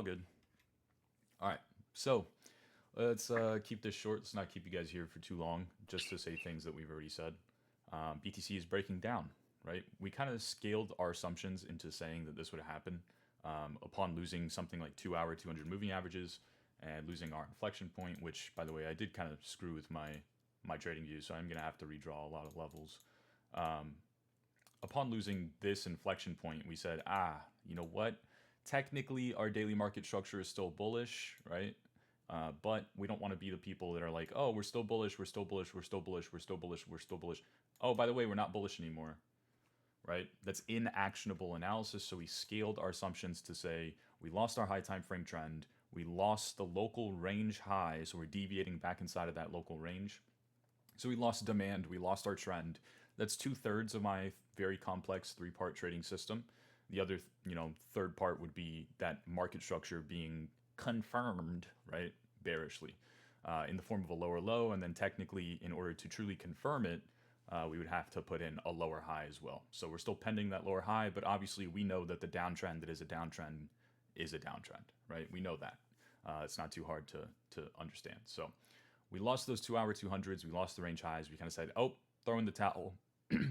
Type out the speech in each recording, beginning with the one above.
All good. All right. So let's keep this short. Let's not keep you guys here for too long. Just to say things that we've already said. BTC is breaking down, right? We kind of scaled our assumptions into saying that this would happen upon losing something like 2 hour 200 moving averages and losing our inflection point. Which, by the way, I did kind of screw with my trading view, so I'm gonna have to redraw a lot of levels. Upon losing this inflection point, we said, you know what? Technically, our daily market structure is still bullish, right? But we don't want to be the people that are like, oh, we're still bullish, we're still bullish, we're still bullish, we're still bullish, we're still bullish. Oh, by the way, we're not bullish anymore, right? That's inactionable analysis. So we scaled our assumptions to say we lost our high time frame trend, we lost the local range high, so we're deviating back inside of that local range. So we lost demand, we lost our trend. That's 2/3 of my very complex three-part trading system. The other, third part would be that market structure being confirmed, right, bearishly, in the form of a lower low, and then technically, in order to truly confirm it, we would have to put in a lower high as well. So we're still pending that lower high, but obviously we know that the downtrend that is a downtrend, right? We know that. It's not too hard to understand. So we lost those 2 hour 200s. We lost the range highs. We kind of said, oh, throw in the towel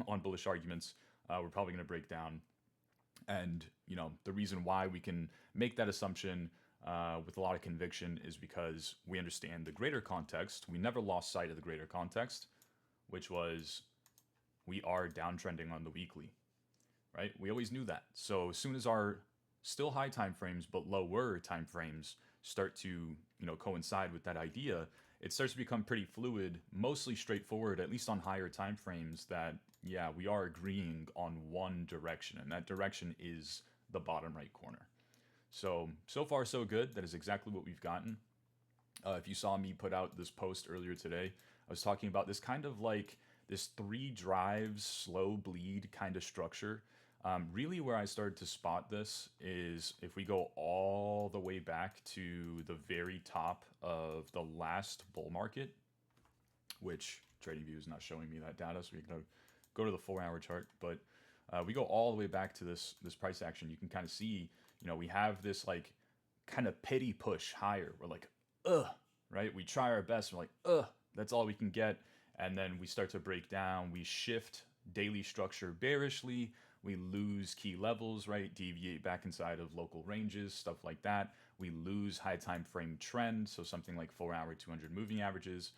on bullish arguments. We're probably going to break down. And, the reason why we can make that assumption with a lot of conviction is because we understand the greater context. We never lost sight of the greater context, which was we are downtrending on the weekly, right? We always knew that. So as soon as our still high time frames but lower time frames start to coincide with that idea, it starts to become pretty fluid, mostly straightforward, at least on higher time frames, that yeah, we are agreeing on one direction, and that direction is the bottom right corner. So far so good. That is exactly what we've gotten. If you saw me put out this post earlier today, I was talking about this kind of like this three drives, slow bleed kind of structure. Really, where I started to spot this is if we go all the way back to the very top of the last bull market, which TradingView is not showing me that data, so we can go to the 4 hour chart. But we go all the way back to this price action. You can kind of see, we have this like kind of pity push higher. We're like, right? We try our best. We're like, that's all we can get. And then we start to break down. We shift daily structure bearishly. We lose key levels, right? Deviate back inside of local ranges, stuff like that. We lose high time frame trend. So something like 4 hour 200 moving averages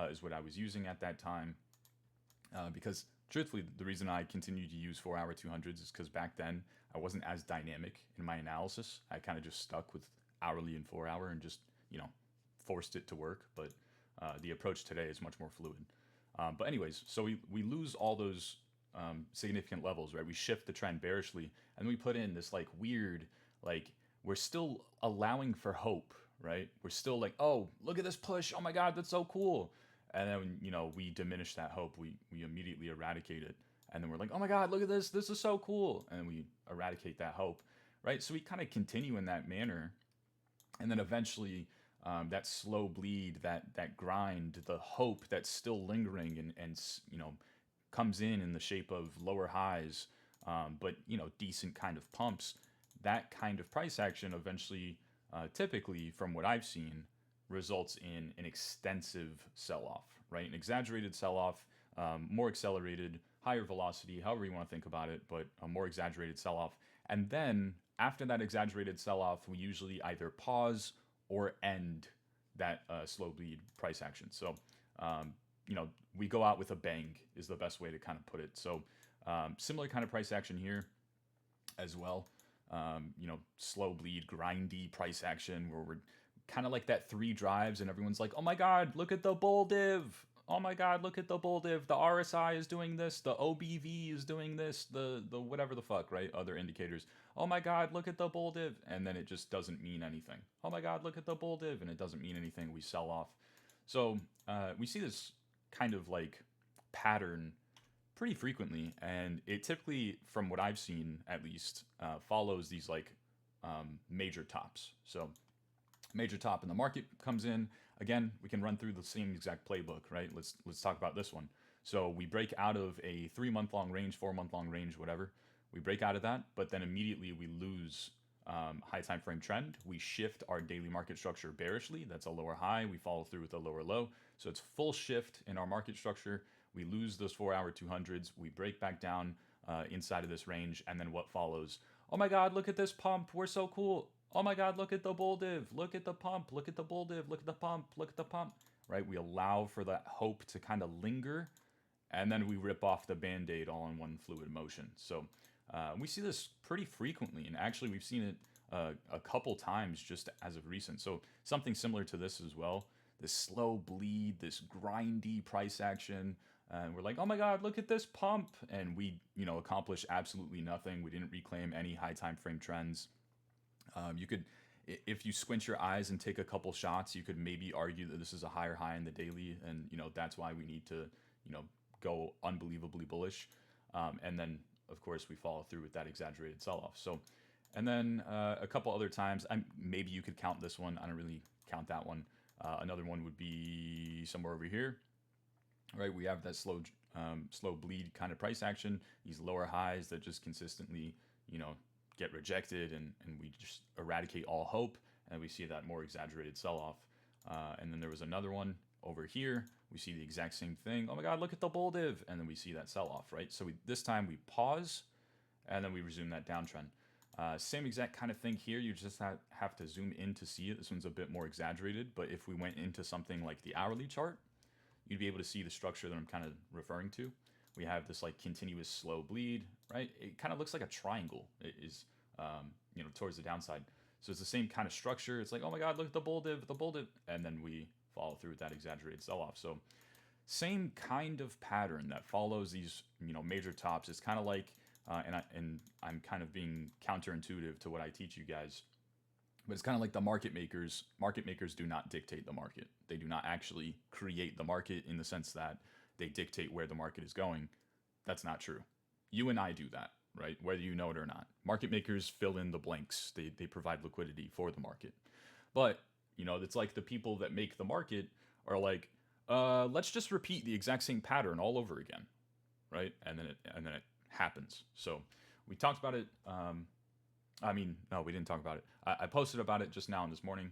is what I was using at that time. Because truthfully, the reason I continued to use 4 hour 200s is because back then I wasn't as dynamic in my analysis. I kind of just stuck with hourly and 4 hour and just, forced it to work. But the approach today is much more fluid. But anyways, so we lose all those significant levels, right? We shift the trend bearishly, and we put in this like weird, like we're still allowing for hope, right? We're still like, oh, look at this push. Oh my God, that's so cool. And then, we diminish that hope. We immediately eradicate it. And then we're like, oh my God, look at this. This is so cool. And we eradicate that hope, right? So we kind of continue in that manner. And then eventually, that slow bleed, that grind, the hope that's still lingering and comes in the shape of lower highs, but decent kind of pumps. That kind of price action eventually, typically from what I've seen, results in an extensive sell-off, right? An exaggerated sell-off, more accelerated, higher velocity, however you want to think about it, but a more exaggerated sell-off. And then after that exaggerated sell-off, we usually either pause or end that slow bleed price action. So, we go out with a bang is the best way to kind of put it. So, similar kind of price action here as well. Slow bleed, grindy price action where we're kind of like that three drives and everyone's like, oh my God, look at the bull div. Oh my God, look at the bull div. The RSI is doing this. The OBV is doing this. The whatever the fuck, right? Other indicators. Oh my God, look at the bull div. And then it just doesn't mean anything. Oh my God, look at the bull div. And it doesn't mean anything. We sell off. So we see this kind of like pattern pretty frequently. And it typically, from what I've seen at least, follows these like major tops. So major top in the market comes in. Again, we can run through the same exact playbook, right? Let's talk about this one. So we break out of a 3 month long range, 4 month long range, whatever. We break out of that, but then immediately we lose high time frame trend. We shift our daily market structure bearishly. That's a lower high. We follow through with a lower low. So it's full shift in our market structure. We lose those 4-hour 200s. We break back down inside of this range. And then what follows? Oh my God, look at this pump. We're so cool. Oh my God, look at the bull div. Look at the pump. Look at the bull div. Look at the pump. Look at the pump. Right? We allow for that hope to kind of linger. And then we rip off the band-aid all in one fluid motion. So we see this pretty frequently. And actually, we've seen it a couple times just as of recent. So something similar to this as well. This slow bleed, this grindy price action. And we're like, oh my God, look at this pump. And we, accomplish absolutely nothing. We didn't reclaim any high time frame trends. You could, if you squint your eyes and take a couple shots, you could maybe argue that this is a higher high in the daily. And, that's why we need to, go unbelievably bullish. And then, of course, we follow through with that exaggerated sell-off. So, and then a couple other times, maybe you could count this one. I don't really count that one. Another one would be somewhere over here. Right, we have that slow bleed kind of price action. These lower highs that just consistently, get rejected, and we just eradicate all hope. And we see that more exaggerated sell-off. And then there was another one over here. We see the exact same thing. Oh my God, look at the bull div. And then we see that sell-off, right? So this time we pause, and then we resume that downtrend. Same exact kind of thing here. You just have to zoom in to see it. This one's a bit more exaggerated. But if we went into something like the hourly chart, you'd be able to see the structure that I'm kind of referring to. We have this like continuous slow bleed, right? It kind of looks like a triangle. It is, towards the downside. So it's the same kind of structure. It's like, oh my God, look at the bull div. And then we follow through with that exaggerated sell-off. So same kind of pattern that follows these, major tops. It's kind of like, and I'm kind of being counterintuitive to what I teach you guys, but it's kind of like the market makers. Market makers do not dictate the market. They do not actually create the market in the sense that they dictate where the market is going. That's not true. You and I do that, right? Whether you know it or not. Market makers fill in the blanks. They provide liquidity for the market. But, it's like the people that make the market are like, let's just repeat the exact same pattern all over again, right? And then it happens. So we talked about it. No, we didn't talk about it. I posted about it just now this morning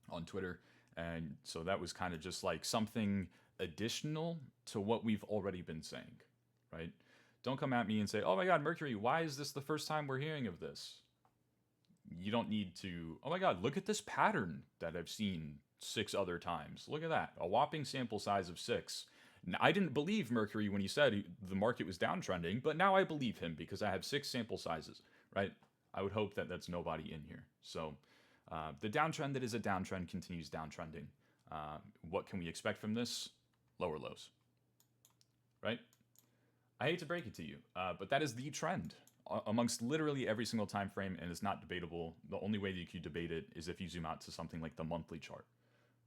on Twitter. And so that was kind of just like something additional to what we've already been saying, right? Don't come at me and say, oh my God, Mercury, why is this the first time we're hearing of this? You don't need to, oh my God, look at this pattern that I've seen 6 other times. Look at that, a whopping sample size of 6. I didn't believe Mercury when he said the market was downtrending, but now I believe him because I have 6 sample sizes, right? I would hope that that's nobody in here. So the downtrend that is a downtrend continues downtrending. What can we expect from this? Lower lows, right? I hate to break it to you, but that is the trend amongst literally every single time frame, and it's not debatable. The only way that you could debate it is if you zoom out to something like the monthly chart,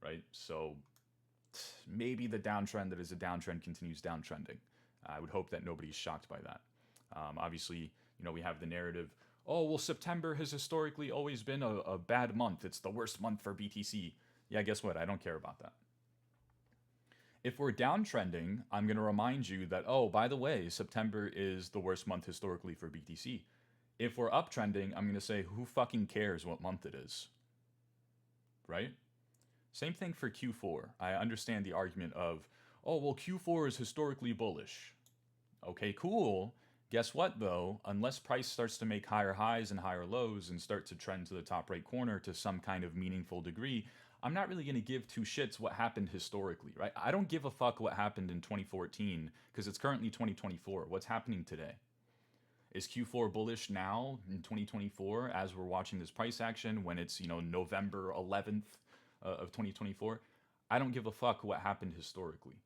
right? So maybe the downtrend that is a downtrend continues downtrending. I would hope that nobody's shocked by that. Obviously, we have the narrative, oh, well, September has historically always been a bad month. It's the worst month for BTC. Yeah, guess what? I don't care about that. If we're downtrending, I'm going to remind you that, oh, by the way, September is the worst month historically for BTC. If we're uptrending, I'm going to say, who fucking cares what month it is? Right? Same thing for Q4. I understand the argument of, oh, well, Q4 is historically bullish. Okay, cool. Guess what, though? Unless price starts to make higher highs and higher lows and start to trend to the top right corner to some kind of meaningful degree, I'm not really going to give 2 shits what happened historically, right? I don't give a fuck what happened in 2014 because it's currently 2024. What's happening today? Is Q4 bullish now in 2024 as we're watching this price action when it's, November 11th of 2024? I don't give a fuck what happened historically.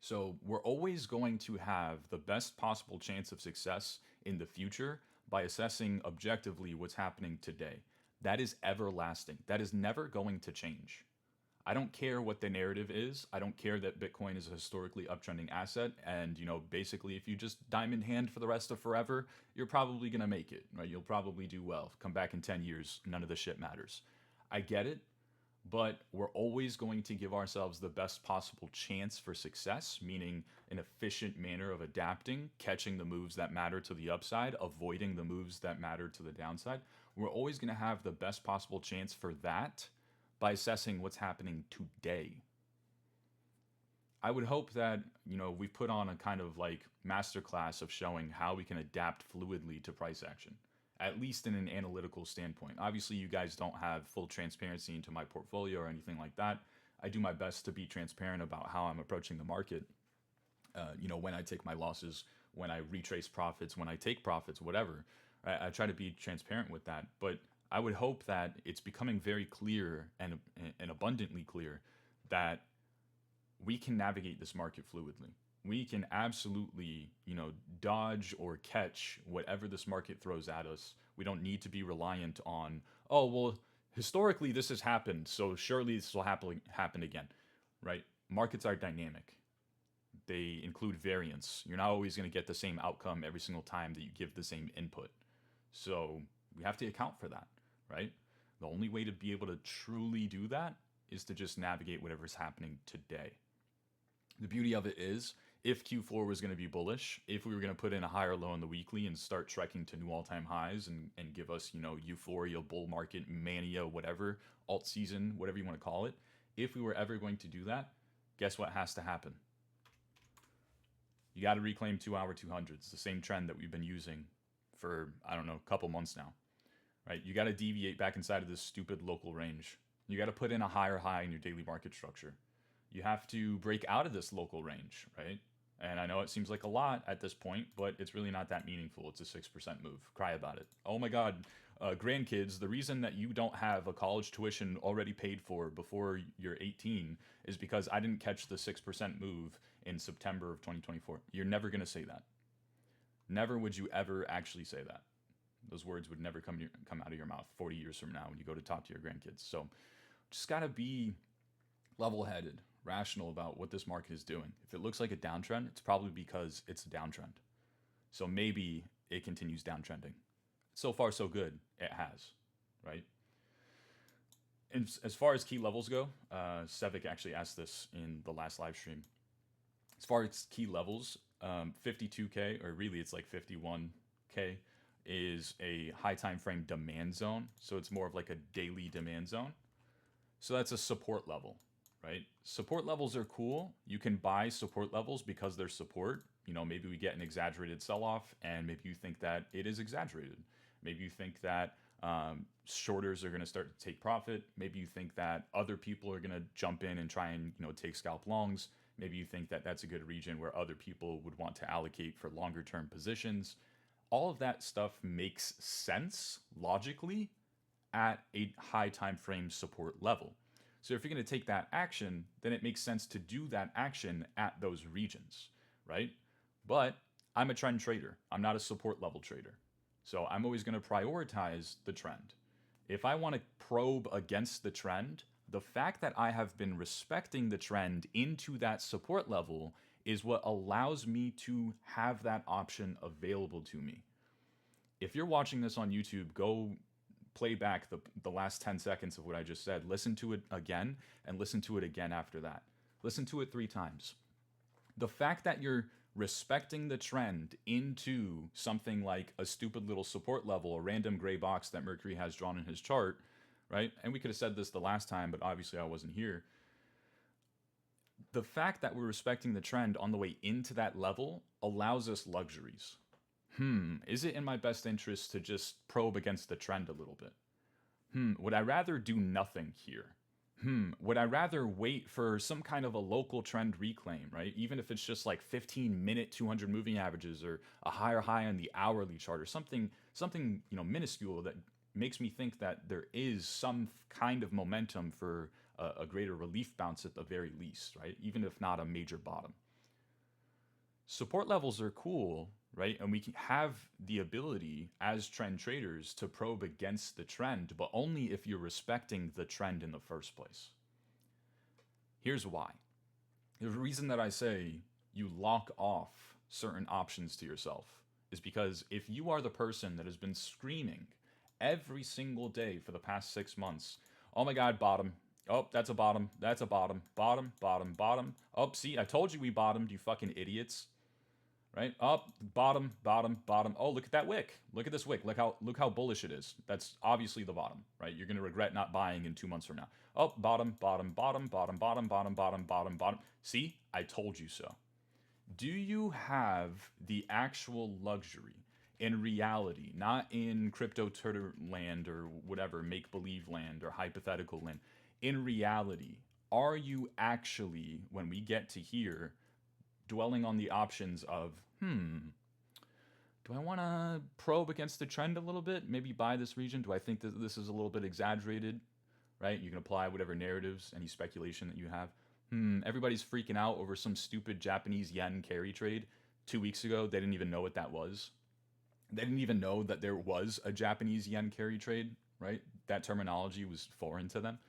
So we're always going to have the best possible chance of success in the future by assessing objectively what's happening today. That is everlasting. That is never going to change. I don't care what the narrative is. I don't care that Bitcoin is a historically uptrending asset. And, basically, if you just diamond hand for the rest of forever, you're probably going to make it, right? You'll probably do well. Come back in 10 years. None of the shit matters. I get it. But we're always going to give ourselves the best possible chance for success, meaning an efficient manner of adapting, catching the moves that matter to the upside, avoiding the moves that matter to the downside. we're always going to have the best possible chance for that by assessing what's happening today. I would hope that, we put on a kind of like masterclass of showing how we can adapt fluidly to price action, at least in an analytical standpoint. Obviously, you guys don't have full transparency into my portfolio or anything like that. I do my best to be transparent about how I'm approaching the market. When I take my losses, when I retrace profits, when I take profits, whatever. I try to be transparent with that. But I would hope that it's becoming very clear and abundantly clear that we can navigate this market fluidly. We can absolutely, dodge or catch whatever this market throws at us. We don't need to be reliant on, oh, well, historically this has happened, so surely this will happen again, right? Markets are dynamic. They include variance. You're not always going to get the same outcome every single time that you give the same input. So we have to account for that, right? The only way to be able to truly do that is to just navigate whatever's happening today. The beauty of it is, if Q4 was going to be bullish, if we were going to put in a higher low in the weekly and start trekking to new all-time highs and give us, euphoria, bull market, mania, whatever, alt season, whatever you want to call it, if we were ever going to do that, guess what has to happen? You got to reclaim 2-hour 200s, the same trend that we've been using for, I don't know, a couple months now, right? You got to deviate back inside of this stupid local range. You got to put in a higher high in your daily market structure. You have to break out of this local range, right? And I know it seems like a lot at this point, but it's really not that meaningful. It's a 6% move. Cry about it. Oh my God, grandkids, the reason that you don't have a college tuition already paid for before you're 18 is because I didn't catch the 6% move in September of 2024. You're never going to say that. Never would you ever actually say that. Those words would never come out of your mouth 40 years from now when you go to talk to your grandkids. So just got to be level-headed, rational about what this market is doing. If it looks like a downtrend, it's probably because it's a downtrend. So maybe it continues downtrending. So far, so good. It has, right? And as far as key levels go, Sevik actually asked this in the last live stream. As far as key levels, 52K, or really it's like 51K, is a high time frame demand zone. So it's more of like a daily demand zone. So that's a support level, right? Support levels are cool. You can buy support levels because they're support. Maybe we get an exaggerated sell-off, and maybe you think that it is exaggerated. Maybe you think that shorters are going to start to take profit. Maybe you think that other people are going to jump in and try and take scalp longs. Maybe you think that that's a good region where other people would want to allocate for longer term positions. All of that stuff makes sense logically at a high time frame support level. So if you're going to take that action, then it makes sense to do that action at those regions, right? But I'm a trend trader. I'm not a support level trader. So I'm always going to prioritize the trend. If I want to probe against the trend, the fact that I have been respecting the trend into that support level is what allows me to have that option available to me. If you're watching this on YouTube, go play back the last 10 seconds of what I just said. Listen to it again and listen to it again after that. Listen to it 3 times. The fact that you're respecting the trend into something like a stupid little support level, a random gray box that Mercury has drawn in his chart, right? And we could have said this the last time, but obviously I wasn't here. The fact that we're respecting the trend on the way into that level allows us luxuries. Is it in my best interest to just probe against the trend a little bit? Would I rather do nothing here? Would I rather wait for some kind of a local trend reclaim, right? Even if it's just like 15-minute 200 moving averages or a higher high on the hourly chart or something minuscule that makes me think that there is some kind of momentum for a greater relief bounce at the very least, right? Even if not a major bottom. Support levels are cool, right? And we can have the ability as trend traders to probe against the trend, but only if you're respecting the trend in the first place. Here's why. The reason that I say you lock off certain options to yourself is because if you are the person that has been screaming every single day for the past 6 months, oh my God, bottom. Oh, that's a bottom. That's a bottom. Bottom, bottom, bottom. Oh, see, I told you we bottomed, you fucking idiots. right? Up, bottom, bottom, bottom. Oh, look at that wick. Look at this wick. Look how bullish it is. That's obviously the bottom, right? You're gonna regret not buying in 2 months from now. Oh, bottom, bottom, bottom, bottom, bottom, bottom, bottom, bottom, bottom. See, I told you so. Do you have the actual luxury in reality, not in crypto Twitter land or whatever, make believe land or hypothetical land? In reality, are you actually, when we get to here, dwelling on the options of, do I want to probe against the trend a little bit? Maybe buy this region? Do I think that this is a little bit exaggerated? Right? You can apply whatever narratives, any speculation that you have. Everybody's freaking out over some stupid Japanese yen carry trade 2 weeks ago. They didn't even know what that was. They didn't even know that there was a Japanese yen carry trade, right? That terminology was foreign to them.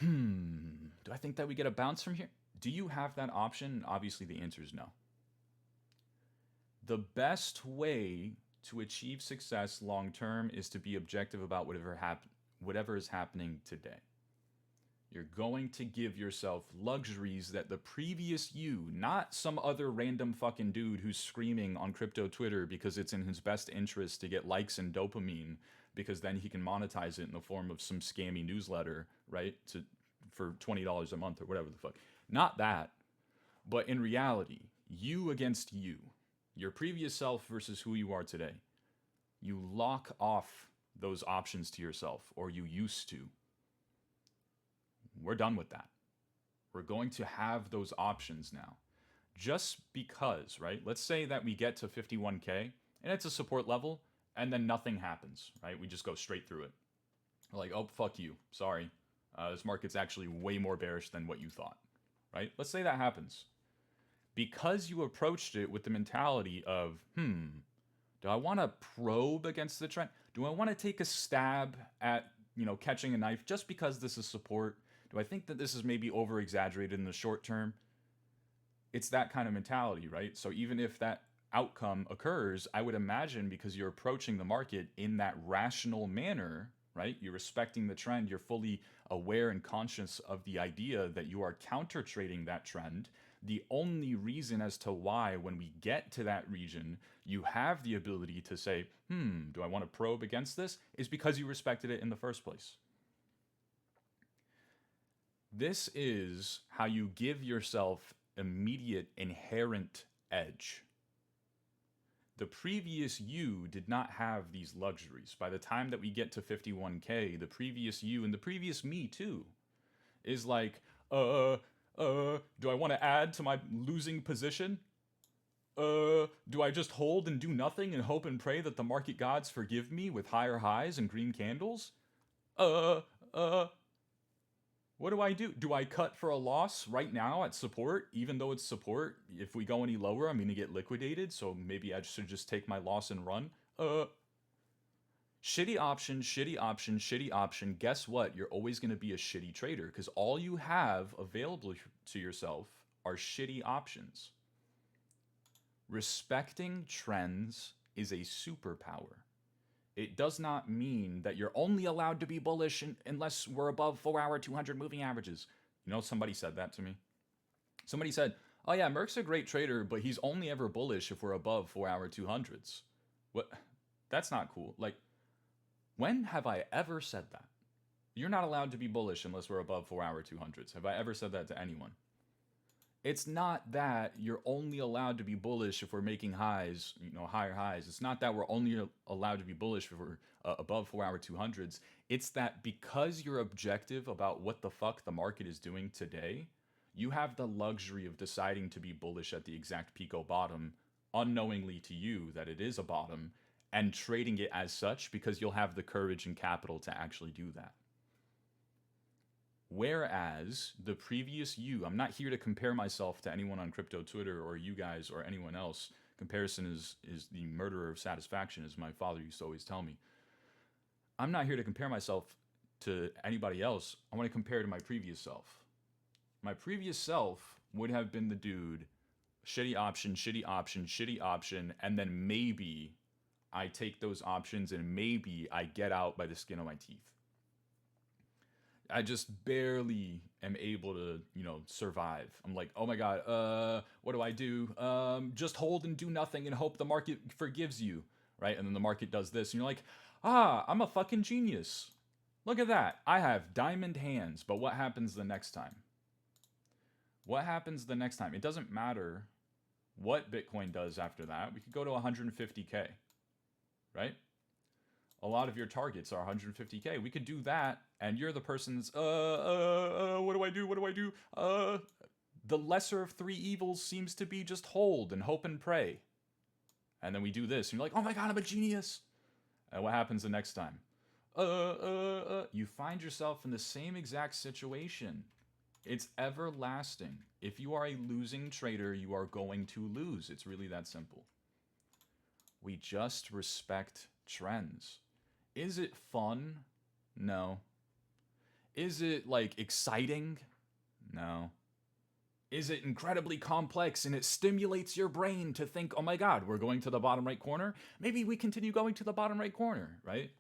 Do I think that we get a bounce from here? Do you have that option? Obviously, the answer is no. The best way to achieve success long term is to be objective about whatever is happening today. You're going to give yourself luxuries that the previous you, not some other random fucking dude who's screaming on crypto Twitter because it's in his best interest to get likes and dopamine, because then he can monetize it in the form of some scammy newsletter, right? For $20 a month or whatever the fuck. Not that, but in reality, you against you, your previous self versus who you are today. You lock off those options to yourself, or you used to. We're done with that. We're going to have those options now. Just because, right? Let's say that we get to 51K and it's a support level and then nothing happens, right? We just go straight through it. We're like, oh, fuck you. Sorry. This market's actually way more bearish than what you thought, right? Let's say that happens. Because you approached it with the mentality of, do I want to probe against the trend? Do I want to take a stab at, catching a knife just because this is support? Do I think that this is maybe over exaggerated in the short term? It's that kind of mentality, right? So even if that outcome occurs, I would imagine because you're approaching the market in that rational manner, right? You're respecting the trend. You're fully aware and conscious of the idea that you are counter trading that trend. The only reason as to why, when we get to that region, you have the ability to say, do I want to probe against this? Is because you respected it in the first place. This is how you give yourself immediate inherent edge. The previous you did not have these luxuries. By the time that we get to 51K, the previous you and the previous me too is like, do I want to add to my losing position? Do I just hold and do nothing and hope and pray that the market gods forgive me with higher highs and green candles? What do I do? Do I cut for a loss right now at support, even though it's support? If we go any lower, I'm going to get liquidated, so maybe I should just take my loss and run? Shitty option, shitty option, shitty option. Guess what? You're always going to be a shitty trader because all you have available to yourself are shitty options. Respecting trends is a superpower. It does not mean that you're only allowed to be bullish unless we're above 4-hour 200 moving averages. Somebody said that to me. Somebody said, oh yeah, Merck's a great trader, but he's only ever bullish if we're above 4-hour 200s. What? That's not cool. Like, when have I ever said that? You're not allowed to be bullish unless we're above 4-hour 200s. Have I ever said that to anyone? It's not that you're only allowed to be bullish if we're making highs, higher highs. It's not that we're only allowed to be bullish if we're above 4-hour 200s. It's that because you're objective about what the fuck the market is doing today, you have the luxury of deciding to be bullish at the exact pico bottom, unknowingly to you that it is a bottom, and trading it as such because you'll have the courage and capital to actually do that. Whereas the previous you, I'm not here to compare myself to anyone on crypto Twitter or you guys or anyone else. Comparison is the murderer of satisfaction, as my father used to always tell me. I'm not here to compare myself to anybody else. I want to compare to my previous self. My previous self would have been the dude, shitty option, shitty option, shitty option, and then maybe I take those options and maybe I get out by the skin of my teeth. I just barely am able to, survive. I'm like, oh my god, what do I do? Just hold and do nothing and hope the market forgives you, right? And then the market does this, and you're like, I'm a fucking genius. Look at that. I have diamond hands. But what happens the next time? What happens the next time? It doesn't matter what Bitcoin does after that. We could go to 150K, right? A lot of your targets are 150K. We could do that, and you're the person that's, what do I do? What do I do? The lesser of three evils seems to be just hold and hope and pray. And then we do this, and you're like, oh my god, I'm a genius. And what happens the next time? You find yourself in the same exact situation. It's everlasting. If you are a losing trader, you are going to lose. It's really that simple. We just respect trends. Is it fun? No. Is it like exciting? No. Is it incredibly complex and it stimulates your brain to think, oh my god, we're going to the bottom right corner? Maybe we continue going to the bottom right corner, right?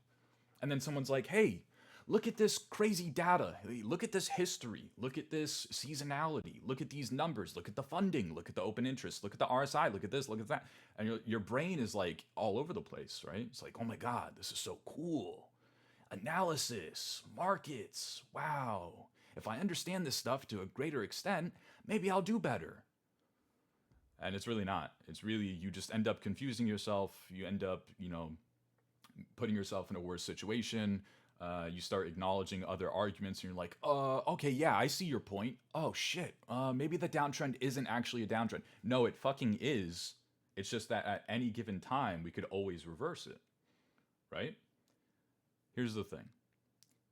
And then someone's like, hey, look at this crazy data. Look at this history. Look at this seasonality. Look at these numbers. Look at the funding. Look at the open interest. Look at the RSI. Look at this. Look at that. And your brain is like all over the place, right? It's like, oh my god, this is so cool. Analysis, markets, wow. If I understand this stuff to a greater extent, maybe I'll do better. And it's really not. It's really, you just end up confusing yourself. You end up, putting yourself in a worse situation. You start acknowledging other arguments, and you're like, okay, yeah, I see your point. Oh shit, maybe the downtrend isn't actually a downtrend. No, it fucking is. It's just that at any given time, we could always reverse it, right? Here's the thing.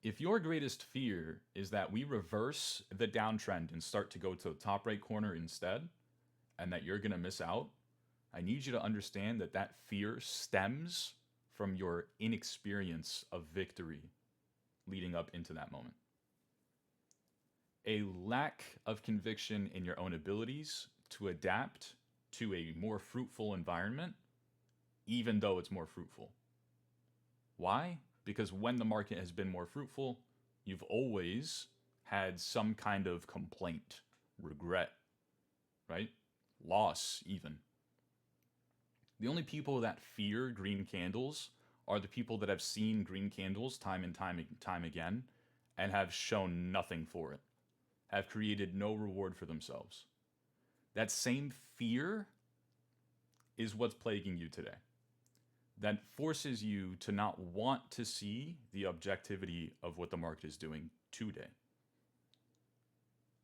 If your greatest fear is that we reverse the downtrend and start to go to the top right corner instead, and that you're gonna miss out, I need you to understand that that fear stems from your inexperience of victory leading up into that moment. A lack of conviction in your own abilities to adapt to a more fruitful environment, even though it's more fruitful. Why? Because when the market has been more fruitful, you've always had some kind of complaint, regret, right? Loss, even. The only people that fear green candles are the people that have seen green candles time and time again and have shown nothing for it, have created no reward for themselves. That same fear is what's plaguing you today. That forces you to not want to see the objectivity of what the market is doing today.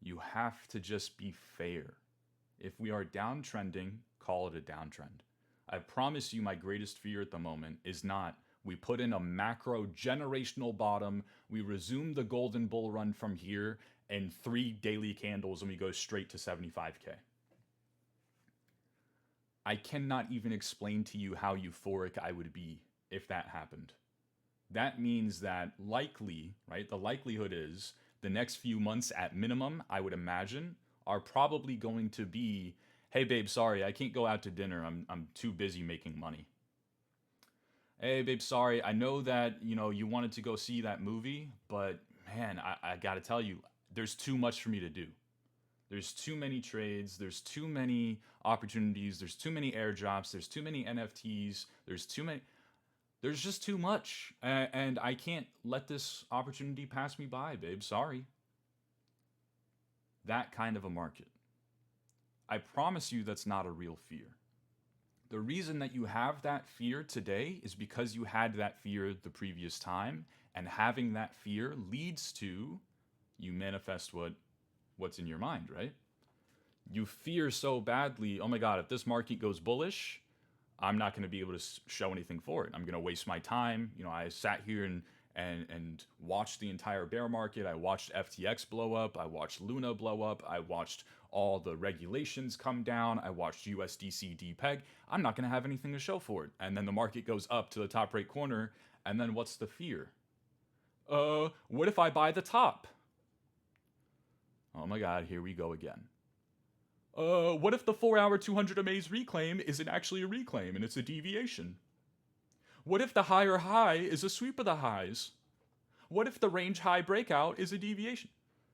You have to just be fair. If we are downtrending, call it a downtrend. I promise you, my greatest fear at the moment is not we put in a macro generational bottom, we resume the golden bull run from here, and 3 daily candles, and we go straight to 75K. I cannot even explain to you how euphoric I would be if that happened. That means that likely, right, the likelihood is the next few months at minimum, I would imagine, are probably going to be, hey babe, sorry, I can't go out to dinner. I'm too busy making money. Hey babe, sorry, I know that, you wanted to go see that movie, but man, I gotta tell you, there's too much for me to do. There's too many trades, there's too many opportunities, there's too many airdrops, there's too many NFTs, there's just too much. And I can't let this opportunity pass me by, babe, sorry. That kind of a market. I promise you that's not a real fear. The reason that you have that fear today is because you had that fear the previous time, and having that fear leads to you manifest what's in your mind, right? You fear so badly, oh my god, if this market goes bullish, I'm not going to be able to show anything for it. I'm going to waste my time. I sat here and watched the entire bear market. I watched FTX blow up. I watched Luna blow up. I watched all the regulations come down. I watched USDC depeg. I'm not going to have anything to show for it. And then the market goes up to the top right corner. And then what's the fear? What if I buy the top? Oh my god, here we go again. What if the 4-hour 200 MA's reclaim isn't actually a reclaim and it's a deviation? What if the higher high is a sweep of the highs? What if the range high breakout is a deviation?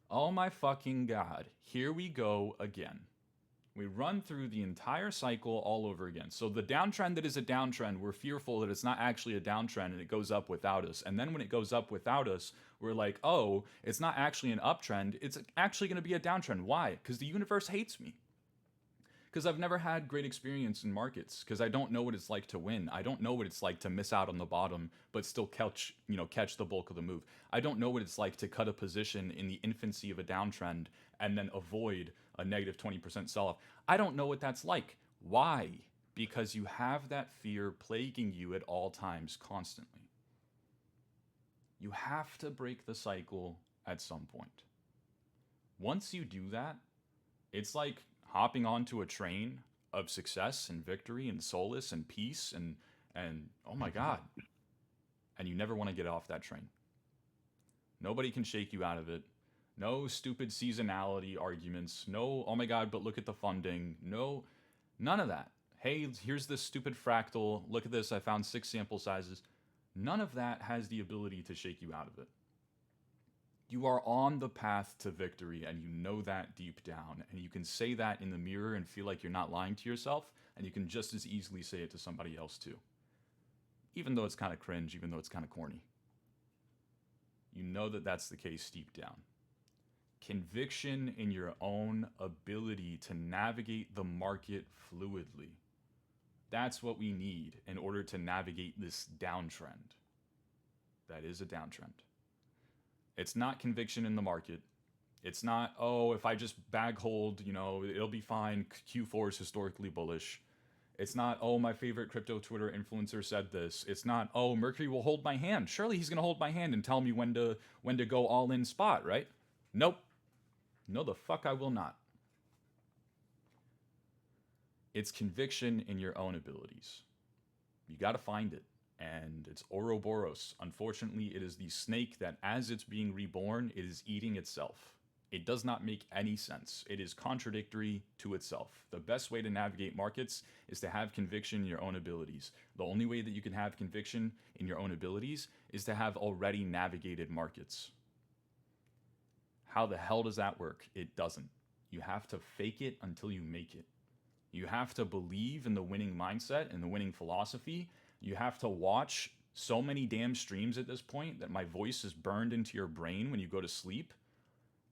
Oh my fucking God. Here we go again. We run through the entire cycle all over again. So the downtrend that is a downtrend, we're fearful that it's not actually a downtrend and it goes up without us. And then when it goes up without us, we're like, oh, it's not actually an uptrend. It's actually going to be a downtrend. Why? Because the universe hates me. Because I've never had great experience in markets. Because I don't know what it's like to win. I don't know what it's like to miss out on the bottom, but still catch the bulk of the move. I don't know what it's like to cut a position in the infancy of a downtrend and then avoid a negative 20% sell-off. I don't know what that's like. Why? Because you have that fear plaguing you at all times constantly. You have to break the cycle at some point. Once you do that, it's like hopping onto a train of success and victory and solace and peace and oh my God. And you never want to get off that train. Nobody can shake you out of it. No stupid seasonality arguments. No, oh my God, but look at the funding. No, none of that. Hey, here's this stupid fractal. Look at this. I found 6 sample sizes. None of that has the ability to shake you out of it. You are on the path to victory, and you know that deep down. And you can say that in the mirror and feel like you're not lying to yourself, and you can just as easily say it to somebody else too. Even though it's kind of cringe, even though it's kind of corny. You know that that's the case deep down. Conviction in your own ability to navigate the market fluidly. That's what we need in order to navigate this downtrend. That is a downtrend. It's not conviction in the market. It's not, oh, if I just bag hold, it'll be fine. Q4 is historically bullish. It's not, oh, my favorite crypto Twitter influencer said this. It's not, oh, Mercury will hold my hand. Surely he's going to hold my hand and tell me when to go all in spot, right? Nope. No, the fuck I will not. It's conviction in your own abilities. You got to find it. And it's Ouroboros. Unfortunately, it is the snake that as it's being reborn, it is eating itself. It does not make any sense. It is contradictory to itself. The best way to navigate markets is to have conviction in your own abilities. The only way that you can have conviction in your own abilities is to have already navigated markets. How the hell does that work? It doesn't. You have to fake it until you make it. You have to believe in the winning mindset and the winning philosophy. You have to watch so many damn streams at this point that my voice is burned into your brain when you go to sleep,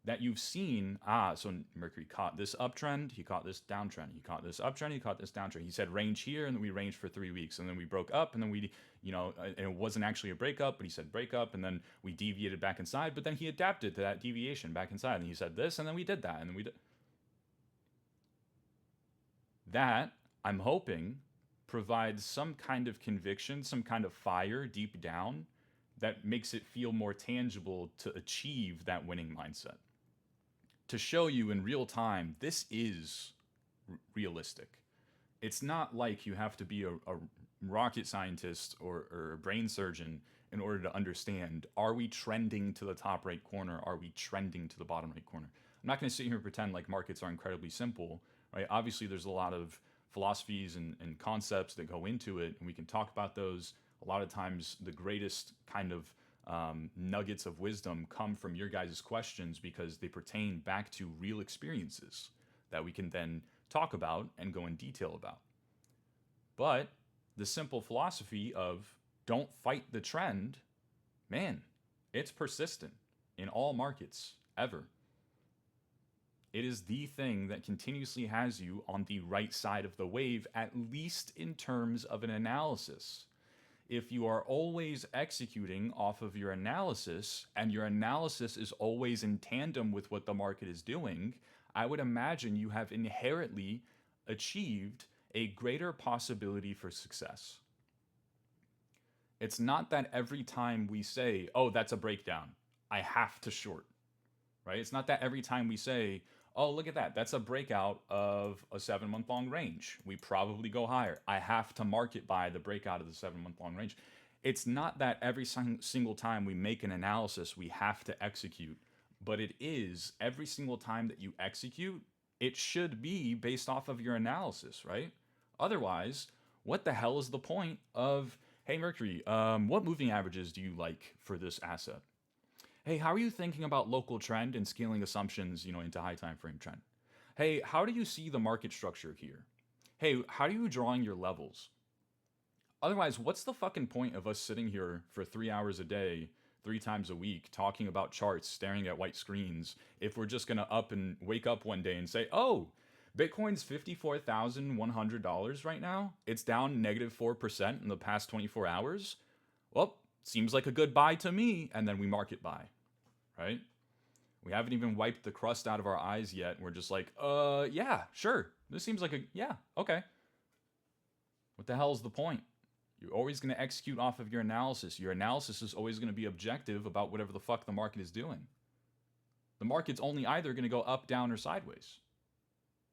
that you've seen, so Mercury caught this uptrend, he caught this downtrend, he caught this uptrend, he caught this downtrend. He said range here, and then we ranged for 3 weeks, and then we broke up, and then we, and it wasn't actually a breakup, but he said breakup, and then we deviated back inside, but then he adapted to that deviation back inside, and he said this, and then we did that, and then we did. That, I'm hoping, provides some kind of conviction, some kind of fire deep down that makes it feel more tangible to achieve that winning mindset. To show you in real time, this is realistic. It's not like you have to be a rocket scientist or a brain surgeon in order to understand, are we trending to the top right corner? Are we trending to the bottom right corner? I'm not going to sit here and pretend like markets are incredibly simple, right? Obviously, there's a lot of philosophies and concepts that go into it, and we can talk about those. A lot of times, the greatest kind of nuggets of wisdom come from your guys' questions because they pertain back to real experiences that we can then talk about and go in detail about. But the simple philosophy of don't fight the trend, man, it's persistent in all markets, ever. It is the thing that continuously has you on the right side of the wave, at least in terms of an analysis. If you are always executing off of your analysis, and your analysis is always in tandem with what the market is doing, I would imagine you have inherently achieved a greater possibility for success. It's not that every time we say, oh, that's a breakdown, I have to short, right? It's not that every time we say, oh, look at that, that's a breakout of a 7-month-long range, we probably go higher, I have to market buy the breakout of the 7-month-long range. It's not that every single time we make an analysis, we have to execute, but it is every single time that you execute, it should be based off of your analysis, right? Otherwise, what the hell is the point of, hey, Mercury, what moving averages do you like for this asset? Hey, how are you thinking about local trend and scaling assumptions, into high time frame trend? Hey, how do you see the market structure here? Hey, how are you drawing your levels? Otherwise, what's the fucking point of us sitting here for 3 hours a day, 3 times a week, talking about charts, staring at white screens, if we're just gonna up and wake up one day and say, oh, Bitcoin's $54,100 right now. It's down -4% in the past 24 hours. Well, seems like a good buy to me. And then we market buy, right? We haven't even wiped the crust out of our eyes yet. We're just like, yeah, sure. This seems like yeah, okay. What the hell is the point? You're always going to execute off of your analysis. Your analysis is always going to be objective about whatever the fuck the market is doing. The market's only either going to go up, down, or sideways.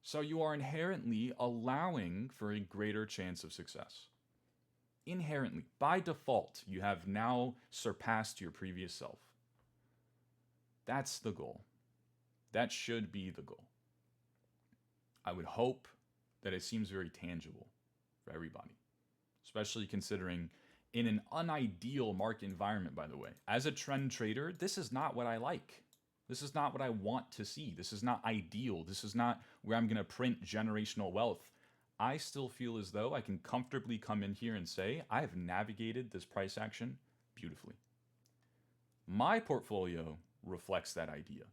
So you are inherently allowing for a greater chance of success. Inherently, by default, you have now surpassed your previous self. That's the goal. That should be the goal. I would hope that it seems very tangible for everybody, especially considering in an unideal market environment, by the way. As a trend trader, this is not what I like. This is not what I want to see. This is not ideal. This is not where I'm going to print generational wealth. I still feel as though I can comfortably come in here and say, I have navigated this price action beautifully. My portfolio reflects that idea.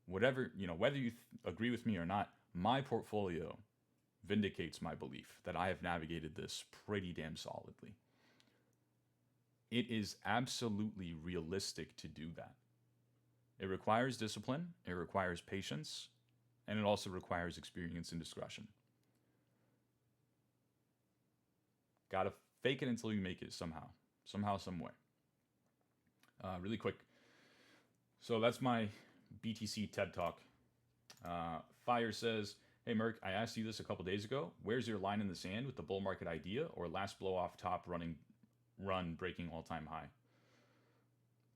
Whatever, whether you agree with me or not, my portfolio vindicates my belief that I have navigated this pretty damn solidly. It is absolutely realistic to do that. It requires discipline, it requires patience, and it also requires experience and discretion. Gotta fake it until you make it somehow, some way. Really quick. So that's my BTC TED Talk. Fire says, hey Merc, I asked you this a couple days ago. Where's your line in the sand with the bull market idea or last blow off top run breaking all-time high?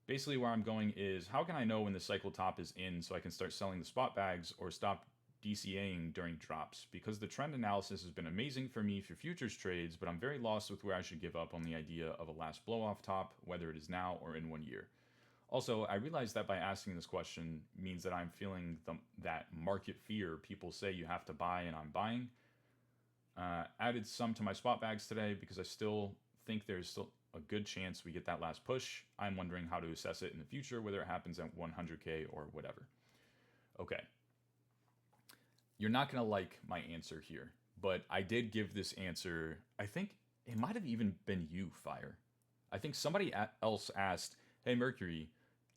Basically where I'm going is, how can I know when the cycle top is in so I can start selling the spot bags or stop DCAing during drops? Because the trend analysis has been amazing for me for futures trades, but I'm very lost with where I should give up on the idea of a last blow off top, whether it is now or in 1 year. Also, I realize that by asking this question means that I'm feeling that market fear. People say you have to buy and I'm buying. Added some to my spot bags today because I still think there's still a good chance we get that last push. I'm wondering how to assess it in the future, whether it happens at 100K or whatever. Okay. You're not going to like my answer here, but I did give this answer. I think it might have even been you, Fire. I think somebody else asked, hey, Mercury,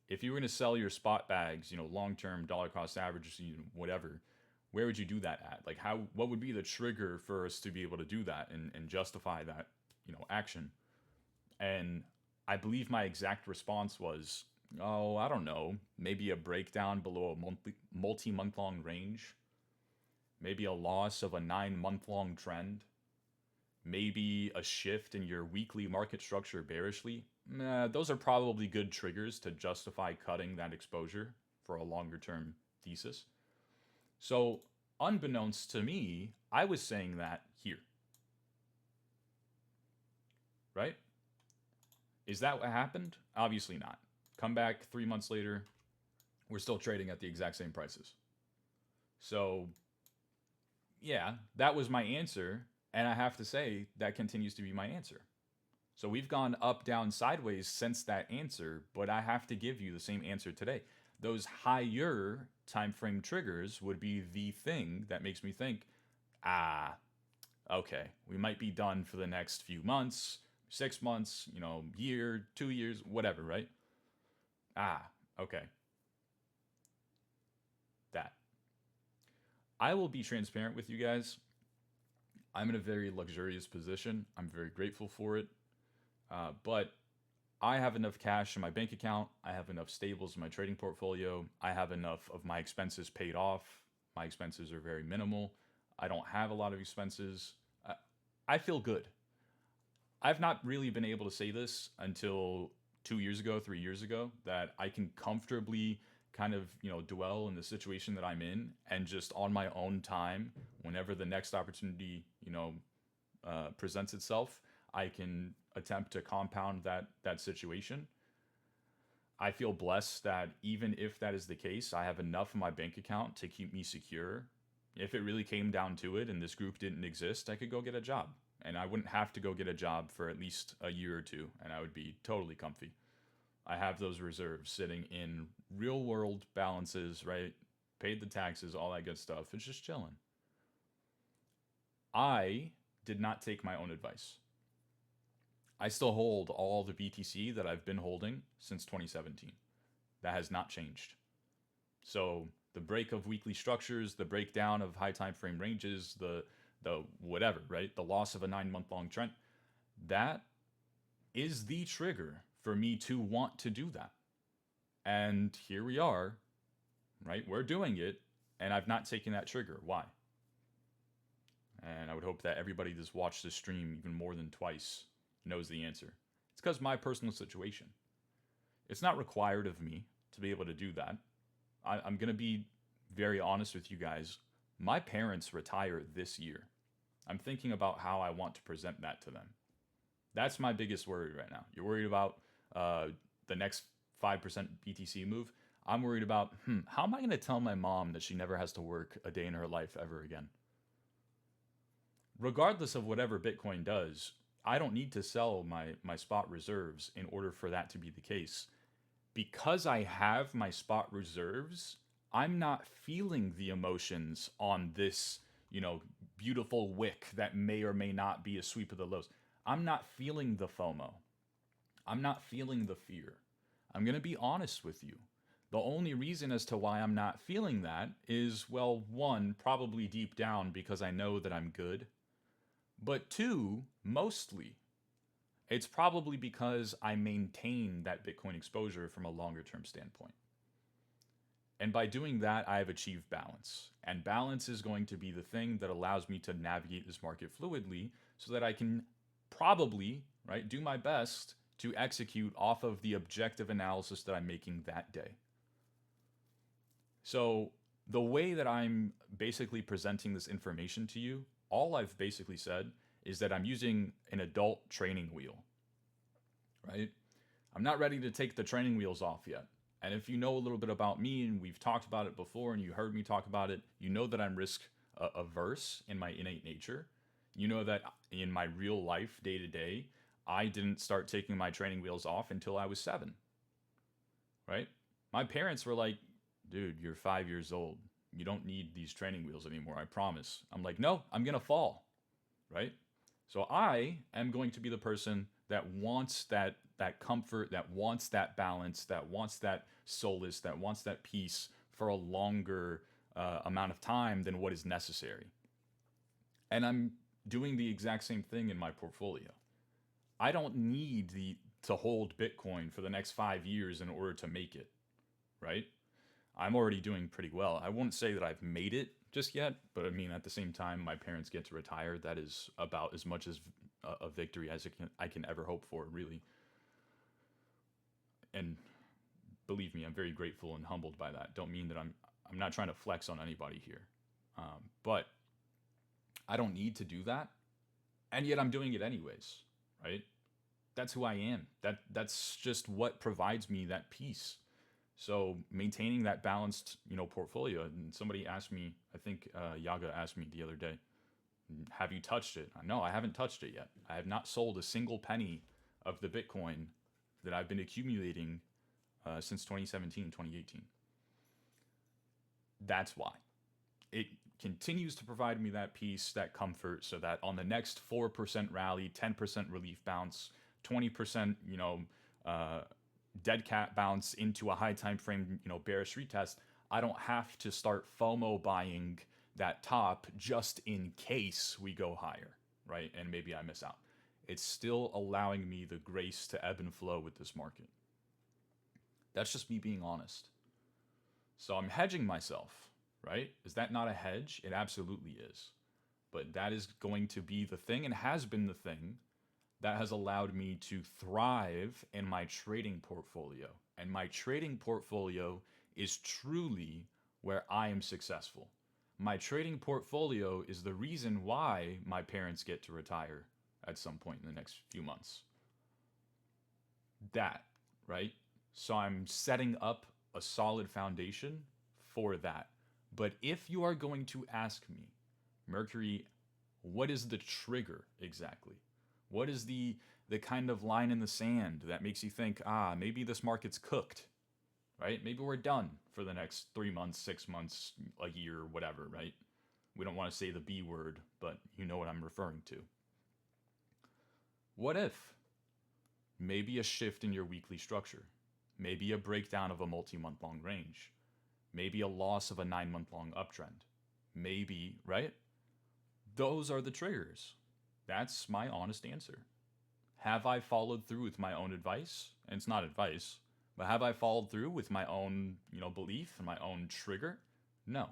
if you were going to sell your spot bags, long-term dollar cost average, whatever, where would you do that at? Like what would be the trigger for us to be able to do that and justify that, action? And I believe my exact response was, oh, I don't know, maybe a breakdown below a multi-month long range, maybe a loss of a 9-month-long trend, maybe a shift in your weekly market structure bearishly. Those are probably good triggers to justify cutting that exposure for a longer term thesis. So, unbeknownst to me, I was saying that here. Right? Is that what happened? Obviously not. Come back 3 months later, we're still trading at the exact same prices. So, yeah, that was my answer. And I have to say, that continues to be my answer. So we've gone up, down, sideways since that answer, but I have to give you the same answer today. Those higher time frame triggers would be the thing that makes me think, okay, we might be done for the next few months, 6 months, year, 2 years, whatever, right? Okay. That. I will be transparent with you guys. I'm in a very luxurious position. I'm very grateful for it. But I have enough cash in my bank account. I have enough stables in my trading portfolio. I have enough of my expenses paid off. My expenses are very minimal. I don't have a lot of expenses. I feel good. I've not really been able to say this until 2 years ago, 3 years ago, that I can comfortably kind of, dwell in the situation that I'm in and just on my own time, whenever the next opportunity, presents itself, I can attempt to compound that situation. I feel blessed that even if that is the case, I have enough in my bank account to keep me secure. If it really came down to it and this group didn't exist, I could go get a job. And I wouldn't have to go get a job for at least a year or two, and I would be totally comfy. I have those reserves sitting in real world balances, right? Paid the taxes, all that good stuff. It's just chilling. I did not take my own advice. I still hold all the BTC that I've been holding since 2017. That has not changed. So the break of weekly structures, the breakdown of high time frame ranges, the whatever, right? The loss of a 9 month long trend, that is the trigger for me to want to do that. And here we are, right? We're doing it, and I've not taken that trigger. Why? And I would hope that everybody that's watched this stream even more than twice knows the answer. It's because my personal situation. It's not required of me to be able to do that. I'm going to be very honest with you guys. My parents retire this year. I'm thinking about how I want to present that to them. That's my biggest worry right now. You're worried about the next 5% BTC move. I'm worried about, how am I going to tell my mom that she never has to work a day in her life ever again? Regardless of whatever Bitcoin does, I don't need to sell my spot reserves in order for that to be the case. Because I have my spot reserves, I'm not feeling the emotions on this, beautiful wick that may or may not be a sweep of the lows. I'm not feeling the FOMO. I'm not feeling the fear. I'm going to be honest with you. The only reason as to why I'm not feeling that is, well, one, probably deep down because I know that I'm good. But two, mostly, it's probably because I maintain that Bitcoin exposure from a longer term standpoint. And by doing that, I have achieved balance. And balance is going to be the thing that allows me to navigate this market fluidly so that I can probably, right, do my best to execute off of the objective analysis that I'm making that day. So the way that I'm basically presenting this information to you, all I've basically said is that I'm using an adult training wheel, right? I'm not ready to take the training wheels off yet. And if you know a little bit about me, and we've talked about it before, and you heard me talk about it, you know that I'm risk averse in my innate nature. You know that in my real life, day to day, I didn't start taking my training wheels off until I was 7, right? My parents were like, dude, you're 5 years old. You don't need these training wheels anymore, I promise. I'm like, no, I'm going to fall, right? So I am going to be the person that wants that comfort, that wants that balance, that wants that solace, that wants that peace for a longer amount of time than what is necessary. And I'm doing the exact same thing in my portfolio. I don't need to hold Bitcoin for the next 5 years in order to make it, right? I'm already doing pretty well. I won't say that I've made it just yet, but I mean, at the same time, my parents get to retire. That is about as much as a victory as I can ever hope for, really. And believe me, I'm very grateful and humbled by that. Don't mean that I'm not trying to flex on anybody here, but I don't need to do that, and yet I'm doing it anyways, right? That's who I am. That's just what provides me that peace. So maintaining that balanced, portfolio. And somebody asked me, I think Yaga asked me the other day, have you touched it? No, I haven't touched it yet. I have not sold a single penny of the Bitcoin that I've been accumulating since 2017, 2018. That's why. It continues to provide me that peace, that comfort, so that on the next 4% rally, 10% relief bounce, 20%, dead cat bounce into a high time frame, bearish retest, I don't have to start FOMO buying that top just in case we go higher, right? And maybe I miss out. It's still allowing me the grace to ebb and flow with this market. That's just me being honest. So I'm hedging myself, right? Is that not a hedge? It absolutely is. But that is going to be the thing, and has been the thing, that has allowed me to thrive in my trading portfolio. And my trading portfolio is truly where I am successful. My trading portfolio is the reason why my parents get to retire at some point in the next few months. That, right? So I'm setting up a solid foundation for that. But if you are going to ask me, Mercury, what is the trigger exactly? What is the kind of line in the sand that makes you think, maybe this market's cooked, right? Maybe we're done for the next 3 months, 6 months, a year, whatever, right? We don't want to say the B word, but you know what I'm referring to. What if maybe a shift in your weekly structure? Maybe a breakdown of a multi-month long range? Maybe a loss of a 9-month long uptrend? Maybe, right? Those are the triggers. That's my honest answer. Have I followed through with my own advice? And it's not advice, but have I followed through with my own, belief and my own trigger? No,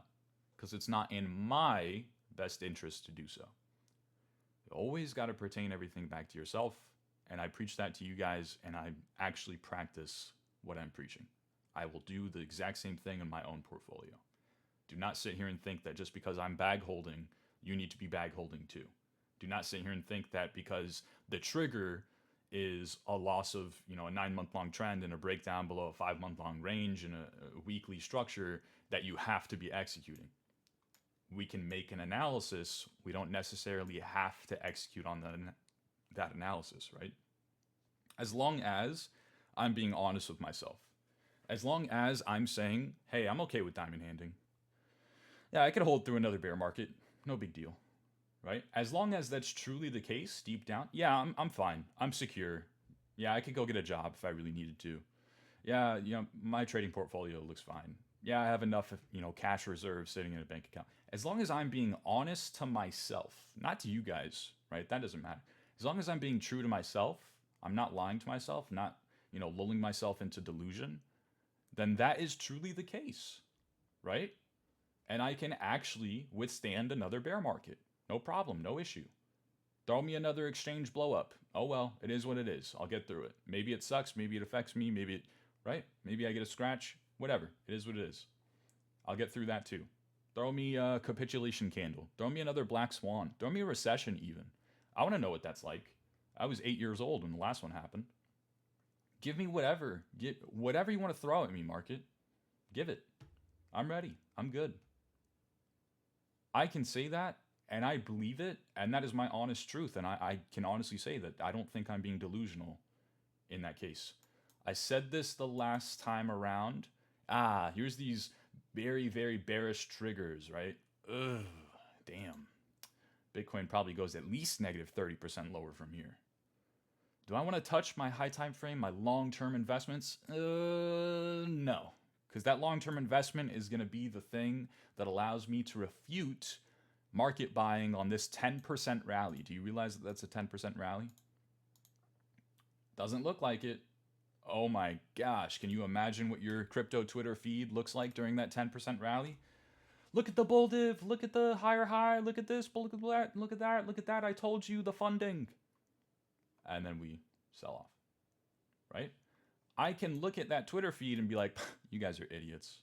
because it's not in my best interest to do so. You always got to pertain everything back to yourself, and I preach that to you guys, and I actually practice what I'm preaching. I will do the exact same thing in my own portfolio. Do not sit here and think that just because I'm bag holding, you need to be bag holding too. Do not sit here and think that because the trigger is a loss of, a 9-month long trend and a breakdown below a 5-month long range and a weekly structure that you have to be executing. We can make an analysis. We don't necessarily have to execute on that analysis, right? As long as I'm being honest with myself. As long as I'm saying, hey, I'm okay with diamond handing. Yeah, I could hold through another bear market. No big deal. Right? As long as that's truly the case deep down, yeah, I'm fine. I'm secure. Yeah, I could go get a job if I really needed to. Yeah, my trading portfolio looks fine. Yeah, I have enough, cash reserves sitting in a bank account. As long as I'm being honest to myself, not to you guys, right? That doesn't matter. As long as I'm being true to myself, I'm not lying to myself, not, lulling myself into delusion, then that is truly the case, right? And I can actually withstand another bear market. No problem, no issue. Throw me another exchange blow up. Oh well, it is what it is. I'll get through it. Maybe it sucks, maybe it affects me, right? Maybe I get a scratch, whatever. It is what it is. I'll get through that too. Throw me a capitulation candle. Throw me another black swan. Throw me a recession even. I want to know what that's like. I was 8 years old when the last one happened. Give me whatever. Whatever you want to throw at me, market. Give it. I'm ready. I'm good. I can say that, and I believe it, and that is my honest truth. And I can honestly say that I don't think I'm being delusional in that case. I said this the last time around. Here's these very, very bearish triggers, right? Ugh, damn. Bitcoin probably goes at least negative 30% lower from here. Do I want to touch my high time frame, my long-term investments? No. Because that long-term investment is going to be the thing that allows me to refute market buying on this 10% rally. Do you realize that that's a 10% rally? Doesn't look like it. Oh my gosh, can you imagine what your crypto Twitter feed looks like during that 10% rally? Look at the bull div, look at the higher high, look at this, look at that, look at that, look at that, I told you, the funding. And then we sell off, right? I can look at that Twitter feed and be like, you guys are idiots.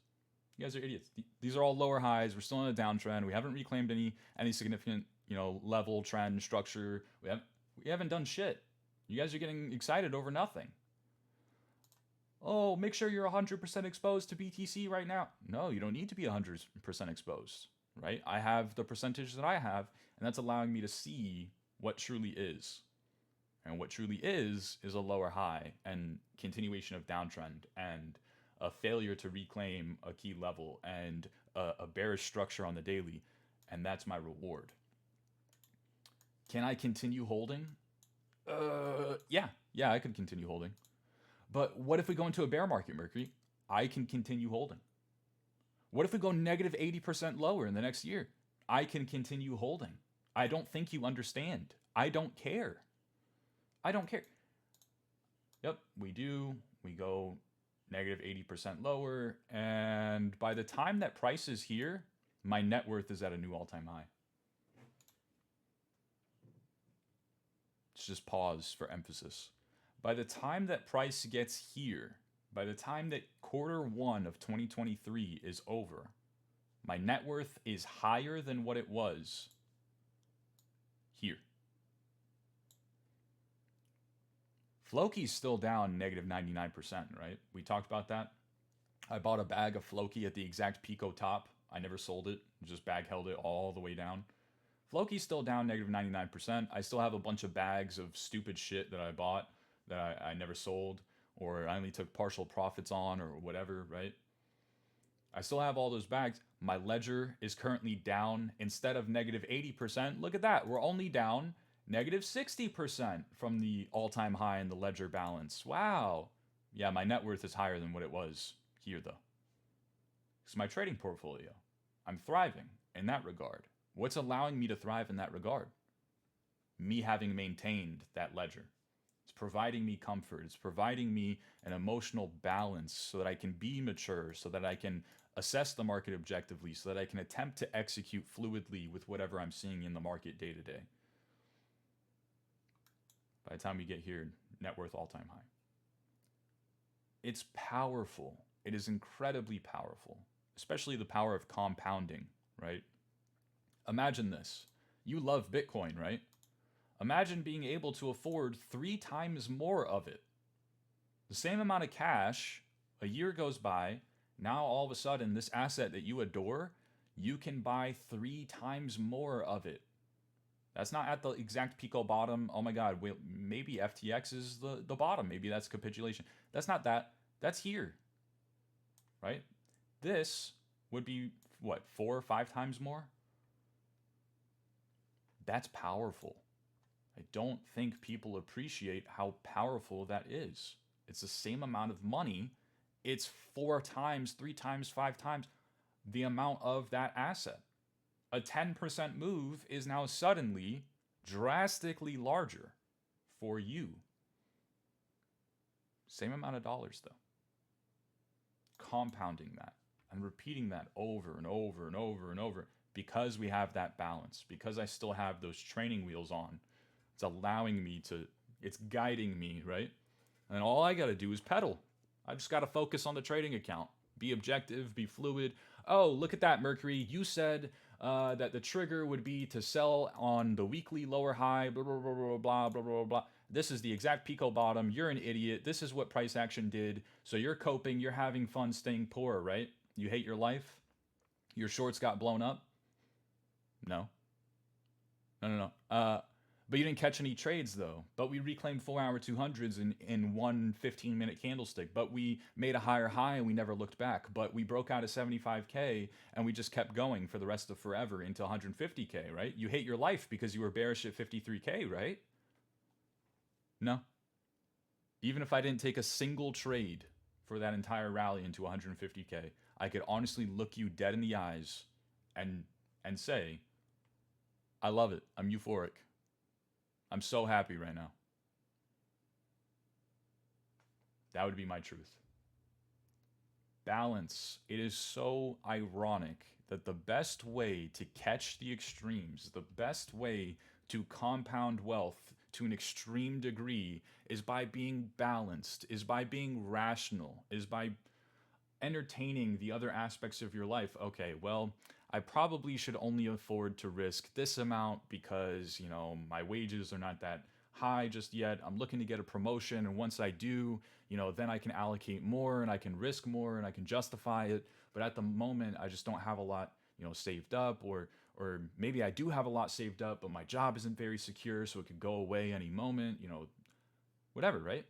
You guys are idiots. These are all lower highs. We're still in a downtrend. We haven't reclaimed any significant, level, trend, structure. We haven't done shit. You guys are getting excited over nothing. Oh, make sure you're 100% exposed to BTC right now. No, you don't need to be 100% exposed, right? I have the percentage that I have, and that's allowing me to see what truly is. And what truly is a lower high and continuation of downtrend and a failure to reclaim a key level and a bearish structure on the daily. And that's my reward. Can I continue holding? Yeah, I could continue holding. But what if we go into a bear market, Mercury? I can continue holding. What if we go negative 80% lower in the next year? I can continue holding. I don't think you understand. I don't care. I don't care. Yep, we do. We go negative 80% lower. And by the time that price is here, my net worth is at a new all-time high. Let's just pause for emphasis. By the time that price gets here, by the time that Q1 of 2023 is over, my net worth is higher than what it was here. Floki's still down negative 99%, right? We talked about that. I bought a bag of Floki at the exact Pico top. I never sold it, just bag held it all the way down. Floki's still down negative 99%. I still have a bunch of bags of stupid shit that I bought that I never sold, or I only took partial profits on, or whatever, right? I still have all those bags. My ledger is currently down instead of negative 80%. Look at that. We're only down negative 60% from the all-time high in the ledger balance. Wow. Yeah, my net worth is higher than what it was here, though. It's my trading portfolio. I'm thriving in that regard. What's allowing me to thrive in that regard? Me having maintained that ledger. It's providing me comfort. It's providing me an emotional balance so that I can be mature, so that I can assess the market objectively, so that I can attempt to execute fluidly with whatever I'm seeing in the market day to day. By the time we get here, net worth all-time high. It's powerful. It is incredibly powerful, especially the power of compounding, right? Imagine this. You love Bitcoin, right? Imagine being able to afford 3 times more of it. The same amount of cash, a year goes by, now all of a sudden this asset that you adore, you can buy 3 times more of it. That's not at the exact Pico bottom. Oh my God, maybe FTX is the bottom. Maybe that's capitulation. That's not that. That's here, right? This would be, what, 4 or 5 times more? That's powerful. I don't think people appreciate how powerful that is. It's the same amount of money. It's 4 times, 3 times, 5 times the amount of that asset. A 10% move is now suddenly drastically larger for you. Same amount of dollars, though. Compounding that and repeating that over and over and over and over because we have that balance, because I still have those training wheels on. It's allowing me to, it's guiding me, right? And all I got to do is pedal. I just got to focus on the trading account. Be objective, be fluid. Oh, look at that, Mercury. You said that the trigger would be to sell on the weekly lower high, blah, blah, blah, blah, blah, blah, blah, blah. This is the exact Pico bottom. You're an idiot. This is what price action did. So you're coping. You're having fun staying poor, right? You hate your life. Your shorts got blown up. No. But you didn't catch any trades, though. But we reclaimed 4-hour 200s in one 15-minute candlestick. But we made a higher high and we never looked back. But we broke out of 75K and we just kept going for the rest of forever into 150K, right? You hate your life because you were bearish at 53K, right? No. Even if I didn't take a single trade for that entire rally into 150K, I could honestly look you dead in the eyes and say, I love it. I'm euphoric. I'm so happy right now. That would be my truth. Balance. It is so ironic that the best way to catch the extremes, the best way to compound wealth to an extreme degree is by being balanced, is by being rational, is by entertaining the other aspects of your life. Okay, well, I probably should only afford to risk this amount because, you know, my wages are not that high just yet. I'm looking to get a promotion, and once I do, you know, then I can allocate more and I can risk more and I can justify it. But at the moment, I just don't have a lot, you know, saved up, or maybe I do have a lot saved up, but my job isn't very secure, so it could go away any moment, you know, whatever, right?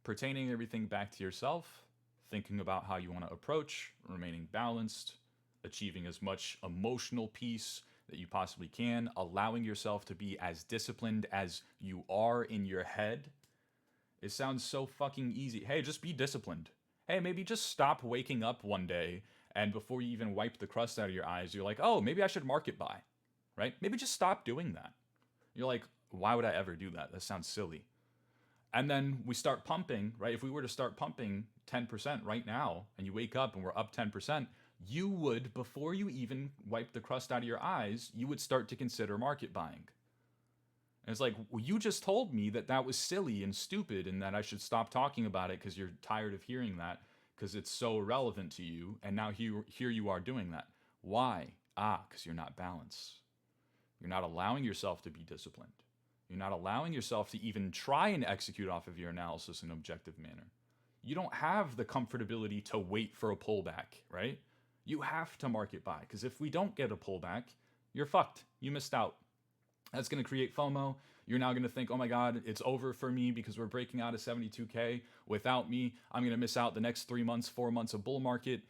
Pertaining everything back to yourself, thinking about how you want to approach, remaining balanced, achieving as much emotional peace that you possibly can, allowing yourself to be as disciplined as you are in your head. It sounds so fucking easy. Hey, just be disciplined. Hey, maybe just stop waking up one day and before you even wipe the crust out of your eyes, you're like, oh, maybe I should market buy, right? Maybe just stop doing that. You're like, why would I ever do that? That sounds silly. And then we start pumping, right? If we were to start pumping 10% right now and you wake up and we're up 10%, you would, before you even wipe the crust out of your eyes, you would start to consider market buying. And it's like, well, you just told me that that was silly and stupid and that I should stop talking about it because you're tired of hearing that because it's so relevant to you. And now here you are doing that. Why? Because you're not balanced. You're not allowing yourself to be disciplined. You're not allowing yourself to even try and execute off of your analysis in an objective manner. You don't have the comfortability to wait for a pullback, right? You have to market buy, because if we don't get a pullback, you're fucked. You missed out. That's going to create FOMO. You're now going to think, oh my God, it's over for me because we're breaking out of 72K. Without me, I'm going to miss out the next 3 months, 4 months of bull market.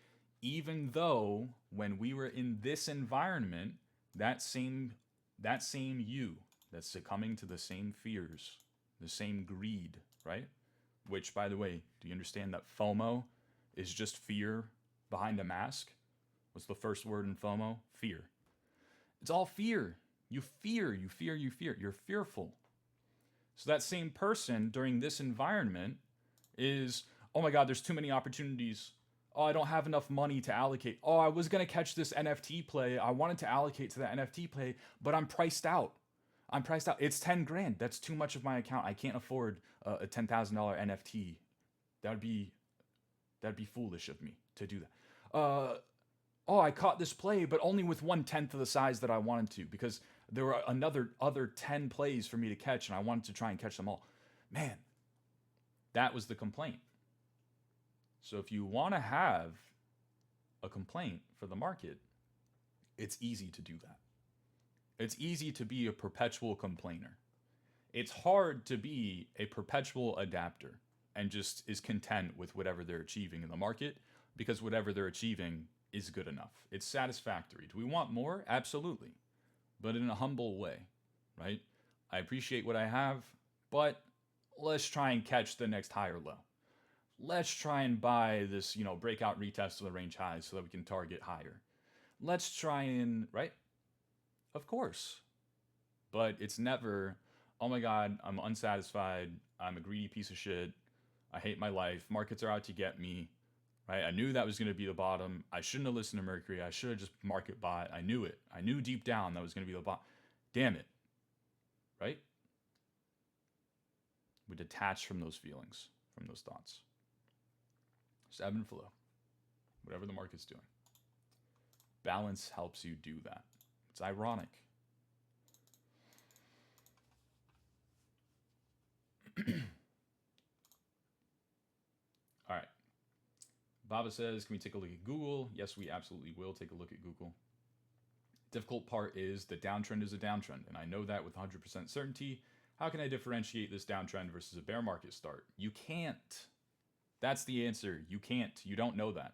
Even though when we were in this environment, that same you that's succumbing to the same fears, the same greed, right? Which, by the way, do you understand that FOMO is just fear behind a mask? What's the first word in FOMO? Fear. It's all fear. You fear, you fear, you fear. You're fearful. So that same person during this environment is, oh my God, there's too many opportunities. Oh, I don't have enough money to allocate. Oh, I was going to catch this NFT play. I wanted to allocate to that NFT play, but I'm priced out. I'm priced out. It's 10 grand. That's too much of my account. I can't afford a $10,000 NFT. That'd be foolish of me to do that. Oh, I caught this play, but only with 1/10 of the size that I wanted to, because there were other 10 plays for me to catch, and I wanted to try and catch them all. Man, that was the complaint. So if you want to have a complaint for the market, it's easy to do that. It's easy to be a perpetual complainer. It's hard to be a perpetual adapter and just is content with whatever they're achieving in the market, because whatever they're achieving is good enough. It's satisfactory. Do we want more? Absolutely. But in a humble way, right? I appreciate what I have, but let's try and catch the next high or low. Let's try and buy this, breakout retest of the range highs so that we can target higher. Let's try and, right? Of course. But it's never, oh my God, I'm unsatisfied. I'm a greedy piece of shit. I hate my life. Markets are out to get me. Right? I knew that was going to be the bottom. I shouldn't have listened to Mercury. I should have just market bought. I knew it. I knew deep down that was going to be the bottom. Damn it. Right? We detach from those feelings, from those thoughts. Just ebb and flow. Whatever the market's doing. Balance helps you do that. It's ironic. All right. Baba says, can we take a look at Google? Yes, we absolutely will take a look at Google. Difficult part is the downtrend is a downtrend, and I know that with 100% certainty. How can I differentiate this downtrend versus a bear market start? You can't. That's the answer. You can't. You don't know that.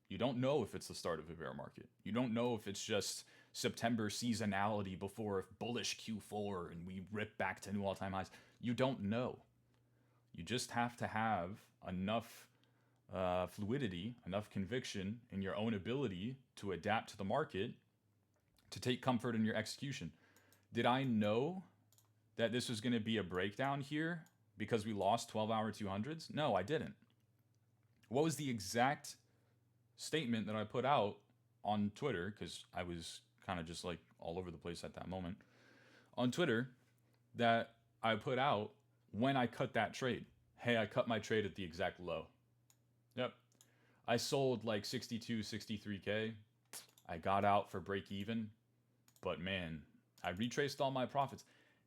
You don't know if it's the start of a bear market. You don't know if it's just September seasonality before a bullish Q4 and we rip back to new all-time highs. You don't know. You just have to have enough fluidity, enough conviction in your own ability to adapt to the market, to take comfort in your execution. Did I know that this was going to be a breakdown here because we lost 12-hour 200s? No, I didn't. What was the exact statement that I put out on Twitter? Because I was kind of just like all over the place at that moment. On Twitter, that I put out when I cut that trade. Hey, I cut my trade at the exact low. Yep. I sold like 62, 63K. I got out for break even. But man, I retraced all my profits.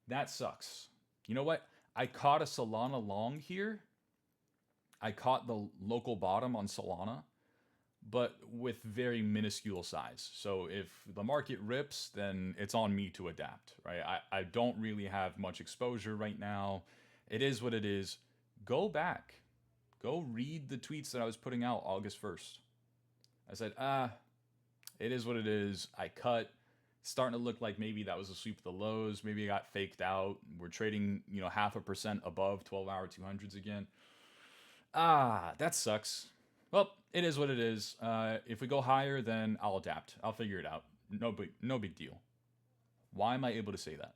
That sucks. You know what? I caught a Solana long here. I caught the local bottom on Solana, but with very minuscule size. So if the market rips, then it's on me to adapt, right? I don't really have much exposure right now. It is what it is. Go back. Go read the tweets that I was putting out August 1st. I said, it is what it is. I cut. Starting to look like maybe that was a sweep of the lows. Maybe it got faked out. We're trading, 0.5% above 12-hour 200s again. That sucks. Well, it is what it is. If we go higher, then I'll adapt. I'll figure it out. No big deal. Why am I able to say that?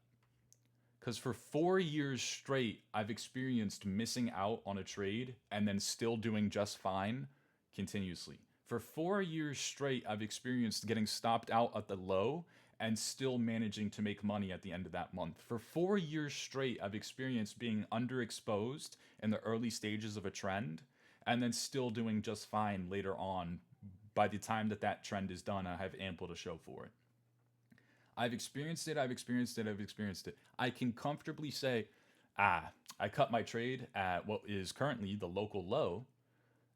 Because for 4 years straight, I've experienced missing out on a trade and then still doing just fine continuously. For 4 years straight, I've experienced getting stopped out at the low and still managing to make money at the end of that month. For 4 years straight, I've experienced being underexposed in the early stages of a trend and then still doing just fine later on. By the time that trend is done, I have ample to show for it. I've experienced it. I've experienced it. I've experienced it. I can comfortably say, I cut my trade at what is currently the local low,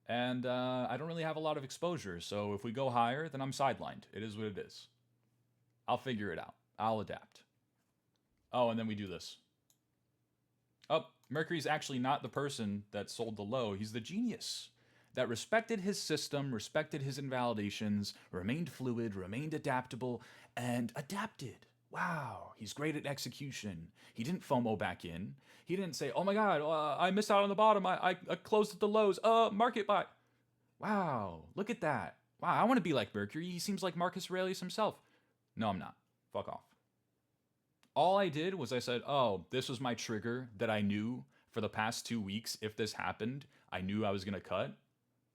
and I don't really have a lot of exposure. So if we go higher, then I'm sidelined. It is what it is. I'll figure it out. I'll adapt. Oh, and then we do this. Oh, Mercury's actually not the person that sold the low. He's the genius that respected his system, respected his invalidations, remained fluid, remained adaptable, and adapted. Wow, he's great at execution. He didn't FOMO back in. He didn't say, oh my God, I missed out on the bottom. I closed at the lows. Market buy. Wow, look at that. Wow, I want to be like Mercury. He seems like Marcus Aurelius himself. No, I'm not. Fuck off. All I did was I said, oh, this was my trigger that I knew for the past 2 weeks. If this happened, I knew I was going to cut.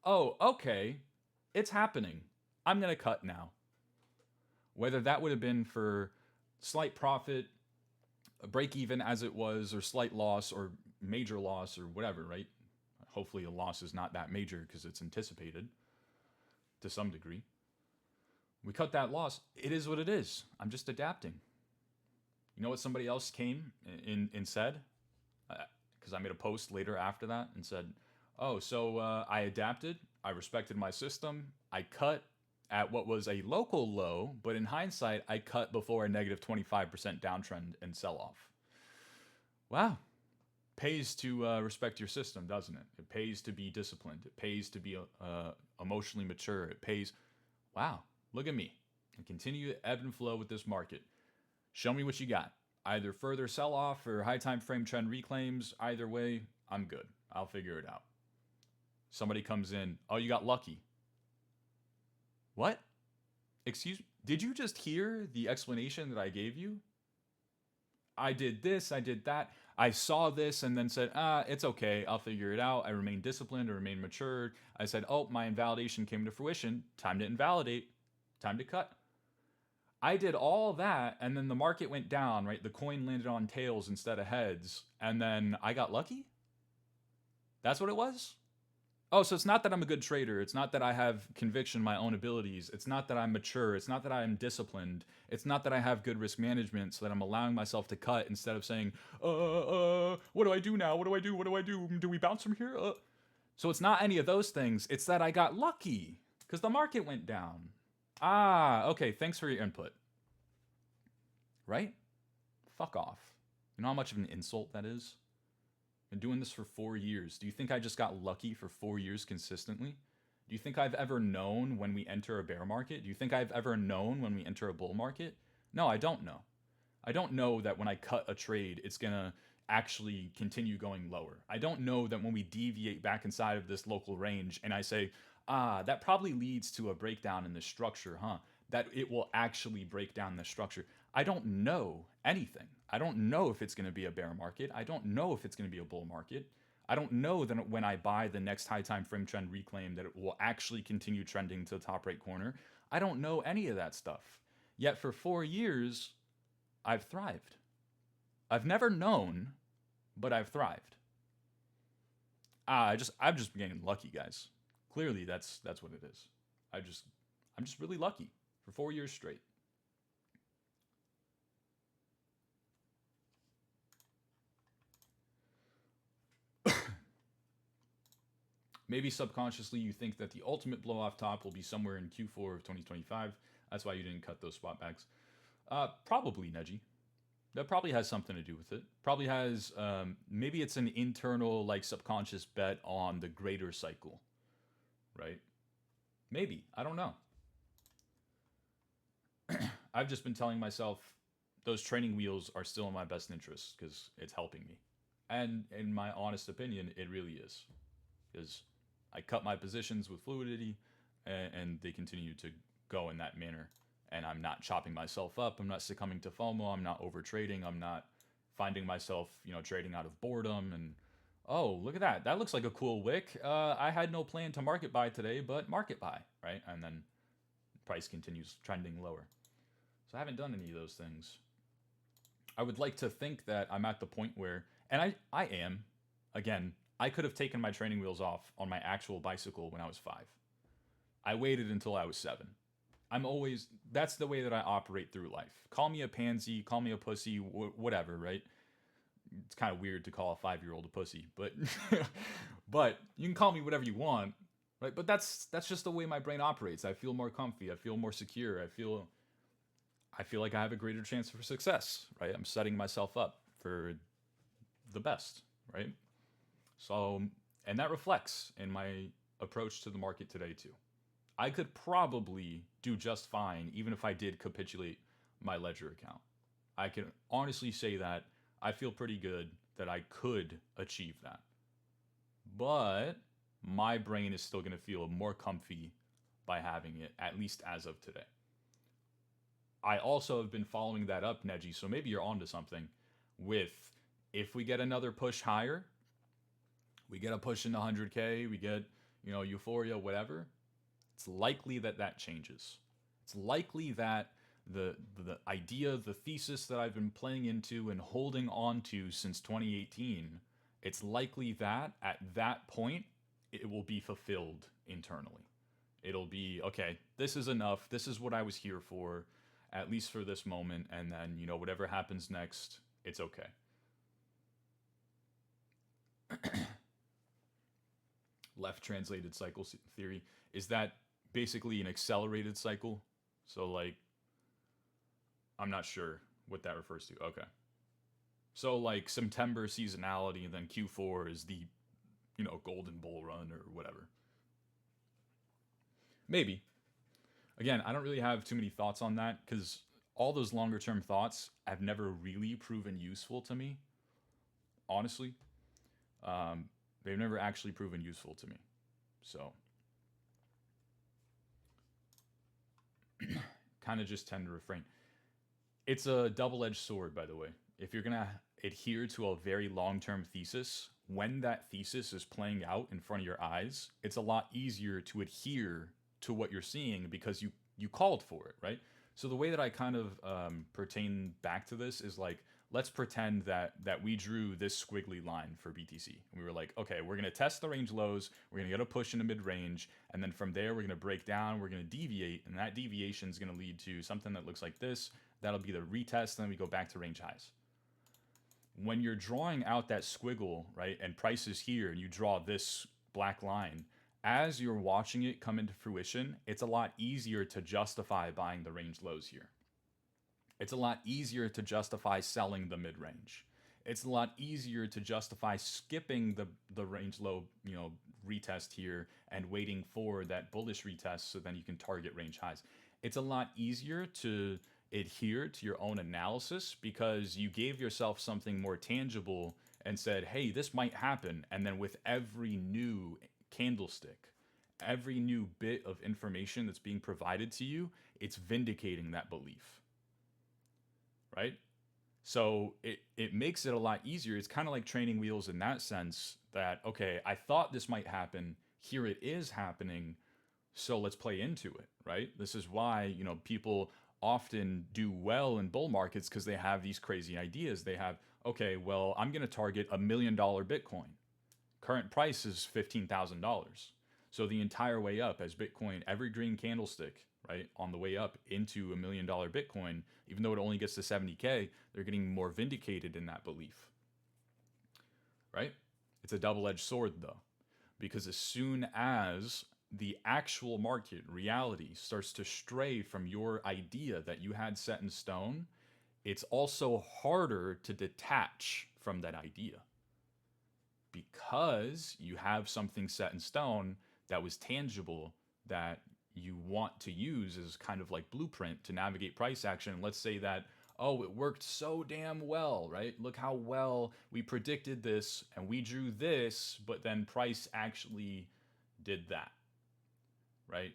Oh, okay. It's happening. I'm going to cut now. Whether that would have been for slight profit, a break even as it was, or slight loss, or major loss, or whatever, right? Hopefully a loss is not that major because it's anticipated to some degree. We cut that loss. It is what it is. I'm just adapting. You know what somebody else came in said? Because I made a post later after that and said, oh, so I adapted. I respected my system. I cut at what was a local low, but in hindsight, I cut before a negative 25% downtrend and sell-off. Wow. Pays to respect your system, doesn't it? It pays to be disciplined. It pays to be emotionally mature. It pays. Wow. Look at me. I continue to ebb and flow with this market. Show me what you got. Either further sell-off or high time frame trend reclaims. Either way, I'm good. I'll figure it out. Somebody comes in. Oh, you got lucky. What? Excuse me? Did you just hear the explanation that I gave you? I did this, I did that. I saw this and then said, it's okay. I'll figure it out. I remain disciplined. I remain mature. I said, oh, my invalidation came to fruition. Time to invalidate. Time to cut. I did all that, and then the market went down, right? The coin landed on tails instead of heads, and then I got lucky? That's what it was? Oh, so it's not that I'm a good trader. It's not that I have conviction in my own abilities. It's not that I'm mature. It's not that I'm disciplined. It's not that I have good risk management so that I'm allowing myself to cut instead of saying, what do I do now? What do I do? What do I do? Do we bounce from here? So it's not any of those things. It's that I got lucky because the market went down. Okay, thanks for your input. Right? Fuck off. You know how much of an insult that is? Been doing this for 4 years. Do you think I just got lucky for 4 years consistently? Do you think I've ever known when we enter a bear market? Do you think I've ever known when we enter a bull market? No, I don't know. I don't know that when I cut a trade, it's gonna actually continue going lower. I don't know that when we deviate back inside of this local range and I say, that probably leads to a breakdown in the structure, that it will actually break down the structure. I don't know anything. I don't know if it's going to be a bear market. I don't know if it's going to be a bull market. I don't know that when I buy the next high time frame trend reclaim that it will actually continue trending to the top right corner. I don't know any of that stuff. Yet for 4 years, I've thrived. I've never known, but I've thrived. I've just been getting lucky, guys. Clearly, that's what it is. I'm just really lucky for 4 years straight. Maybe subconsciously you think that the ultimate blow off top will be somewhere in Q4 of 2025. That's why you didn't cut those spot backs. Probably, Neji. That probably has something to do with it. Probably has, maybe it's an internal, like, subconscious bet on the greater cycle. Right? Maybe. I don't know. I've just been telling myself those training wheels are still in my best interest because it's helping me. And in my honest opinion, it really is. Because I cut my positions with fluidity and they continue to go in that manner. And I'm not chopping myself up. I'm not succumbing to FOMO. I'm not over trading. I'm not finding myself, trading out of boredom. And, oh, look at that. That looks like a cool wick. I had no plan to market buy today, but market buy, right? And then price continues trending lower. So I haven't done any of those things. I would like to think that I'm at the point where, and I am, again, I could have taken my training wheels off on my actual bicycle when I was 5. I waited until I was 7. That's the way that I operate through life. Call me a pansy, call me a pussy, whatever, right? It's kind of weird to call a 5-year-old a pussy, but but you can call me whatever you want, right? But that's just the way my brain operates. I feel more comfy. I feel more secure. I feel like I have a greater chance for success, right? I'm setting myself up for the best, right? So, and that reflects in my approach to the market today too. I could probably do just fine even if I did capitulate my ledger account. I can honestly say that I feel pretty good that I could achieve that. But my brain is still going to feel more comfy by having it, at least as of today. I also have been following that up, Neji, so maybe you're onto something with if we get another push higher, we get a push in the 100K, we get, euphoria, whatever, it's likely that that changes. It's likely that the idea, the thesis that I've been playing into and holding on to since 2018, it's likely that at that point it will be fulfilled internally. It'll be okay. This is enough. This is what I was here for, at least for this moment. And then whatever happens next, it's okay. Left translated cycle theory, is that basically an accelerated cycle? So like I'm not sure what that refers to. Okay. So like September seasonality and then Q4 is the, golden bull run or whatever. Maybe. Again, I don't really have too many thoughts on that because all those longer term thoughts have never really proven useful to me, honestly. Um, they've never actually proven useful to me. So, kind of just tend to refrain. It's a double edged sword, by the way. If you're going to adhere to a very long term thesis, when that thesis is playing out in front of your eyes, it's a lot easier to adhere to what you're seeing because you called for it, right? So the way that I kind of pertain back to this is like, let's pretend that we drew this squiggly line for BTC. We were like, okay, we're gonna test the range lows, we're gonna get a push in the mid range, and then from there we're gonna break down, we're gonna deviate, and that deviation is gonna lead to something that looks like this. That'll be the retest, and then we go back to range highs. When you're drawing out that squiggle, right, and price is here, and you draw this black line, as you're watching it come into fruition, it's a lot easier to justify buying the range lows here. It's a lot easier to justify selling the mid range. It's a lot easier to justify skipping the range low, retest here and waiting for that bullish retest so then you can target range highs. It's a lot easier to adhere to your own analysis because you gave yourself something more tangible and said, hey, this might happen. And then with every new candlestick, every new bit of information that's being provided to you, it's vindicating that belief, right? So it makes it a lot easier. It's kind of like training wheels in that sense that, okay, I thought this might happen. Here it is happening. So let's play into it, right? This is why, people often do well in bull markets because they have these crazy ideas. They have, okay, well, I'm going to target $1 million Bitcoin. Current price is $15,000. So the entire way up as Bitcoin, every green candlestick, right, on the way up into $1 million Bitcoin, even though it only gets to 70K, they're getting more vindicated in that belief, right? It's a double-edged sword though, because as soon as the actual market reality starts to stray from your idea that you had set in stone, it's also harder to detach from that idea because you have something set in stone that was tangible that you want to use as kind of like blueprint to navigate price action. Let's say that, oh, it worked so damn well, right? Look how well we predicted this and we drew this, but then price actually did that, right?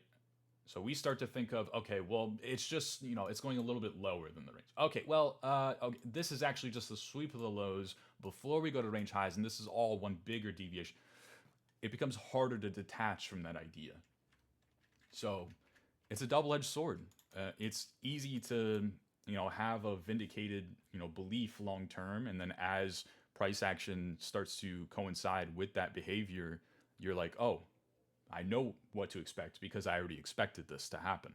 So we start to think of, okay, well, it's just, it's going a little bit lower than the range. Okay, well, okay, this is actually just the sweep of the lows before we go to range highs, and this is all one bigger deviation. It becomes harder to detach from that idea. So it's a double-edged sword. It's easy to, have a vindicated, belief long term, and then as price action starts to coincide with that behavior, you're like, oh, I know what to expect because I already expected this to happen.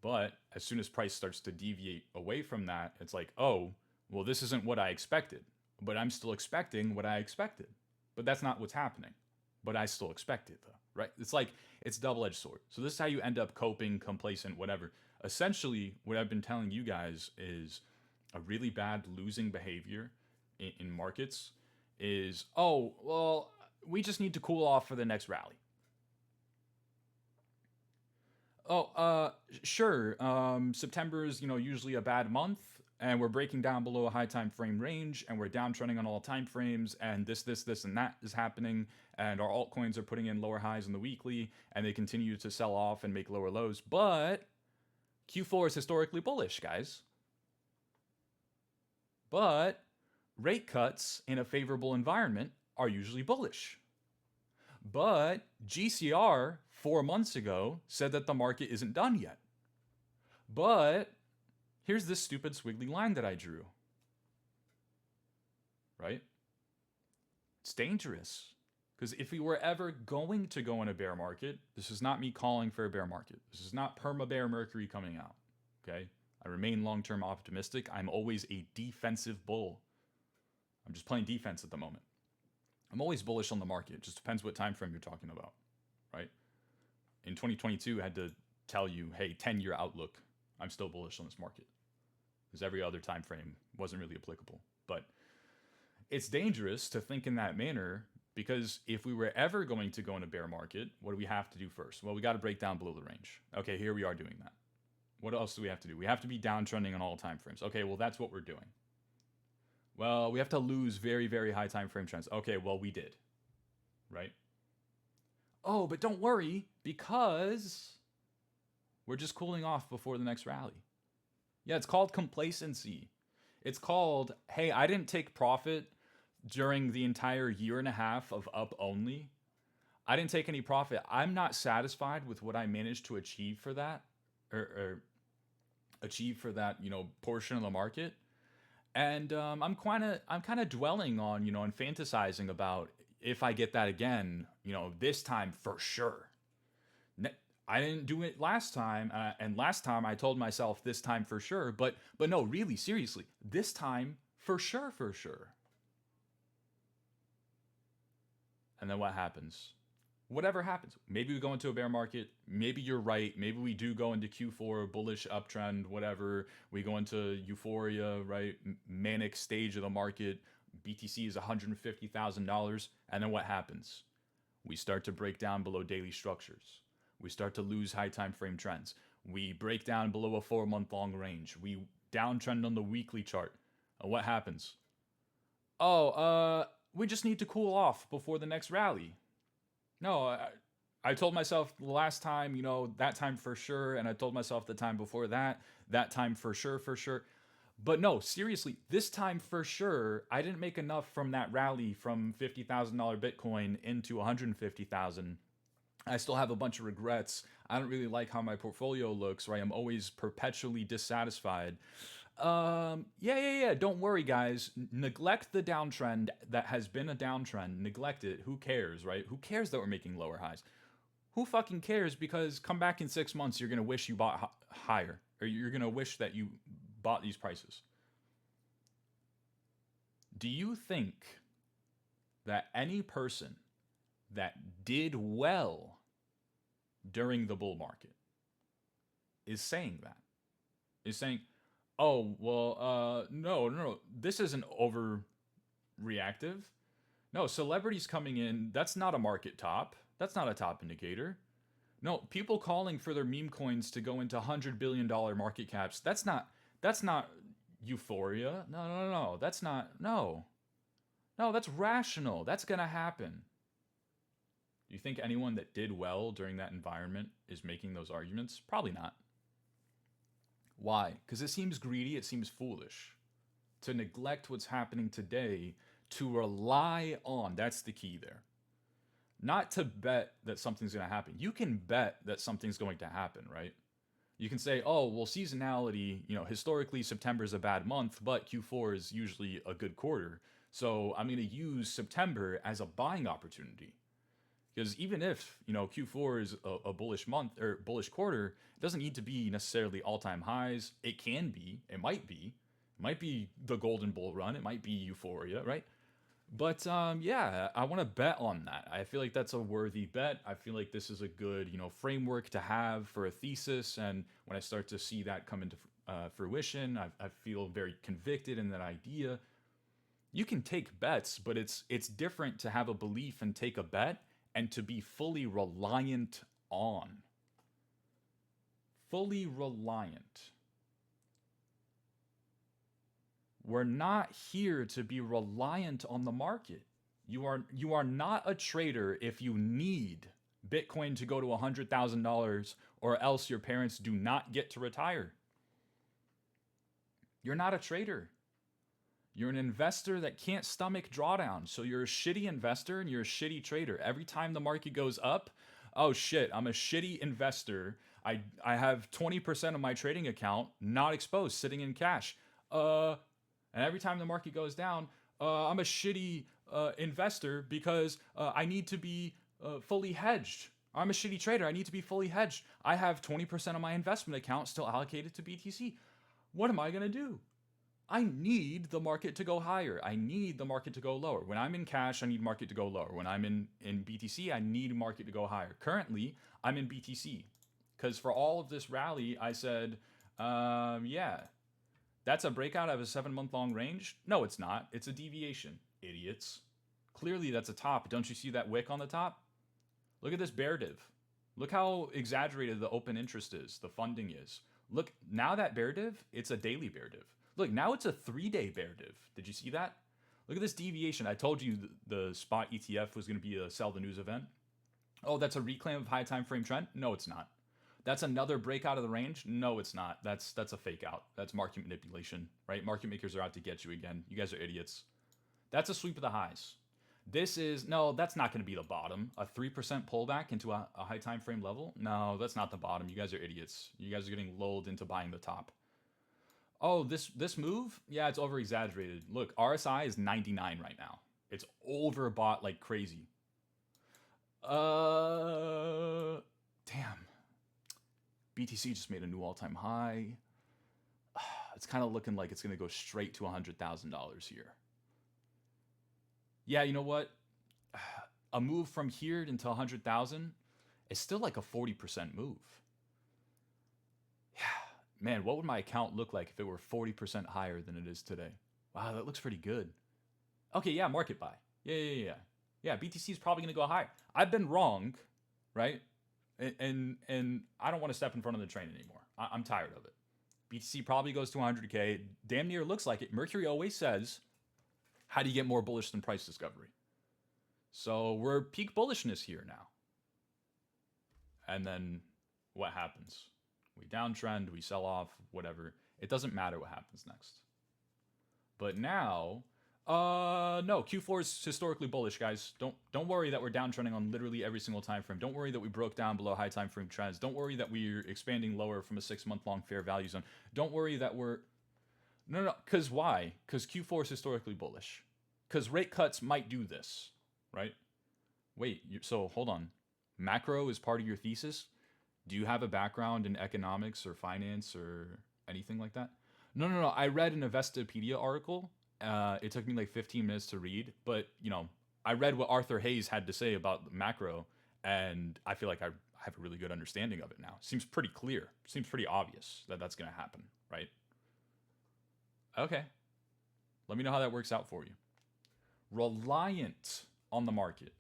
But as soon as price starts to deviate away from that, it's like, oh, well, this isn't what I expected, but I'm still expecting what I expected. But that's not what's happening. But I still expect it, though, right? It's like, it's double-edged sword. So this is how you end up coping, complacent, whatever. Essentially, what I've been telling you guys is a really bad losing behavior in markets is, oh, well, we just need to cool off for the next rally. Oh, sure. September is, usually a bad month, and we're breaking down below a high time frame range, and we're downtrending on all time frames, and this, and that is happening, and our altcoins are putting in lower highs in the weekly, and they continue to sell off and make lower lows. But Q4 is historically bullish, guys. But rate cuts in a favorable environment are usually bullish. But GCR 4 months ago said that the market isn't done yet. But here's this stupid squiggly line that I drew. Right? It's dangerous. Because if we were ever going to go in a bear market, this is not me calling for a bear market. This is not perma-bear Mercury coming out. Okay? I remain long-term optimistic. I'm always a defensive bull. I'm just playing defense at the moment. I'm always bullish on the market. It just depends what time frame you're talking about, right? In 2022, I had to tell you, hey, 10-year outlook, I'm still bullish on this market. Because every other time frame wasn't really applicable. But it's dangerous to think in that manner, because if we were ever going to go in a bear market, what do we have to do first? Well, we got to break down below the range. Okay, here we are doing that. What else do we have to do? We have to be downtrending on all time frames. Okay, well, that's what we're doing. Well, we have to lose very, very high time frame trends. Okay, well, we did. Right? Oh, but don't worry, because we're just cooling off before the next rally. Yeah, it's called complacency. It's called, hey, I didn't take profit during the entire year and a half of up only. I didn't take any profit. I'm not satisfied with what I managed to achieve for that, or achieve for that, portion of the market. And I'm kind of dwelling on, and fantasizing about if I get that again, this time for sure. I didn't do it last time, and last time I told myself this time for sure, but no, really, seriously, this time for sure. And then what happens? Whatever happens. Maybe we go into a bear market. Maybe you're right. Maybe we do go into Q4, bullish uptrend, whatever. We go into euphoria, right? Manic stage of the market. BTC is $150,000. And then what happens? We start to break down below daily structures. We start to lose high time frame trends. We break down below a 4-month long range. We downtrend on the weekly chart. And what happens? Oh, we just need to cool off before the next rally. No, I told myself the last time, that time for sure. And I told myself the time before that time for sure. But no, seriously, this time for sure, I didn't make enough from that rally from $50,000 Bitcoin into 150,000. I still have a bunch of regrets. I don't really like how my portfolio looks, right? I'm always perpetually dissatisfied. Yeah. Don't worry, guys. Neglect the downtrend that has been a downtrend. Neglect it. Who cares, right? Who cares that we're making lower highs? Who fucking cares? Because come back in 6 months, you're going to wish you bought higher. Or you're going to wish that you bought these prices. Do you think that any person that did well during the bull market is saying that? Is saying, oh, well, no, this isn't overreactive. No, celebrities coming in, that's not a market top. That's not a top indicator. No, people calling for their meme coins to go into $100 billion market caps, that's not euphoria. No, that's not, no, that's rational. That's going to happen. Do you think anyone that did well during that environment is making those arguments? Probably not. Why? Because it seems greedy, it seems foolish to neglect what's happening today, to rely on, that's the key there. Not to bet that something's going to happen. You can bet that something's going to happen, right? You can say, oh, well, seasonality, historically September is a bad month, but Q4 is usually a good quarter. So I'm going to use September as a buying opportunity. Because even if, Q4 is a bullish month or bullish quarter, it doesn't need to be necessarily all-time highs. It can be, it might be. It might be the golden bull run, it might be euphoria, right? But yeah, I want to bet on that. I feel like that's a worthy bet. I feel like this is a good, framework to have for a thesis. And when I start to see that come into fruition, I feel very convicted in that idea. You can take bets, but it's different to have a belief and take a bet and to be fully reliant on. Fully reliant. We're not here to be reliant on the market. You are not a trader if you need Bitcoin to go to $100,000 or else your parents do not get to retire. You're not a trader. You're an investor that can't stomach drawdown. So you're a shitty investor and you're a shitty trader. Every time the market goes up, oh shit, I'm a shitty investor. I have 20% of my trading account not exposed, sitting in cash. And every time the market goes down, I'm a shitty investor because I need to be fully hedged. I'm a shitty trader. I need to be fully hedged. I have 20% of my investment account still allocated to BTC. What am I going to do? I need the market to go higher. I need the market to go lower. When I'm in cash, I need market to go lower. When I'm in BTC, I need market to go higher. Currently, I'm in BTC because for all of this rally, I said, yeah, that's a breakout of a 7-month long range? No, it's not. It's a deviation, idiots. Clearly, that's a top. Don't you see that wick on the top? Look at this bear div. Look how exaggerated the open interest is, the funding is. Look, now that bear div, it's a daily bear div. Look, now it's a 3-day bear div. Did you see that? Look at this deviation. I told you the spot ETF was going to be a sell the news event. Oh, that's a reclaim of high time frame trend? No, it's not. That's another breakout of the range? No, it's not. That's a fake out. That's market manipulation, right? Market makers are out to get you again. You guys are idiots. That's a sweep of the highs. No, that's not going to be the bottom. A 3% pullback into a high time frame level? No, that's not the bottom. You guys are idiots. You guys are getting lulled into buying the top. Oh, this move? Yeah, it's over exaggerated. Look, RSI is 99 right now. It's overbought like crazy. Damn. BTC just made a new all-time high. It's kind of looking like it's going to go straight to $100,000 here. Yeah, you know what? A move from here into 100,000 is still like a 40% move. Yeah, man, what would my account look like if it were 40% higher than it is today? Wow, that looks pretty good. Okay, yeah, market buy. Yeah. Yeah, BTC is probably going to go higher. I've been wrong, right? And I don't want to step in front of the train anymore. I'm tired of it. BTC probably goes to 100K. Damn near looks like it. Mercury always says, how do you get more bullish than price discovery? So we're peak bullishness here now. And then what happens? We downtrend, we sell off, whatever. It doesn't matter what happens next. But now, no, Q4 is historically bullish, guys. Don't worry that we're downtrending on literally every single time frame. Don't worry that we broke down below high time frame trends. Don't worry that we're expanding lower from a 6-month long fair value zone. Don't worry that we're no. Because why? Because Q4 is historically bullish. Because rate cuts might do this, right? Wait, so hold on. Macro is part of your thesis? Do you have a background in economics or finance or anything like that? No. I read an Adaptability article. It took me like 15 minutes to read, but I read what Arthur Hayes had to say about macro, and I feel like I have a really good understanding of it now. Seems pretty clear. Seems pretty obvious that that's going to happen, right? Okay. Let me know how that works out for you. Reliant on the market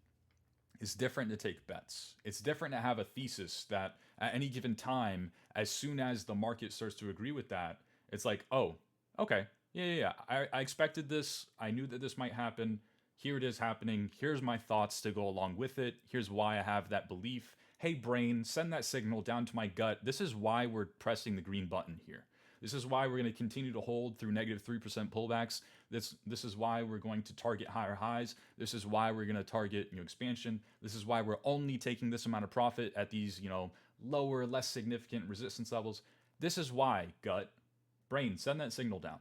is different to take bets. It's different to have a thesis that at any given time, as soon as the market starts to agree with that, it's like, oh, okay, yeah. I expected this. I knew that this might happen. Here it is happening. Here's my thoughts to go along with it. Here's why I have that belief. Hey, brain, send that signal down to my gut. This is why we're pressing the green button here. This is why we're going to continue to hold through negative 3% pullbacks. This is why we're going to target higher highs. This is why we're going to target expansion. This is why we're only taking this amount of profit at these lower, less significant resistance levels. This is why, gut, brain, send that signal down.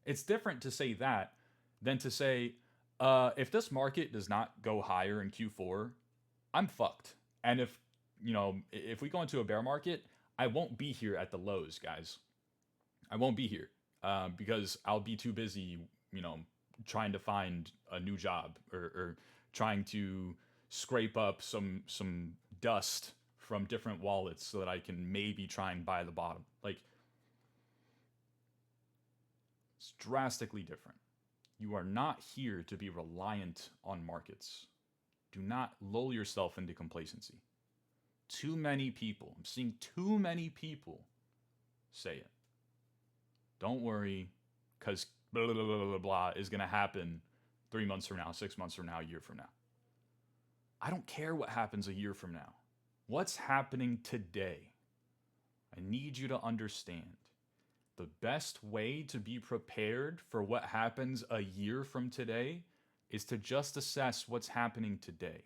It's different to say that than to say, if this market does not go higher in Q4, I'm fucked. And if we go into a bear market, I won't be here at the lows, guys. I won't be here because I'll be too busy, trying to find a new job, or trying to scrape up some dust from different wallets so that I can maybe try and buy the bottom. Like, it's drastically different. You are not here to be reliant on markets. Do not lull yourself into complacency. Too many people, I'm seeing too many people say it. Don't worry, because blah, blah, blah, blah, blah, blah is going to happen 3 months from now, 6 months from now, a year from now. I don't care what happens a year from now. What's happening today? I need you to understand. The best way to be prepared for what happens a year from today is to just assess what's happening today.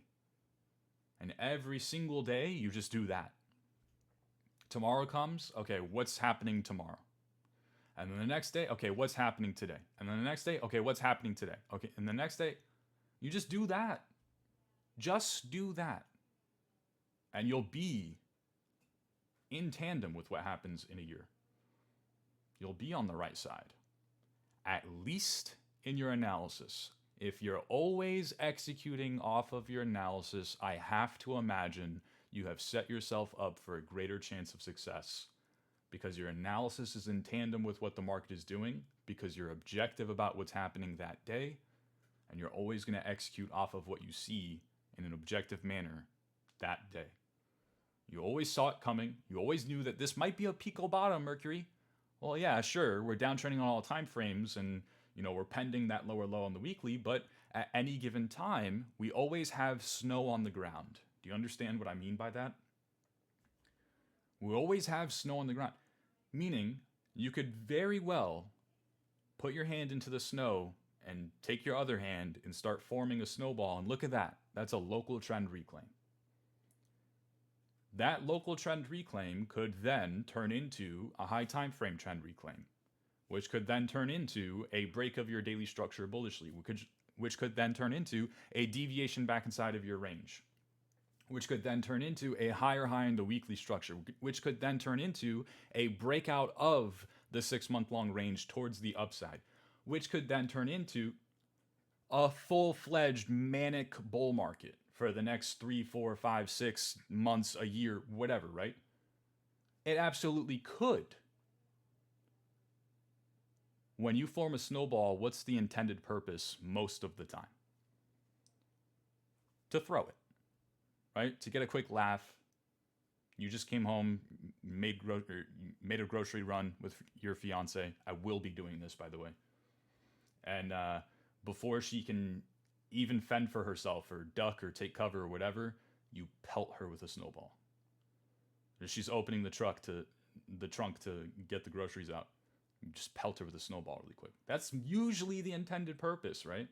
And every single day, you just do that. Tomorrow comes, okay, what's happening tomorrow? And then the next day, okay, what's happening today? And then the next day, okay, what's happening today? Okay, and the next day, you just do that. Just do that. And you'll be in tandem with what happens in a year. You'll be on the right side, at least in your analysis. If you're always executing off of your analysis, I have to imagine you have set yourself up for a greater chance of success because your analysis is in tandem with what the market is doing, because you're objective about what's happening that day, and you're always going to execute off of what you see in an objective manner that day. You always saw it coming. You always knew that this might be a peak or bottom, Mercury. Well, yeah, sure, we're downtrending on all time frames, and we're pending that lower low on the weekly, but at any given time, we always have snow on the ground. Do you understand what I mean by that? We always have snow on the ground, meaning you could very well put your hand into the snow and take your other hand and start forming a snowball, and look at that. That's a local trend reclaim. That local trend reclaim could then turn into a high time frame trend reclaim, which could then turn into a break of your daily structure bullishly, which could then turn into a deviation back inside of your range, which could then turn into a higher high in the weekly structure, which could then turn into a breakout of the 6 month long range towards the upside, which could then turn into a full-fledged manic bull market for the next 3, 4, 5, 6 months, a year, whatever, right? It absolutely could. When you form a snowball, what's the intended purpose most of the time? To throw it, right? To get a quick laugh. You just came home, made a grocery run with your fiance. I will be doing this, by the way. And before she can even fend for herself or duck or take cover or whatever, you pelt her with a snowball. She's opening the trunk to get the groceries out. You just pelt her with a snowball really quick. That's usually the intended purpose, right?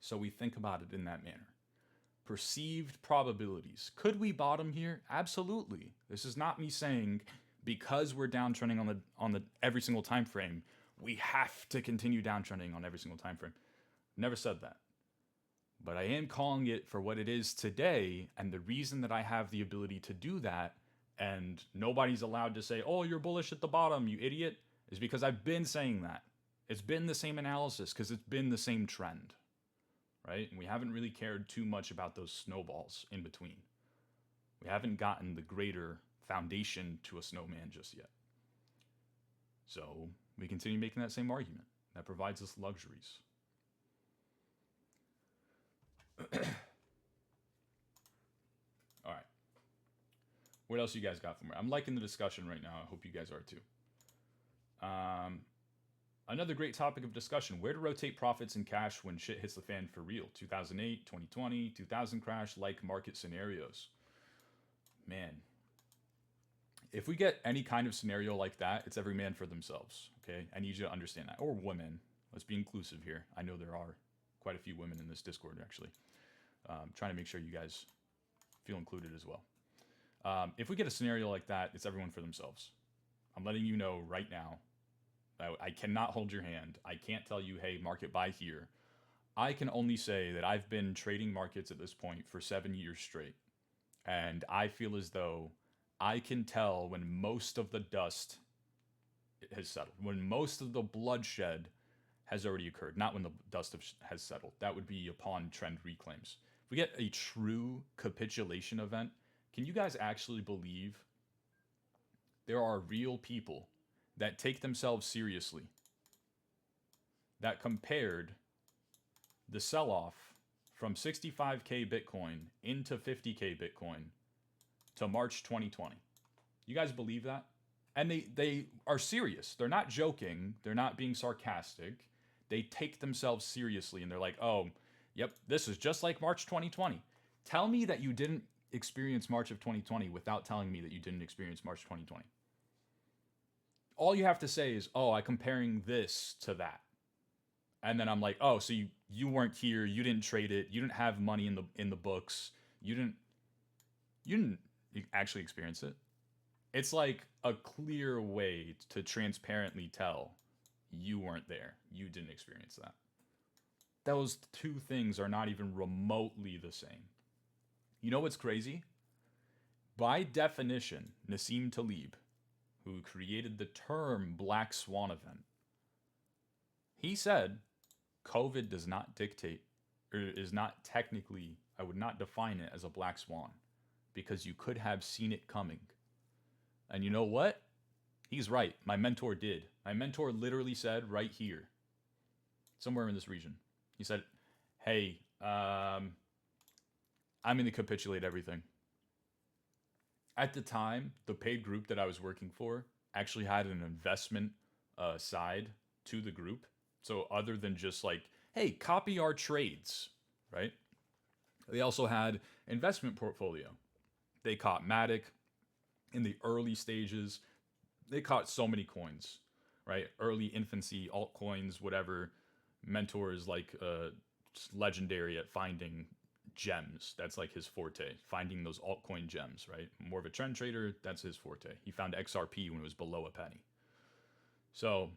So we think about it in that manner. Perceived probabilities. Could we bottom here? Absolutely. This is not me saying because we're downtrending on the every single time frame, we have to continue downtrending on every single time frame. Never said that. But I am calling it for what it is today, and the reason that I have the ability to do that, and nobody's allowed to say, oh, you're bullish at the bottom, you idiot, is because I've been saying that. It's been the same analysis because it's been the same trend, right? And we haven't really cared too much about those snowballs in between. We haven't gotten the greater foundation to a snowman just yet. So we continue making that same argument. That provides us luxuries. All right. What else you guys got for me? I'm liking the discussion right now. I hope you guys are too. Another great topic of discussion: where to rotate profits and cash when shit hits the fan for real. 2008, 2020, 2000 crash, like market scenarios. Man, if we get any kind of scenario like that, it's every man for themselves. Okay, I need you to understand that, or women. Let's be inclusive here. I know there are quite a few women in this Discord actually. Trying to make sure you guys feel included as well. If we get a scenario like that, it's everyone for themselves. I'm letting you know right now. I cannot hold your hand. I can't tell you, hey, market buy here. I can only say that I've been trading markets at this point for 7 years straight. And I feel as though I can tell when most of the dust has settled, when most of the bloodshed has already occurred, not when the dust has settled. That would be upon trend reclaims. If we get a true capitulation event, can you guys actually believe there are real people that take themselves seriously that compared the sell off from 65K Bitcoin into 50K Bitcoin to March 2020? You guys believe that? And they are serious. They're not joking. They're not being sarcastic. They take themselves seriously and they're like, oh, yep, this is just like March 2020. Tell me that you didn't experience March of 2020 without telling me that you didn't experience March 2020. All you have to say is, oh, I'm comparing this to that. And then I'm like, oh, so you weren't here, you didn't trade it, you didn't have money in the books, you didn't actually experience it. It's like a clear way to transparently tell you weren't there, you didn't experience that. Those two things are not even remotely the same. You know what's crazy? By definition, Nassim Taleb, who created the term Black Swan event, he said COVID does not dictate, or is not technically, I would not define it as a black swan because you could have seen it coming. And you know what? He's right. My mentor did. My mentor literally said right here, somewhere in this region, he said, hey, I'm going to capitulate everything. At the time, the paid group that I was working for actually had an investment side to the group. So other than just like, hey, copy our trades, right? They also had investment portfolio. They caught Matic in the early stages. They caught so many coins, right? Early infancy, altcoins, whatever. Mentor is like legendary at finding gems. That's like his forte, finding those altcoin gems, right? More of a trend trader, that's his forte. He found XRP when it was below a penny. So,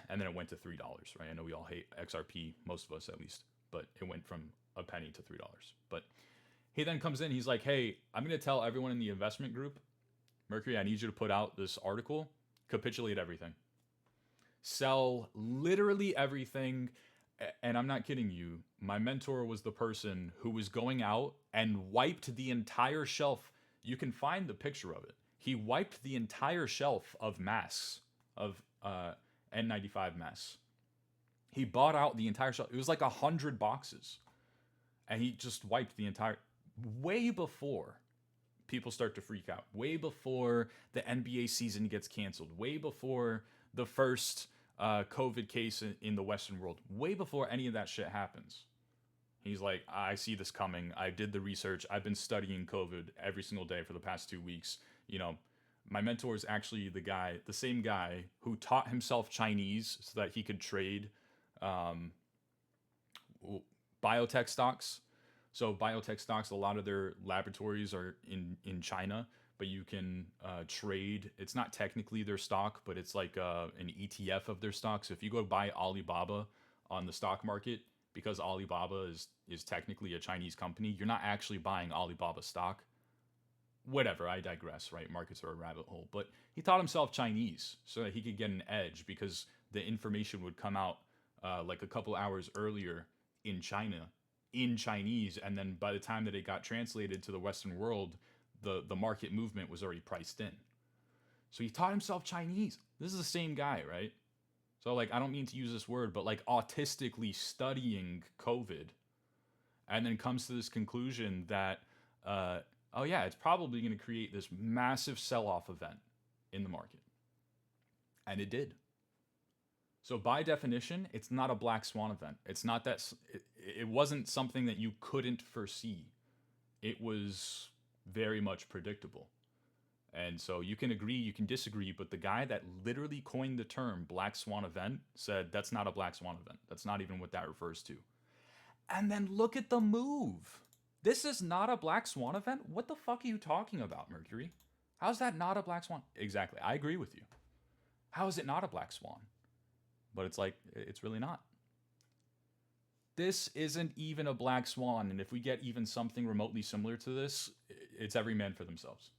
and then it went to $3, right? I know we all hate XRP, most of us at least, but it went from a penny to $3. But he then comes in, he's like, hey, I'm going to tell everyone in the investment group, Mercury, I need you to put out this article, capitulate everything. Sell literally everything. And I'm not kidding you. My mentor was the person who was going out and wiped the entire shelf. You can find the picture of it. He wiped the entire shelf of masks, of N95 masks. He bought out the entire shelf. It was like 100 boxes. And he just wiped the entire, way before people start to freak out, way before the NBA season gets canceled, way before the first COVID case in the Western world, way before any of that shit happens. He's like, I see this coming. I did the research. I've been studying COVID every single day for the past 2 weeks. You know, my mentor is actually the same guy who taught himself Chinese so that he could trade biotech stocks. So biotech stocks, a lot of their laboratories are in China, but you can trade. It's not technically their stock, but it's like an ETF of their stock. So if you go buy Alibaba on the stock market, because Alibaba is technically a Chinese company, you're not actually buying Alibaba stock. Whatever, I digress, right? Markets are a rabbit hole. But he taught himself Chinese so that he could get an edge because the information would come out like a couple hours earlier in China in Chinese. And then by the time that it got translated to the Western world, the market movement was already priced in. So he taught himself Chinese. This is the same guy, right? So like, I don't mean to use this word, but like autistically studying COVID and then comes to this conclusion that, oh yeah, it's probably going to create this massive sell-off event in the market. And it did. So by definition, it's not a black swan event. It's not that, it wasn't something that you couldn't foresee. It was very much predictable. And so you can agree, you can disagree, but the guy that literally coined the term black swan event said that's not a black swan event. That's not even what that refers to. And then look at the move. This is not a black swan event? What the fuck are you talking about, Mercury? How's that not a black swan? Exactly. I agree with you. How is it not a black swan? But it's like, it's really not. This isn't even a black swan, and if we get even something remotely similar to this, it's every man for themselves.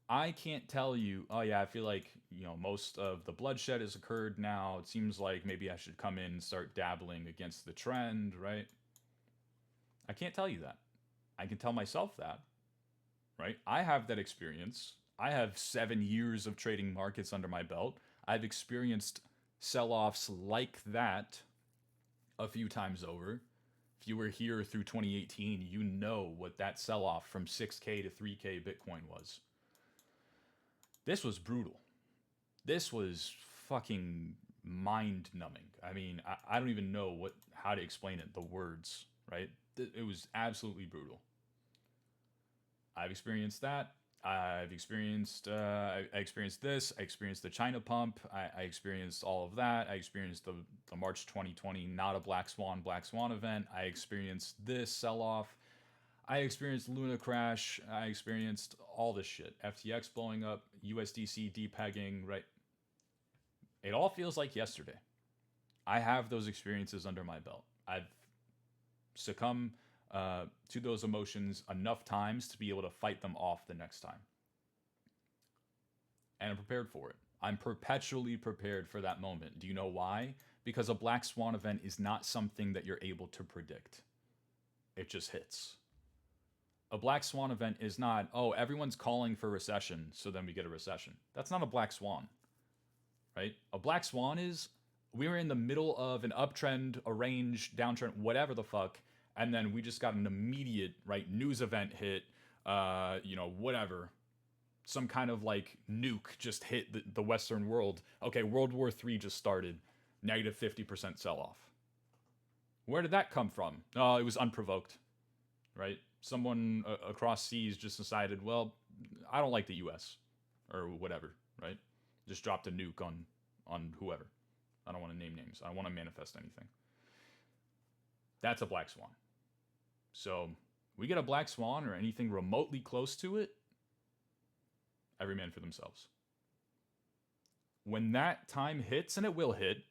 I can't tell you, oh yeah, I feel like, most of the bloodshed has occurred now. It seems like maybe I should come in and start dabbling against the trend, right? I can't tell you that. I can tell myself that, right? I have that experience. I have 7 years of trading markets under my belt. I've experienced sell offs like that a few times over. If you were here through 2018, you know what that sell off from 6K to 3K Bitcoin was. This was brutal. This was fucking mind numbing. I mean, I don't even know how to explain it, the words, right? It was absolutely brutal. I've experienced that. I experienced this. I experienced the China pump. I experienced all of that. I experienced the March 2020 not a black swan event. I experienced this sell off. I experienced Luna crash. I experienced all this shit. FTX blowing up, USDC depegging, right? It all feels like yesterday. I have those experiences under my belt. I've succumbed to those emotions enough times to be able to fight them off the next time. And I'm prepared for it. I'm perpetually prepared for that moment. Do you know why? Because a black swan event is not something that you're able to predict. It just hits. A black swan event is not, oh, everyone's calling for recession, so then we get a recession. That's not a black swan, right? A black swan is, we were in the middle of an uptrend, a range, downtrend, whatever the fuck, and then we just got an immediate, right, news event hit, whatever. Some kind of like nuke just hit the Western world. Okay, World War III just started. Negative 50% sell off. Where did that come from? Oh, it was unprovoked, right? Someone across seas just decided, well, I don't like the US or whatever, right? Just dropped a nuke on whoever. I don't want to name names. I don't want to manifest anything. That's a black swan. So we get a black swan or anything remotely close to it, every man for themselves. When that time hits, and it will hit,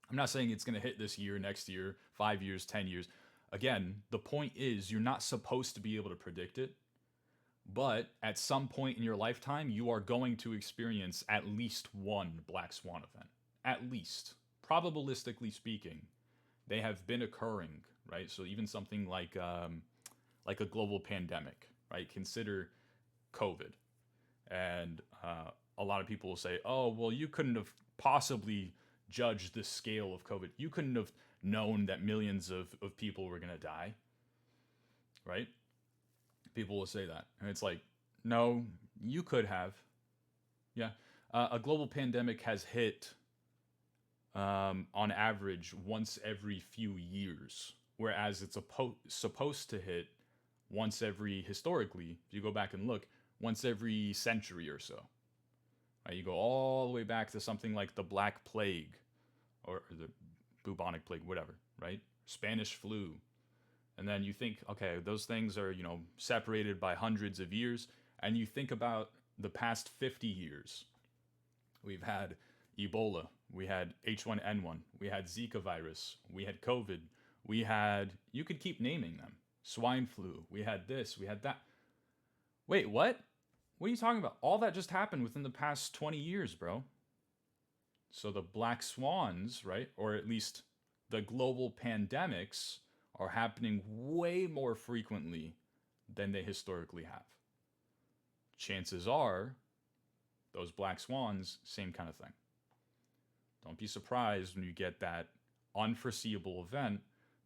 I'm not saying it's going to hit this year, next year, 5 years, 10 years. Again, the point is you're not supposed to be able to predict it, but at some point in your lifetime, you are going to experience at least one black swan event. At least. Probabilistically speaking, they have been occurring, right? So even something like a global pandemic, right? Consider COVID. And a lot of people will say, oh, well, you couldn't have possibly judged the scale of COVID. You couldn't have known that millions of people were going to die, right? People will say that. And it's like, no, you could have. Yeah. A global pandemic has hit on average once every few years, whereas it's supposed to hit once every, historically, if you go back and look, once every century or so. Right? You go all the way back to something like the Black Plague or the bubonic plague, whatever, right? Spanish flu. And then you think, okay, those things are, separated by hundreds of years. And you think about the past 50 years. We've had Ebola. We had H1N1. We had Zika virus. We had COVID. We had, you could keep naming them. Swine flu. We had this. We had that. Wait, what? What are you talking about? All that just happened within the past 20 years, bro. So the black swans, right? Or at least the global pandemics are happening way more frequently than they historically have. Chances are, those black swans, same kind of thing. Don't be surprised when you get that unforeseeable event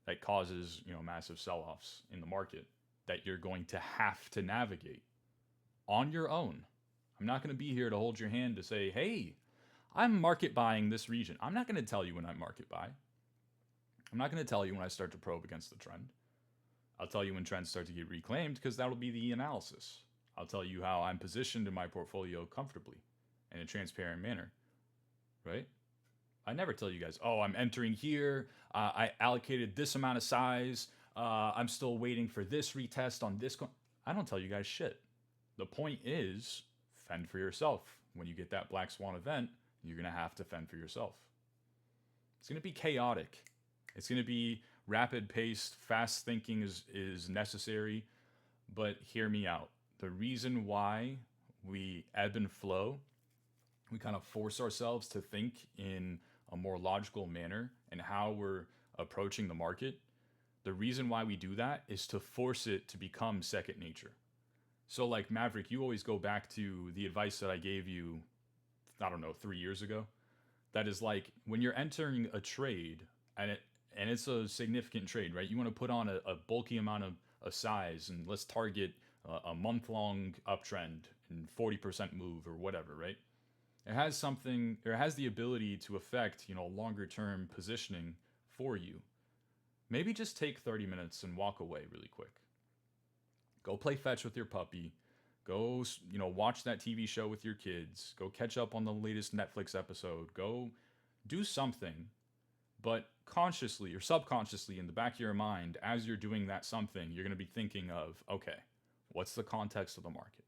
that causes, massive sell-offs in the market that you're going to have to navigate on your own. I'm not going to be here to hold your hand to say, hey, I'm market buying this region. I'm not going to tell you when I market buy. I'm not going to tell you when I start to probe against the trend. I'll tell you when trends start to get reclaimed because that'll be the analysis. I'll tell you how I'm positioned in my portfolio comfortably in a transparent manner, right? I never tell you guys, oh, I'm entering here. I allocated this amount of size. I'm still waiting for this retest on this. I don't tell you guys shit. The point is, fend for yourself. When you get that black swan event, you're going to have to fend for yourself. It's going to be chaotic. It's going to be rapid paced, fast thinking is necessary, but hear me out. The reason why we ebb and flow, we kind of force ourselves to think in a more logical manner and how we're approaching the market. The reason why we do that is to force it to become second nature. So, like Maverick, you always go back to the advice that I gave you, I don't know, 3 years ago. That is like when you're entering a trade and it's a significant trade, right? You want to put on a bulky amount of size and let's target a month long uptrend and 40% move or whatever, right? It has something, or it has the ability to affect, longer term positioning for you. Maybe just take 30 minutes and walk away really quick. Go play fetch with your puppy. Go, watch that TV show with your kids. Go catch up on the latest Netflix episode. Go do something, but consciously or subconsciously in the back of your mind, as you're doing that something, you're going to be thinking of, okay, what's the context of the market?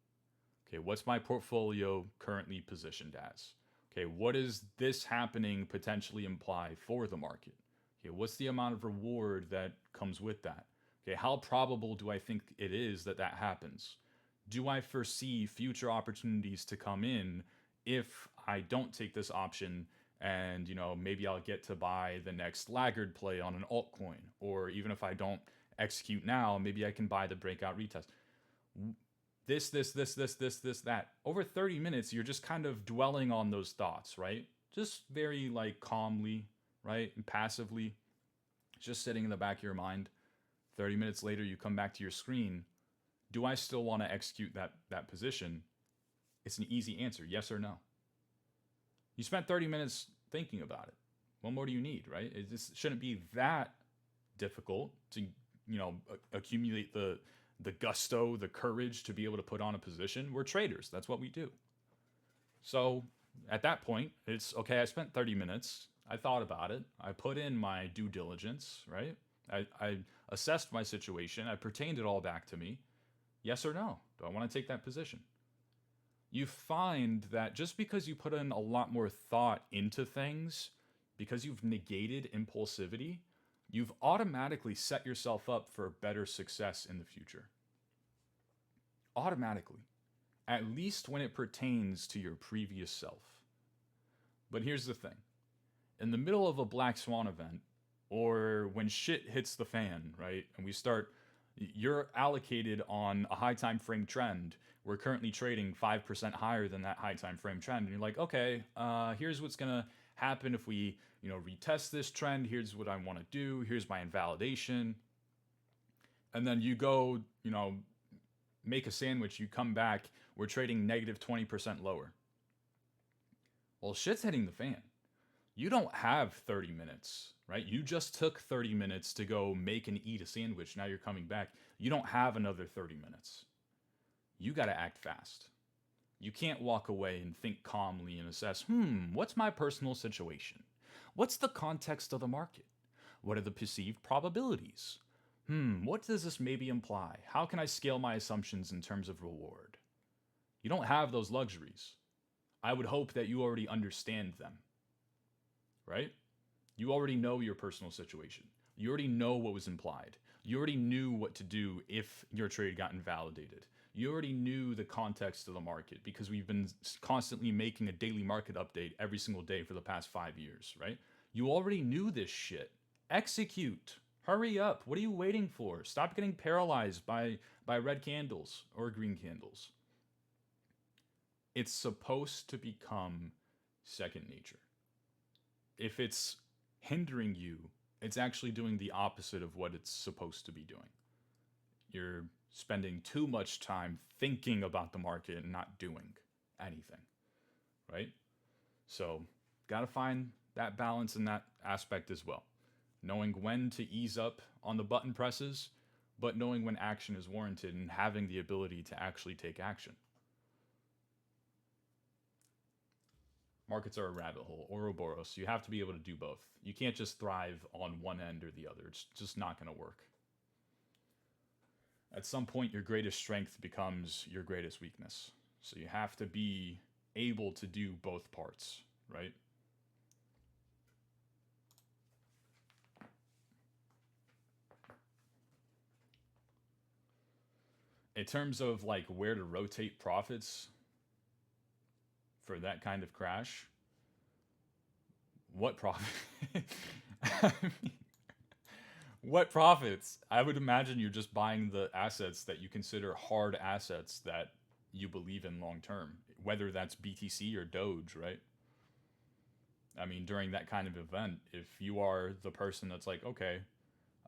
Okay, what's my portfolio currently positioned as? Okay, what does this happening potentially imply for the market? Okay, what's the amount of reward that comes with that? Okay, how probable do I think it is that that happens? Do I foresee future opportunities to come in if I don't take this option and, maybe I'll get to buy the next laggard play on an altcoin, or even if I don't execute now, maybe I can buy the breakout retest. This, that. Over 30 minutes, you're just kind of dwelling on those thoughts, right? Just very like calmly, right? And passively, just sitting in the back of your mind. 30 minutes later, you come back to your screen. Do I still want to execute that position? It's an easy answer, yes or no. You spent 30 minutes thinking about it. What more do you need, right? It just shouldn't be that difficult to, accumulate the gusto, the courage to be able to put on a position. We're traders. That's what we do. So at that point, it's okay. I spent 30 minutes. I thought about it. I put in my due diligence, right? I assessed my situation. I pertained it all back to me. Yes or no? Do I want to take that position? You find that just because you put in a lot more thought into things, because you've negated impulsivity, you've automatically set yourself up for better success in the future. Automatically. At least when it pertains to your previous self. But here's the thing. In the middle of a black swan event, or when shit hits the fan, right? And you're allocated on a high time frame trend. We're currently trading 5% higher than that high time frame trend. And you're like, okay, here's what's going to happen if we, retest this trend. Here's what I want to do. Here's my invalidation. And then you go, make a sandwich. You come back. We're trading negative 20% lower. Well, shit's hitting the fan. You don't have 30 minutes, right? You just took 30 minutes to go make and eat a sandwich. Now you're coming back. You don't have another 30 minutes. You got to act fast. You can't walk away and think calmly and assess, what's my personal situation? What's the context of the market? What are the perceived probabilities? What does this maybe imply? How can I scale my assumptions in terms of reward? You don't have those luxuries. I would hope that you already understand them. Right? You already know your personal situation. You already know what was implied. You already knew what to do if your trade got invalidated. You already knew the context of the market because we've been constantly making a daily market update every single day for the past 5 years, right? You already knew this shit. Execute. Hurry up. What are you waiting for? Stop getting paralyzed by red candles or green candles. It's supposed to become second nature. If it's hindering you, it's actually doing the opposite of what it's supposed to be doing. You're spending too much time thinking about the market and not doing anything, right? So, gotta find that balance in that aspect as well. Knowing when to ease up on the button presses, but knowing when action is warranted and having the ability to actually take action. Markets are a rabbit hole, Ouroboros. You have to be able to do both. You can't just thrive on one end or the other. It's just not going to work. At some point, your greatest strength becomes your greatest weakness. So you have to be able to do both parts, right? in terms of like where to rotate profits for that kind of crash, what profit? I mean, what profits? I would imagine you're just buying the assets that you consider hard assets that you believe in long term, whether that's BTC or Doge, right? I mean, during that kind of event, if you are the person that's like, okay,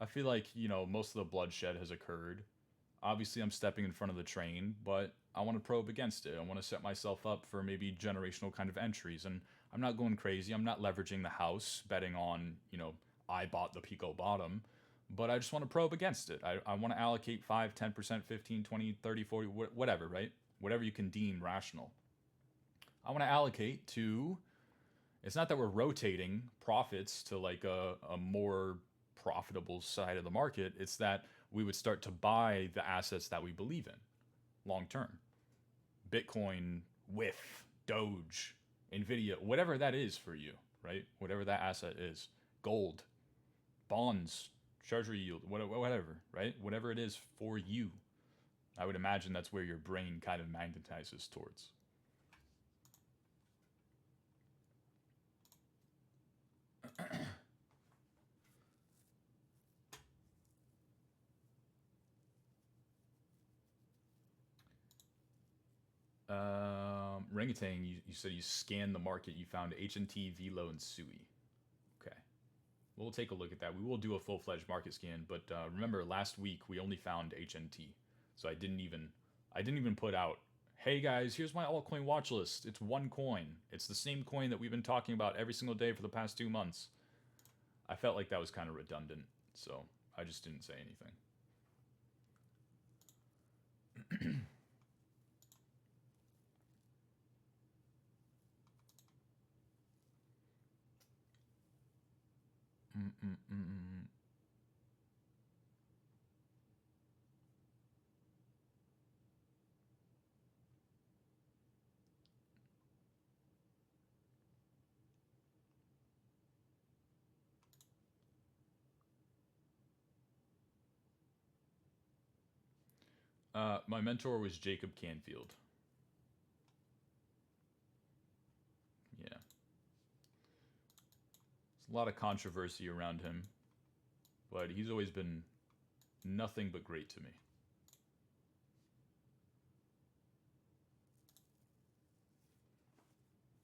I feel like, most of the bloodshed has occurred. Obviously, I'm stepping in front of the train, but I want to probe against it. I want to set myself up for maybe generational kind of entries. And I'm not going crazy. I'm not leveraging the house, betting on, I bought the Pico bottom, but I just want to probe against it. I want to allocate 5, 10%, 15, 20, 30, 40, whatever, right? Whatever you can deem rational. I want to allocate to, it's not that we're rotating profits to like a more profitable side of the market. It's that we would start to buy the assets that we believe in long term. Bitcoin, WIF, Doge, Nvidia, whatever that is for you, right? Whatever that asset is. Gold, bonds, treasury yield, whatever, right? Whatever it is for you. I would imagine that's where your brain kind of magnetizes towards. Rangatang, you said you scanned the market. You found HNT, Velo, and Sui. Okay, we'll take a look at that. We will do a full-fledged market scan, but remember last week we only found HNT, so I didn't even put out, hey guys, here's my altcoin watch list. It's one coin. It's the same coin that we've been talking about every single day for the past 2 months. I felt like that was kind of redundant, so I just didn't say anything. My mentor was Jacob Canfield. Yeah. There's a lot of controversy around him, but he's always been nothing but great to me.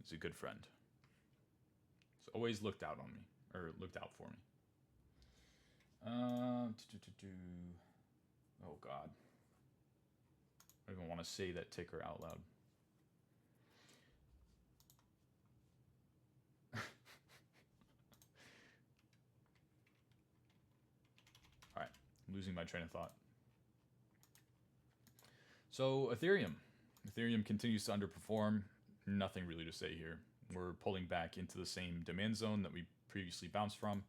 He's a good friend. He's always looked out on me, or looked out for me. Oh God. I don't even want to say that ticker out loud. All right, I'm losing my train of thought. So Ethereum continues to underperform. Nothing really to say here. We're pulling back into the same demand zone that we previously bounced from,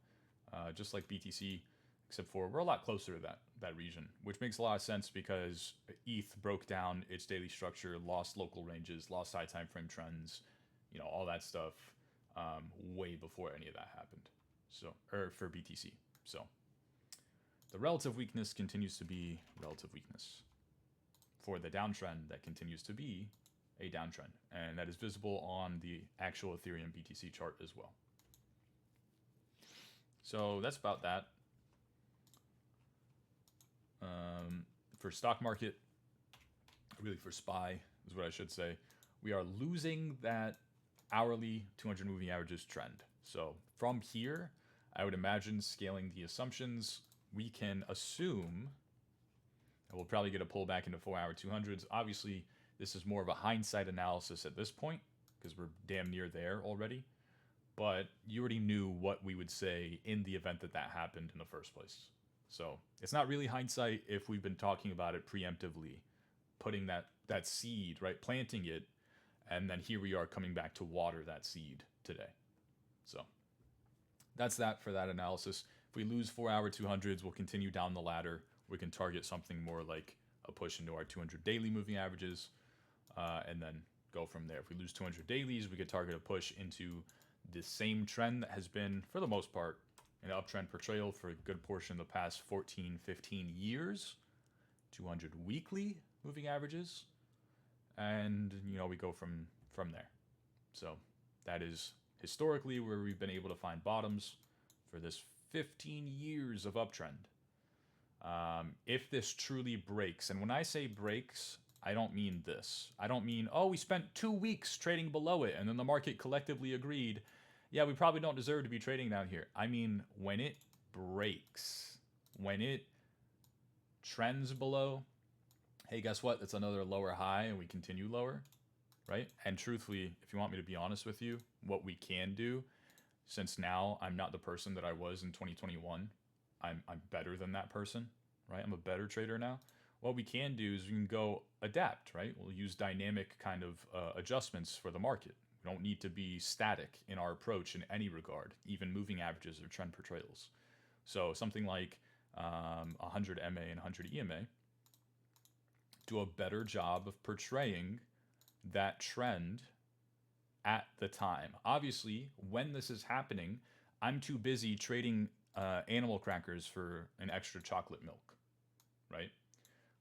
just like BTC, except for we're a lot closer to that region, which makes a lot of sense because ETH broke down its daily structure, lost local ranges, lost high time frame trends, all that stuff, way before any of that happened. So, or for BTC. So, the relative weakness continues to be relative weakness. For the downtrend, that continues to be a downtrend, and that is visible on the actual Ethereum BTC chart as well. So that's about that. For stock market, really for SPY is what I should say, we are losing that hourly 200 moving averages trend. So from here, I would imagine scaling the assumptions, we can assume that we'll probably get a pullback into 4-hour 200s. Obviously, this is more of a hindsight analysis at this point because we're damn near there already. But you already knew what we would say in the event that happened in the first place. So it's not really hindsight if we've been talking about it preemptively, putting that seed, right, planting it, and then here we are coming back to water that seed today. So that's that for that analysis. If we lose 4-hour 200s, we'll continue down the ladder. We can target something more like a push into our 200 daily moving averages, and then go from there. If we lose 200 dailies, we could target a push into the same trend that has been, for the most part, an uptrend portrayal for a good portion of the past 14, 15 years 200 weekly moving averages, and we go from there. So that is historically where we've been able to find bottoms for this 15 years of uptrend. If this truly breaks, and when I say breaks, I don't mean this. I don't mean, oh, we spent 2 weeks trading below it and then the market collectively agreed, yeah, we probably don't deserve to be trading down here. I mean, when it breaks, when it trends below, hey, guess what? That's another lower high and we continue lower, right? And truthfully, if you want me to be honest with you, what we can do, since now I'm not the person that I was in 2021, I'm better than that person, right? I'm a better trader now. What we can do is we can go adapt, right? We'll use dynamic kind of adjustments for the market. We don't need to be static in our approach in any regard, even moving averages or trend portrayals. So something like 100 MA and 100 EMA do a better job of portraying that trend at the time. Obviously, when this is happening, I'm too busy trading animal crackers for an extra chocolate milk, right?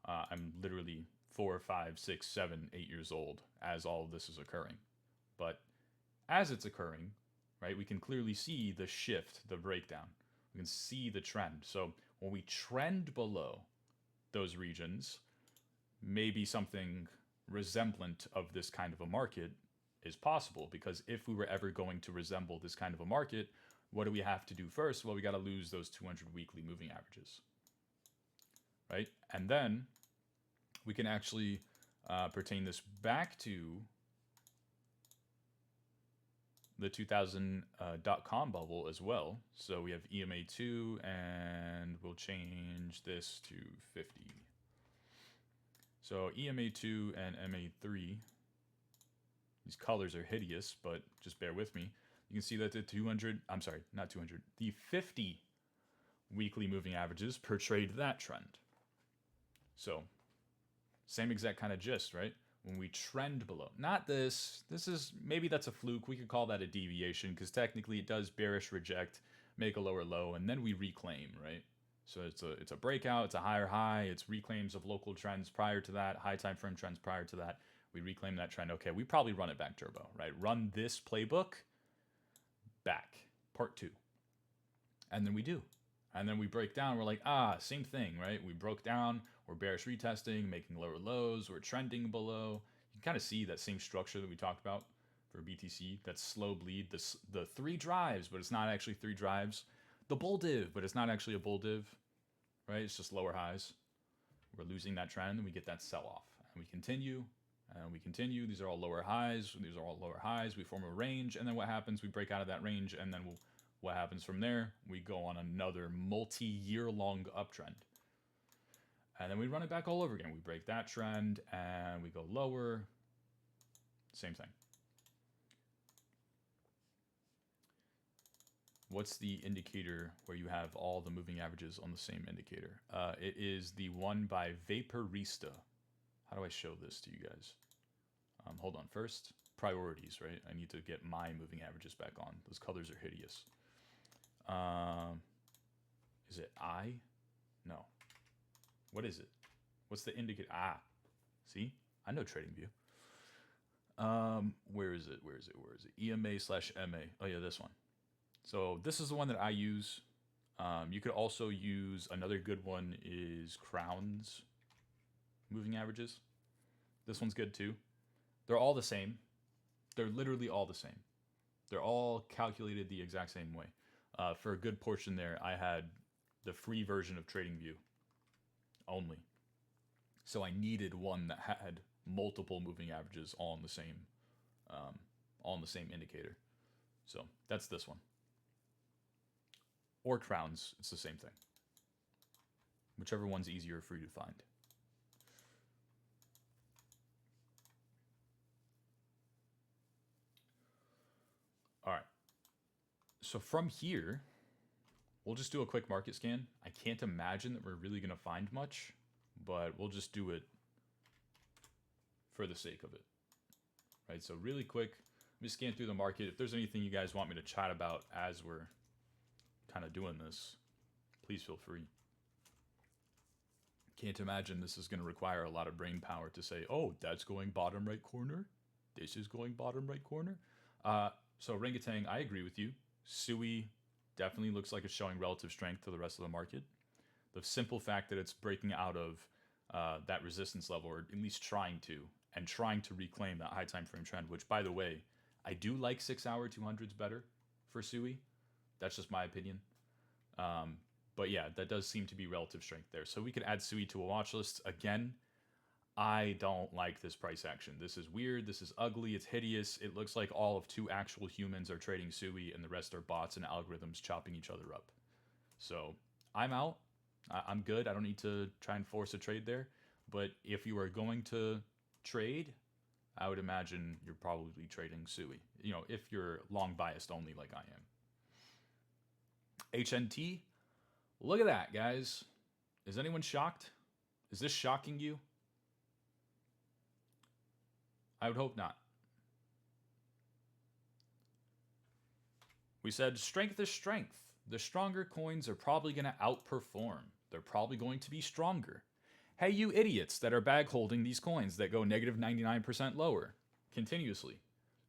I'm literally 4, 5, 6, 7, 8 years old as all of this is occurring. But as it's occurring, right, we can clearly see the shift, the breakdown. We can see the trend. So when we trend below those regions, maybe something resemblant of this kind of a market is possible, because if we were ever going to resemble this kind of a market, what do we have to do first? Well, we got to lose those 200 weekly moving averages, right? And then we can actually pertain this back to the 2000.com bubble as well. So we have EMA2, and we'll change this to 50. So EMA2 and MA3, these colors are hideous, but just bear with me. You can see that the 50 weekly moving averages portrayed that trend. So same exact kind of gist, right? When we trend below, not this is, maybe that's a fluke. We could call that a deviation, because technically it does bearish reject, make a lower low, and then we reclaim, right? So it's a breakout, it's a higher high, it's reclaims of local trends prior to that, high time frame trends prior to that. We reclaim that trend. Okay, we probably run it back turbo, right? Run this playbook back, part 2. And then we do. And then we break down, we're like, same thing, right? We broke down, we're bearish retesting, making lower lows, we're trending below. You can kind of see that same structure that we talked about for BTC, that slow bleed, the 3 drives, but it's not actually 3 drives. The bull div, but it's not actually a bull div, right? It's just lower highs. We're losing that trend, and we get that sell-off. And we continue, and we continue. These are all lower highs. These are all lower highs. We form a range, and then what happens? We break out of that range, and then what happens from there? We go on another multi-year-long uptrend. And then we run it back all over again. We break that trend, and we go lower. Same thing. What's the indicator where you have all the moving averages on the same indicator? It is the one by Vaporista. How do I show this to you guys? Hold on. First, priorities, right? I need to get my moving averages back on. Those colors are hideous. Is it I? No. What is it? What's the indicator? See? I know TradingView. Where is it? Where is it? Where is it? EMA/MA. Oh yeah, this one. So this is the one that I use. You could also use, another good one is Crown's moving averages. This one's good too. They're all the same. They're literally all the same. They're all calculated the exact same way. For a good portion there, I had the free version of TradingView only. So I needed one that had multiple moving averages all on the same indicator. So that's this one. Or Crowns, it's the same thing. Whichever one's easier for you to find. All right. So from here, we'll just do a quick market scan. I can't imagine that we're really going to find much, but we'll just do it for the sake of it. Right, so really quick, let me scan through the market. If there's anything you guys want me to chat about as we're kind of doing this, please feel free. Can't imagine this is going to require a lot of brain power to say, oh, that's going bottom right corner. This is going bottom right corner. So orangutan, I agree with you. Sui definitely looks like it's showing relative strength to the rest of the market. The simple fact that it's breaking out of that resistance level, or at least trying to, and trying to reclaim that high time frame trend, which, by the way, I do like 6 hour 200s better for Sui. That's just my opinion. But yeah, that does seem to be relative strength there. So we could add Sui to a watch list. Again, I don't like this price action. This is weird. This is ugly. It's hideous. It looks like all of 2 actual humans are trading Sui and the rest are bots and algorithms chopping each other up. So I'm out. I'm good. I don't need to try and force a trade there. But if you are going to trade, I would imagine you're probably trading Sui. You know, if you're long biased only like I am. HNT, look at that, guys. Is anyone shocked? Is this shocking you? I would hope not. We said strength is strength. The stronger coins are probably going to outperform. They're probably going to be stronger. Hey, you idiots that are bag holding these coins that go negative 99% lower continuously.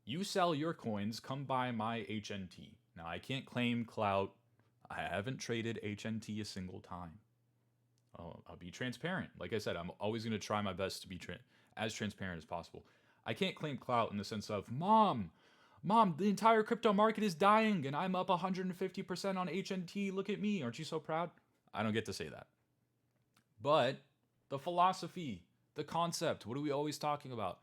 You sell your coins, come buy my HNT. Now, I can't claim clout. I haven't traded HNT a single time. I'll be transparent. Like I said, I'm always going to try my best to be as transparent as possible. I can't claim clout in the sense of, Mom, the entire crypto market is dying and I'm up 150% on HNT. Look at me. Aren't you so proud? I don't get to say that. But the philosophy, the concept, what are we always talking about?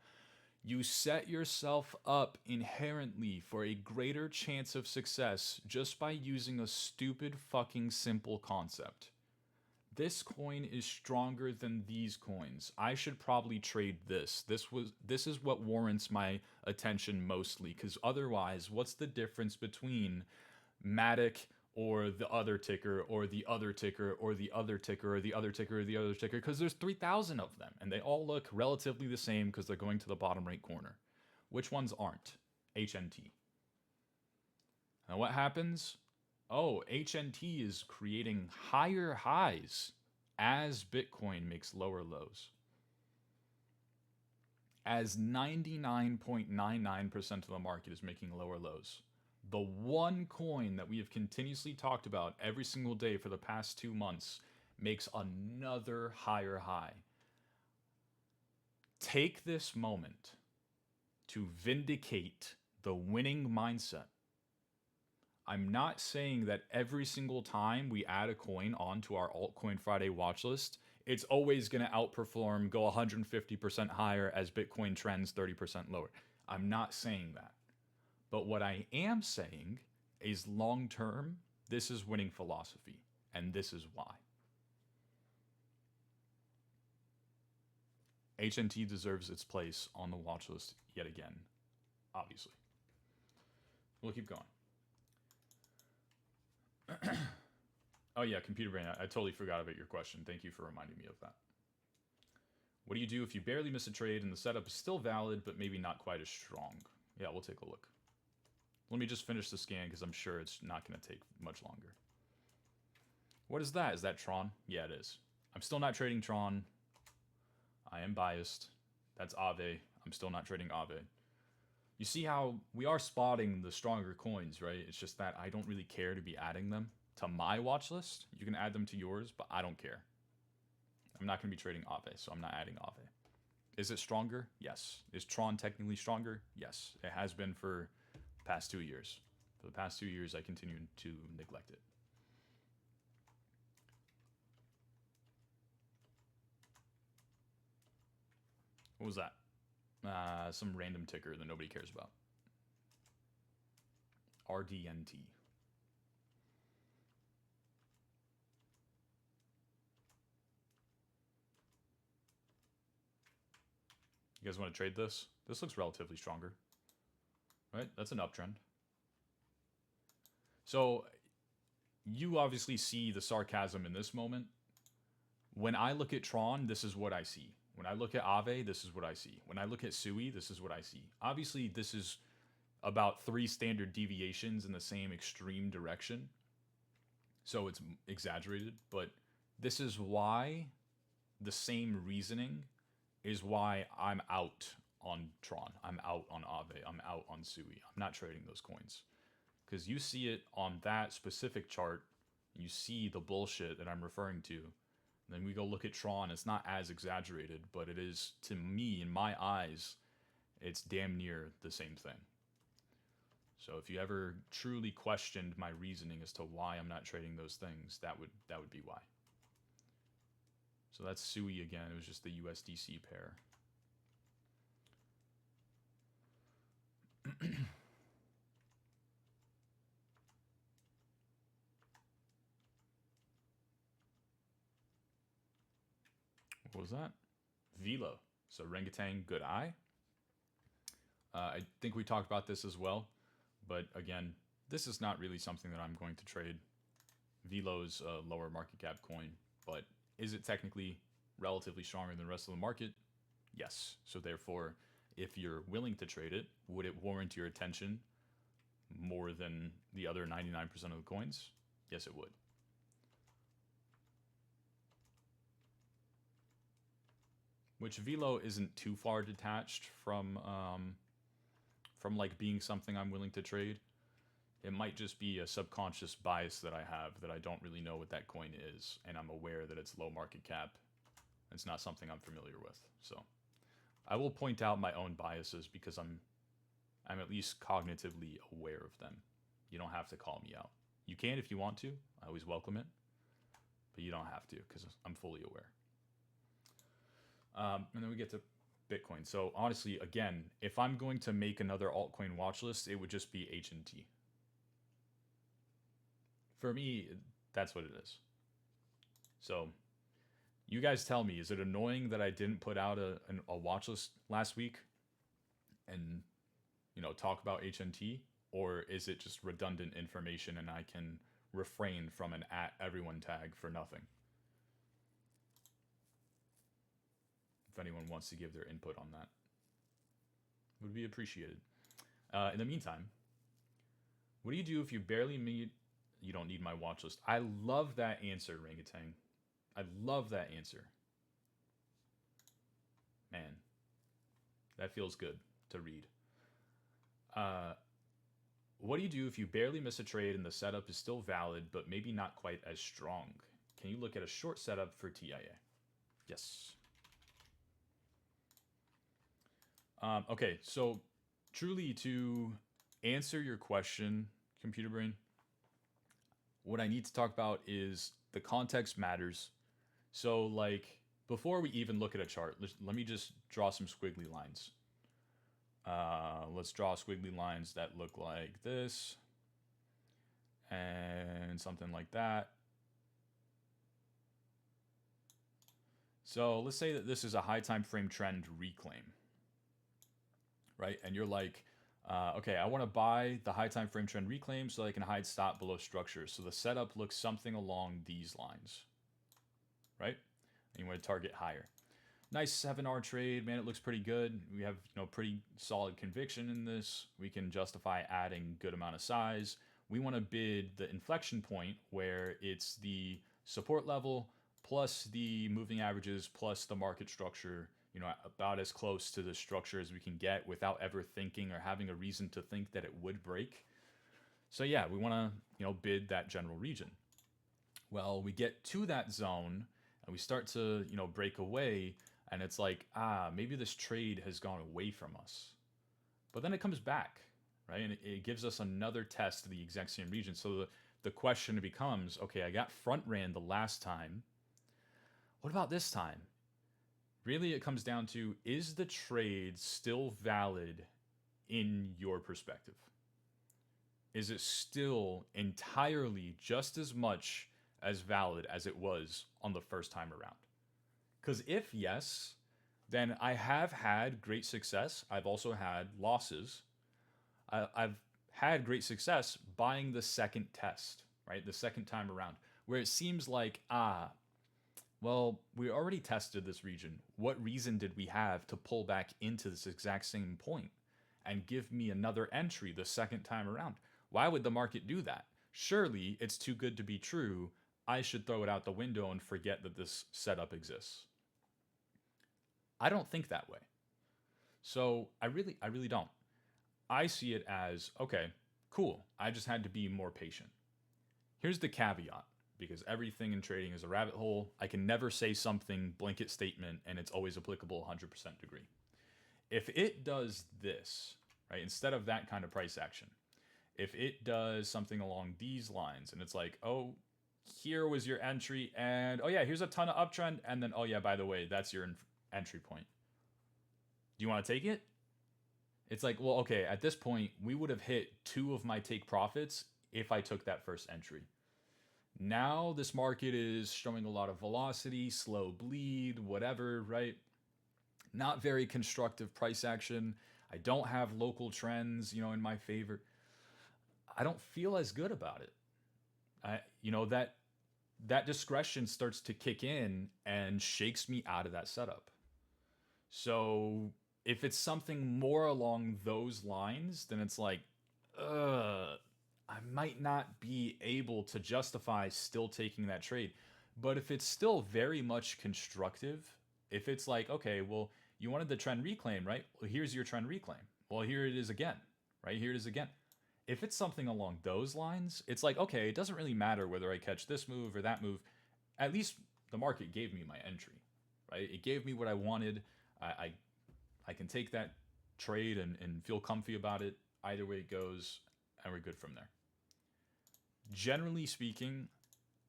You set yourself up inherently for a greater chance of success just by using a stupid fucking simple concept. This coin is stronger than these coins. I should probably trade this. This is what warrants my attention mostly, because otherwise, what's the difference between Matic or the other ticker or the other ticker or the other ticker or the other ticker or the other ticker? Because there's 3,000 of them, and they all look relatively the same because they're going to the bottom right corner. Which ones aren't? HNT. Now what happens? Oh, HNT is creating higher highs as Bitcoin makes lower lows. As 99.99% of the market is making lower lows. The one coin that we have continuously talked about every single day for the past 2 months makes another higher high. Take this moment to vindicate the winning mindset. I'm not saying that every single time we add a coin onto our Altcoin Friday watch list, it's always going to outperform, go 150% higher as Bitcoin trends 30% lower. I'm not saying that. But what I am saying is long term, this is winning philosophy, and this is why. HNT deserves its place on the watch list yet again, obviously. We'll keep going. Oh yeah, computer brain. I totally forgot about your question. Thank you for reminding me of that. What do you do if you barely miss a trade and the setup is still valid, but maybe not quite as strong? Yeah, we'll take a look. Let me just finish the scan because I'm sure it's not going to take much longer. What is that? Is that Tron? Yeah, it is. I'm still not trading Tron. I am biased. That's Aave. I'm still not trading Aave. You see how we are spotting the stronger coins, right? It's just that I don't really care to be adding them to my watch list. You can add them to yours, but I don't care. I'm not going to be trading Aave, so I'm not adding Aave. Is it stronger? Yes. Is Tron technically stronger? Yes. It has been for the past 2 years. For the past 2 years, I continue to neglect it. What was that? Some random ticker that nobody cares about. RDNT. You guys want to trade this? This looks relatively stronger. Right? That's an uptrend. So you obviously see the sarcasm in this moment. When I look at Tron, this is what I see. When I look at Aave, this is what I see. When I look at Sui, this is what I see. Obviously, this is about 3 standard deviations in the same extreme direction. So it's exaggerated, but this is why the same reasoning is why I'm out on Tron. I'm out on Aave. I'm out on Sui. I'm not trading those coins. Because you see it on that specific chart, you see the bullshit that I'm referring to. Then we go look at Tron. It's not as exaggerated, but it is, to me, in my eyes, it's damn near the same thing. So if you ever truly questioned my reasoning as to why I'm not trading those things, that would be why. So that's Sui again. It was just the USDC pair. What was that? Velo. So orangutan, good eye. I think we talked about this as well, but again, this is not really something that I'm going to trade. Velo's a lower market cap coin, but is it technically relatively stronger than the rest of the market? Yes. So therefore, if you're willing to trade it, would it warrant your attention more than the other 99% of the coins? Yes, it would. Which Velo isn't too far detached from like being something I'm willing to trade. It might just be a subconscious bias that I have that I don't really know what that coin is, and I'm aware that it's low market cap. It's not something I'm familiar with. So I will point out my own biases because I'm at least cognitively aware of them. You don't have to call me out. You can if you want to. I always welcome it, but you don't have to because I'm fully aware. And then we get to Bitcoin. So honestly, again, if I'm going to make another altcoin watch list, it would just be HNT. For me, that's what it is. So you guys tell me, is it annoying that I didn't put out a watch list last week and, talk about HNT? Or is it just redundant information and I can refrain from an @everyone tag for nothing? If anyone wants to give their input on that, would be appreciated. In the meantime, what do you do if you barely meet? You don't need my watch list. I love that answer, Rangatang. I love that answer. Man, that feels good to read. What do you do if you barely miss a trade and the setup is still valid, but maybe not quite as strong? Can you look at a short setup for TIA? Yes. Okay, so truly to answer your question, computer brain, what I need to talk about is the context matters. So like before we even look at a chart, let me just draw some squiggly lines. Let's draw squiggly lines that look like this and something like that. So let's say that this is a high time frame trend reclaim, right? And you're like, okay, I want to buy the high time frame trend reclaim so I can hide stop below structure. So the setup looks something along these lines, right? And you want to target higher. Nice 7R trade, man, it looks pretty good. We have pretty solid conviction in this. We can justify adding good amount of size. We want to bid the inflection point where it's the support level plus the moving averages plus the market structure, about as close to the structure as we can get without ever thinking or having a reason to think that it would break. So yeah, we want to, bid that general region. Well, we get to that zone and we start to, break away, and it's like, maybe this trade has gone away from us. But then it comes back, right? And it gives us another test to the exact same region. So the question becomes, okay, I got front ran the last time. What about this time? Really, it comes down to, is the trade still valid in your perspective? Is it still entirely just as much as valid as it was on the first time around? Because if yes, then I have had great success. I've also had losses. I've had great success buying the second test, right? The second time around, where it seems like, well, we already tested this region. What reason did we have to pull back into this exact same point and give me another entry the second time around? Why would the market do that? Surely it's too good to be true. I should throw it out the window and forget that this setup exists. I don't think that way. So I really don't. I see it as, okay, cool. I just had to be more patient. Here's the caveat, because everything in trading is a rabbit hole. I can never say something blanket statement and it's always applicable 100% degree. If it does this, right, instead of that kind of price action, if it does something along these lines and it's like, oh, here was your entry, and oh yeah, here's a ton of uptrend, and then oh yeah, by the way, that's your entry point. Do you want to take it? It's like, well, okay, at this point, we would have hit two of my take profits if I took that first entry. Now this market is showing a lot of velocity, slow bleed, whatever, right? Not very constructive price action. I don't have local trends, in my favor. I don't feel as good about it. That discretion starts to kick in and shakes me out of that setup. So if it's something more along those lines, then it's like, I might not be able to justify still taking that trade. But if it's still very much constructive, if it's like, okay, well, you wanted the trend reclaim, right? Well, here's your trend reclaim. Well, here it is again, right? Here it is again. If it's something along those lines, it's like, okay, it doesn't really matter whether I catch this move or that move. At least the market gave me my entry, right? It gave me what I wanted. I can take that trade and feel comfy about it. Either way it goes, and we're good from there. Generally speaking,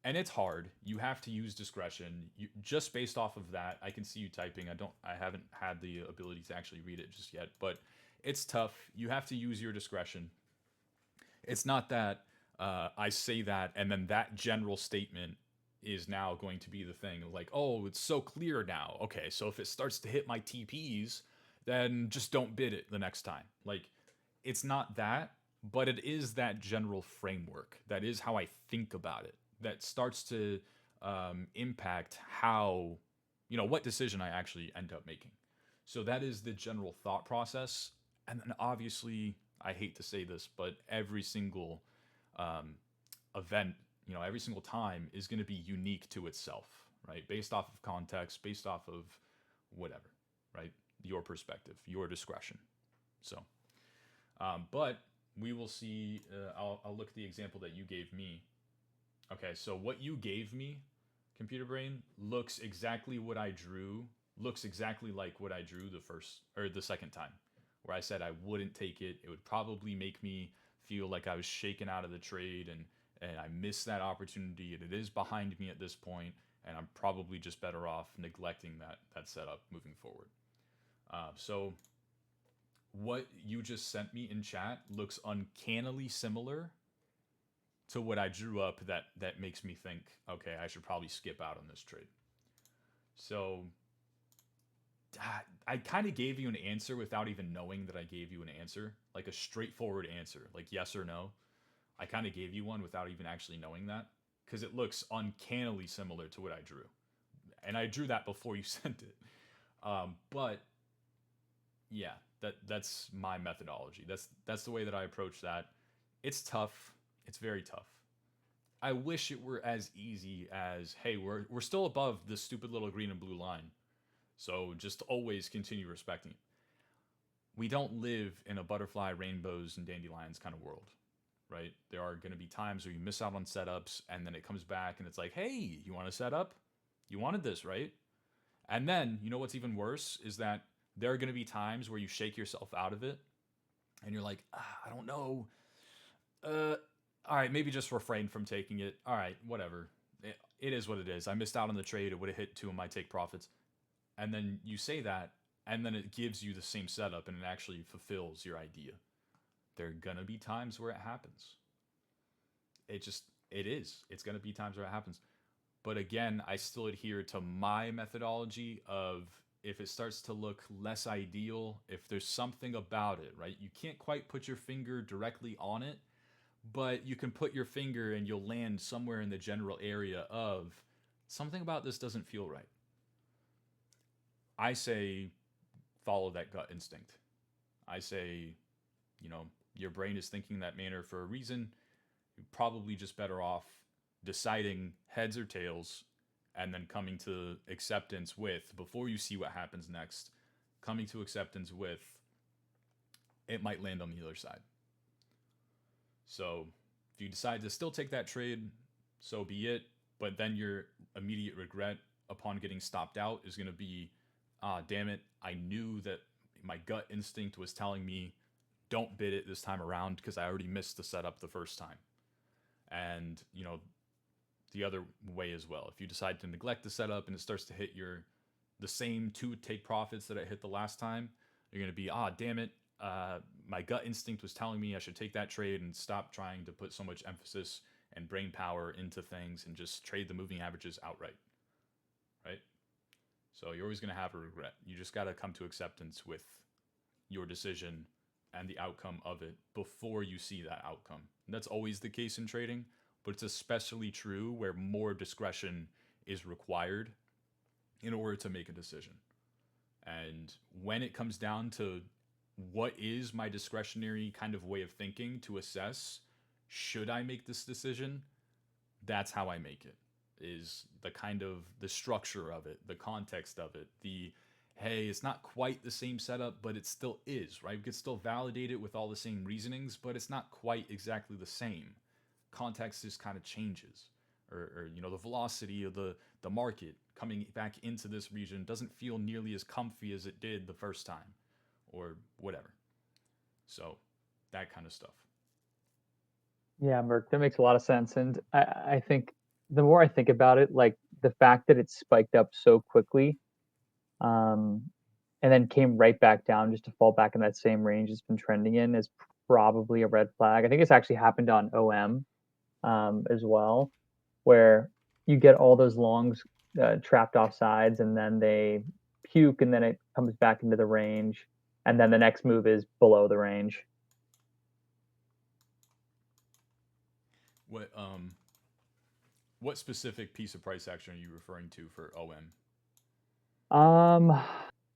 and it's hard, you have to use discretion. Just based off of that, I can see you typing. I haven't had the ability to actually read it just yet, but it's tough. You have to use your discretion. It's not that I say that and then that general statement is now going to be the thing, like, oh, it's so clear now. Okay, so if it starts to hit my TPs, then just don't bid it the next time. Like, it's not that, but it is that general framework. That is how I think about it. That starts to impact how, what decision I actually end up making. So that is the general thought process. And then obviously, I hate to say this, but every single event, every single time is going to be unique to itself, right? Based off of context, based off of whatever, right? Your perspective, your discretion. So, but we will see. I'll look at the example that you gave me. Okay, so what you gave me, computer brain, looks exactly what I drew. Looks exactly like what I drew the first or the second time, where I said I wouldn't take it. It would probably make me feel like I was shaken out of the trade and I missed that opportunity, and it is behind me at this point, and I'm probably just better off neglecting that setup moving forward. So what you just sent me in chat looks uncannily similar to what I drew up that makes me think, okay, I should probably skip out on this trade. So I kind of gave you an answer without even knowing that I gave you an answer, like a straightforward answer, like yes or no. I kind of gave you one without even actually knowing that, because it looks uncannily similar to what I drew. And I drew that before you sent it. But yeah, that's my methodology. That's the way that I approach that. It's tough. It's very tough. I wish it were as easy as, hey, we're still above this stupid little green and blue line. So just always continue respecting it. We don't live in a butterfly, rainbows, and dandelions kind of world, right? There are going to be times where you miss out on setups, and then it comes back and it's like, hey, you want to set up? You wanted this, right? And then, what's even worse is that there are going to be times where you shake yourself out of it, and you're like, I don't know. All right, maybe just refrain from taking it. All right, whatever. It is what it is. I missed out on the trade. It would have hit two of my take profits. And then you say that, and then it gives you the same setup, and it actually fulfills your idea. There are going to be times where it happens. It is. It's going to be times where it happens. But again, I still adhere to my methodology of if it starts to look less ideal, if there's something about it, right? You can't quite put your finger directly on it, but you can put your finger and you'll land somewhere in the general area of something about this doesn't feel right. I say follow that gut instinct. I say, your brain is thinking that manner for a reason. You're probably just better off deciding heads or tails, and then coming to acceptance with, before you see what happens next, coming to acceptance with, it might land on the other side. So if you decide to still take that trade, so be it. But then your immediate regret upon getting stopped out is going to be, ah, damn it, I knew that my gut instinct was telling me don't bid it this time around because I already missed the setup the first time. And, the other way as well. If you decide to neglect the setup and it starts to hit the same two take profits that it hit the last time, you're going to be, ah, damn it, my gut instinct was telling me I should take that trade and stop trying to put so much emphasis and brain power into things and just trade the moving averages outright, right? So you're always going to have a regret. You just got to come to acceptance with your decision and the outcome of it before you see that outcome. And that's always the case in trading, but it's especially true where more discretion is required in order to make a decision. And when it comes down to what is my discretionary kind of way of thinking to assess, should I make this decision? That's how I make it, is the kind of the structure of it, the context of it, the, hey, it's not quite the same setup, but it still is, right? We could still validate it with all the same reasonings, but it's not quite exactly the same. Context just kind of changes. Or the velocity of the market coming back into this region doesn't feel nearly as comfy as it did the first time, or whatever. So that kind of stuff. Yeah, Merc, that makes a lot of sense. And I think the more I think about it, like the fact that it spiked up so quickly, um, and then came right back down just to fall back in that same range it's been trending in is probably a red flag. I think it's actually happened on OM as well, where you get all those longs trapped off sides and then they puke and then it comes back into the range. And then the next move is below the range. What specific piece of price action are you referring to for OM? Um,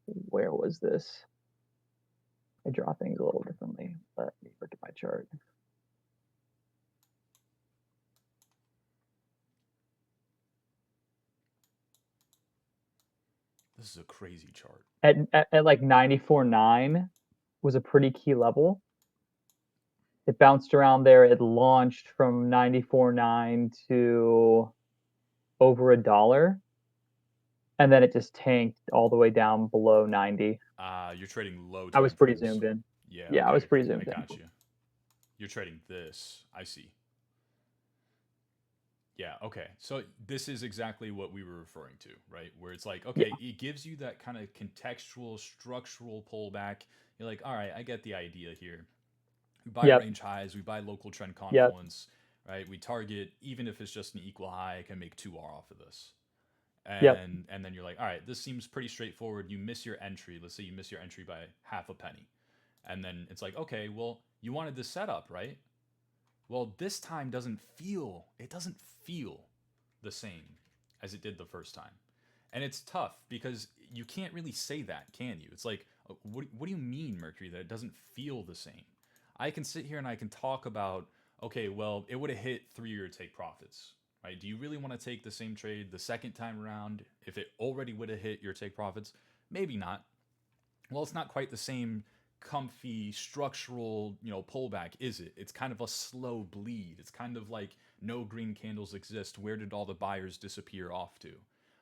where was this? I draw things a little differently. Let me look at my chart. This is a crazy chart. At like 94.9 was a pretty key level. It bounced around there. It launched from 94.9 to over $1, and then it just tanked all the way down below 90. You're trading low I was time pretty frames. zoomed in. Yeah, Yeah, I was okay. pretty I zoomed in. got you. You're trading this. I see. Yeah, okay. So this is exactly what we were referring to, right? Where it's like, Yeah, okay, it gives you that kind of contextual, structural pullback. You're like, all right, I get the idea here. We buy yep, range highs, we buy local trend yep, confluence, right? We target, even if it's just an equal high, I can make 2R off of this. yep, And then you're like, all right, this seems pretty straightforward. You miss your entry. Let's say you miss your entry by half a penny. And then it's like, okay, well, you wanted this setup, right? Well, this time doesn't feel the same as it did the first time. And it's tough because you can't really say that, can you? It's like, what do you mean, Mercury, that it doesn't feel the same? I can sit here and I can talk about, okay, well, it would have hit 3-year take profits, right? Do you really want to take the same trade the second time around if it already would have hit your take profits? Maybe not. Well, it's not quite the same comfy structural pullback, is it? It's kind of a slow bleed. It's kind of like no green candles exist. Where did all the buyers disappear off to?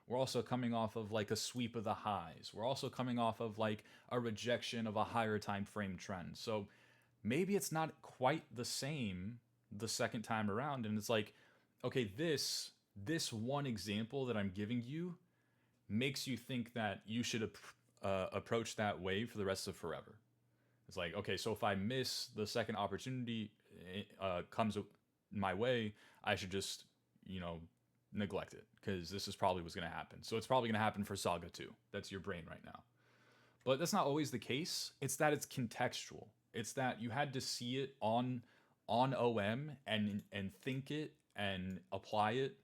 We're also coming off of like a sweep of the highs. We're also coming off of like a rejection of a higher time frame trend. So maybe it's not quite the same the second time around, and it's like, okay, this one example that I'm giving you makes you think that you should approach that way for the rest of forever. It's like, okay, so if I miss the second opportunity comes my way, I should just, you know, neglect it because this is probably what's going to happen. So it's probably going to happen for Saga 2. That's your brain right now. But that's not always the case. It's that it's contextual. It's that you had to see it on OM and think it and apply it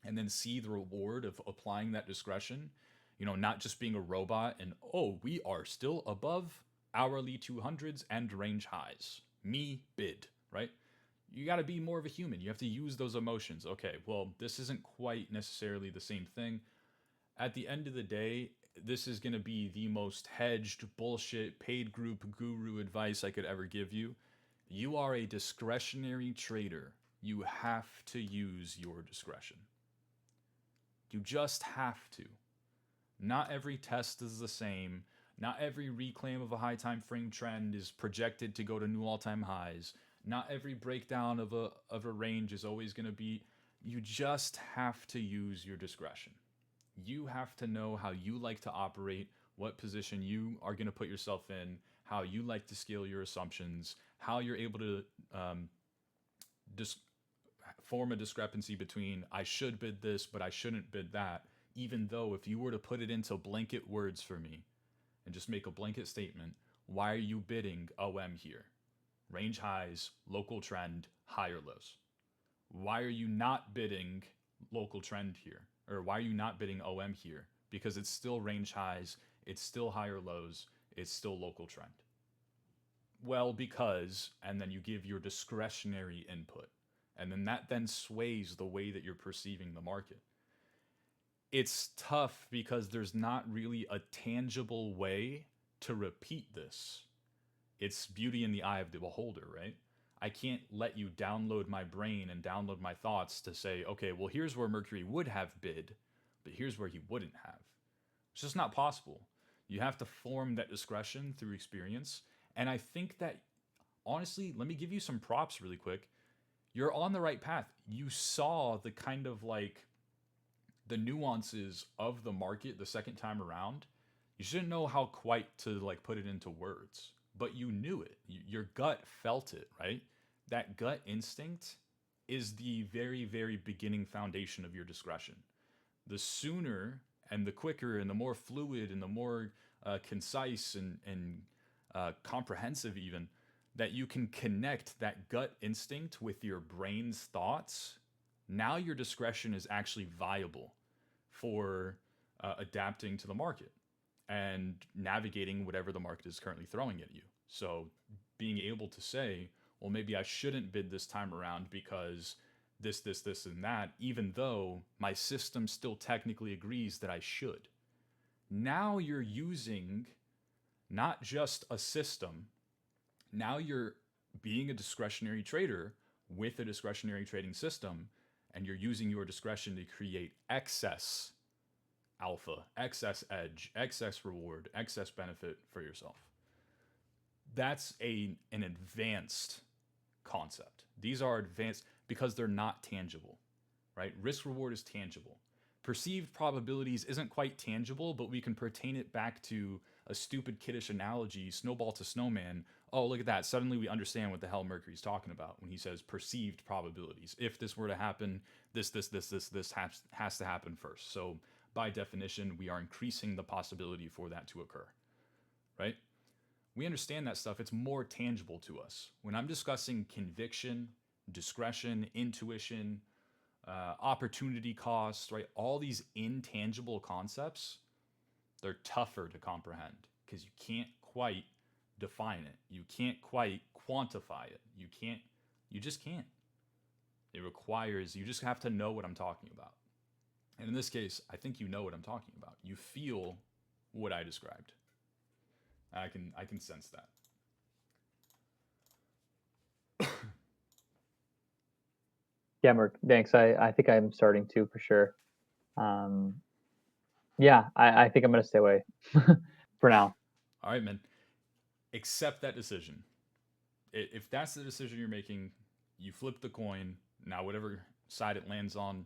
and then see the reward of applying that discretion. Not just being a robot and, oh, we are still above hourly 200s and range highs. Me bid, right? You got to be more of a human. You have to use those emotions. Okay, well, this isn't quite necessarily the same thing. At the end of the day, this is going to be the most hedged, bullshit, paid group guru advice I could ever give you. You are a discretionary trader. You have to use your discretion. You just have to. Not every test is the same. Not every reclaim of a high time frame trend is projected to go to new all time highs. Not every breakdown of a range is always going to be. You just have to use your discretion. You have to know how you like to operate, what position you are going to put yourself in, how you like to scale your assumptions, how you're able to dis- form a discrepancy between I should bid this, but I shouldn't bid that, even though if you were to put it into blanket words for me and just make a blanket statement, why are you bidding OM here? Range highs, local trend, higher lows. Why are you not bidding local trend here? Or why are you not bidding OM here? Because it's still range highs, it's still higher lows, it's still local trend. Well, because, and then you give your discretionary input. And then that then sways the way that you're perceiving the market. It's tough because there's not really a tangible way to repeat this. It's beauty in the eye of the beholder, right? I can't let you download my brain and download my thoughts to say, okay, well, here's where Mercury would have bid, but here's where he wouldn't have. It's just not possible. You have to form that discretion through experience. And I think that, honestly, let me give you some props really quick. You're on the right path. You saw the kind of like the nuances of the market the second time around. You shouldn't know how quite to like put it into words, but you knew it. Your gut felt it, right? That gut instinct is the very, very beginning foundation of your discretion. The sooner and the quicker and the more fluid and the more concise and comprehensive, even, that you can connect that gut instinct with your brain's thoughts, now your discretion is actually viable for adapting to the market and navigating whatever the market is currently throwing at you. So being able to say, well, maybe I shouldn't bid this time around because this, and that, even though my system still technically agrees that I should. Now you're using not just a system, now you're being a discretionary trader with a discretionary trading system, and you're using your discretion to create excess alpha, excess edge, excess reward, excess benefit for yourself. That's an advanced concept. These are advanced because they're not tangible, right? Risk reward is tangible. Perceived probabilities isn't quite tangible, but we can pertain it back to a stupid kiddish analogy, snowball to snowman. Oh, look at that. Suddenly we understand what the hell Mercury's talking about when he says perceived probabilities. If this were to happen, this has to happen first. So by definition, we are increasing the possibility for that to occur, right? We understand that stuff. It's more tangible to us. When I'm discussing conviction, discretion, intuition, opportunity cost, right? All these intangible concepts, they're tougher to comprehend because you can't quite define it. You can't quite quantify it. You just can't. It requires, you just have to know what I'm talking about. And in this case, I think you know what I'm talking about. You feel what I described. I can sense that. Yeah, Mark, thanks. I think I'm starting to for sure. Um, yeah, I think I'm gonna stay away for now. All right, man. Accept that decision. If that's the decision you're making, you flip the coin. Now, whatever side it lands on,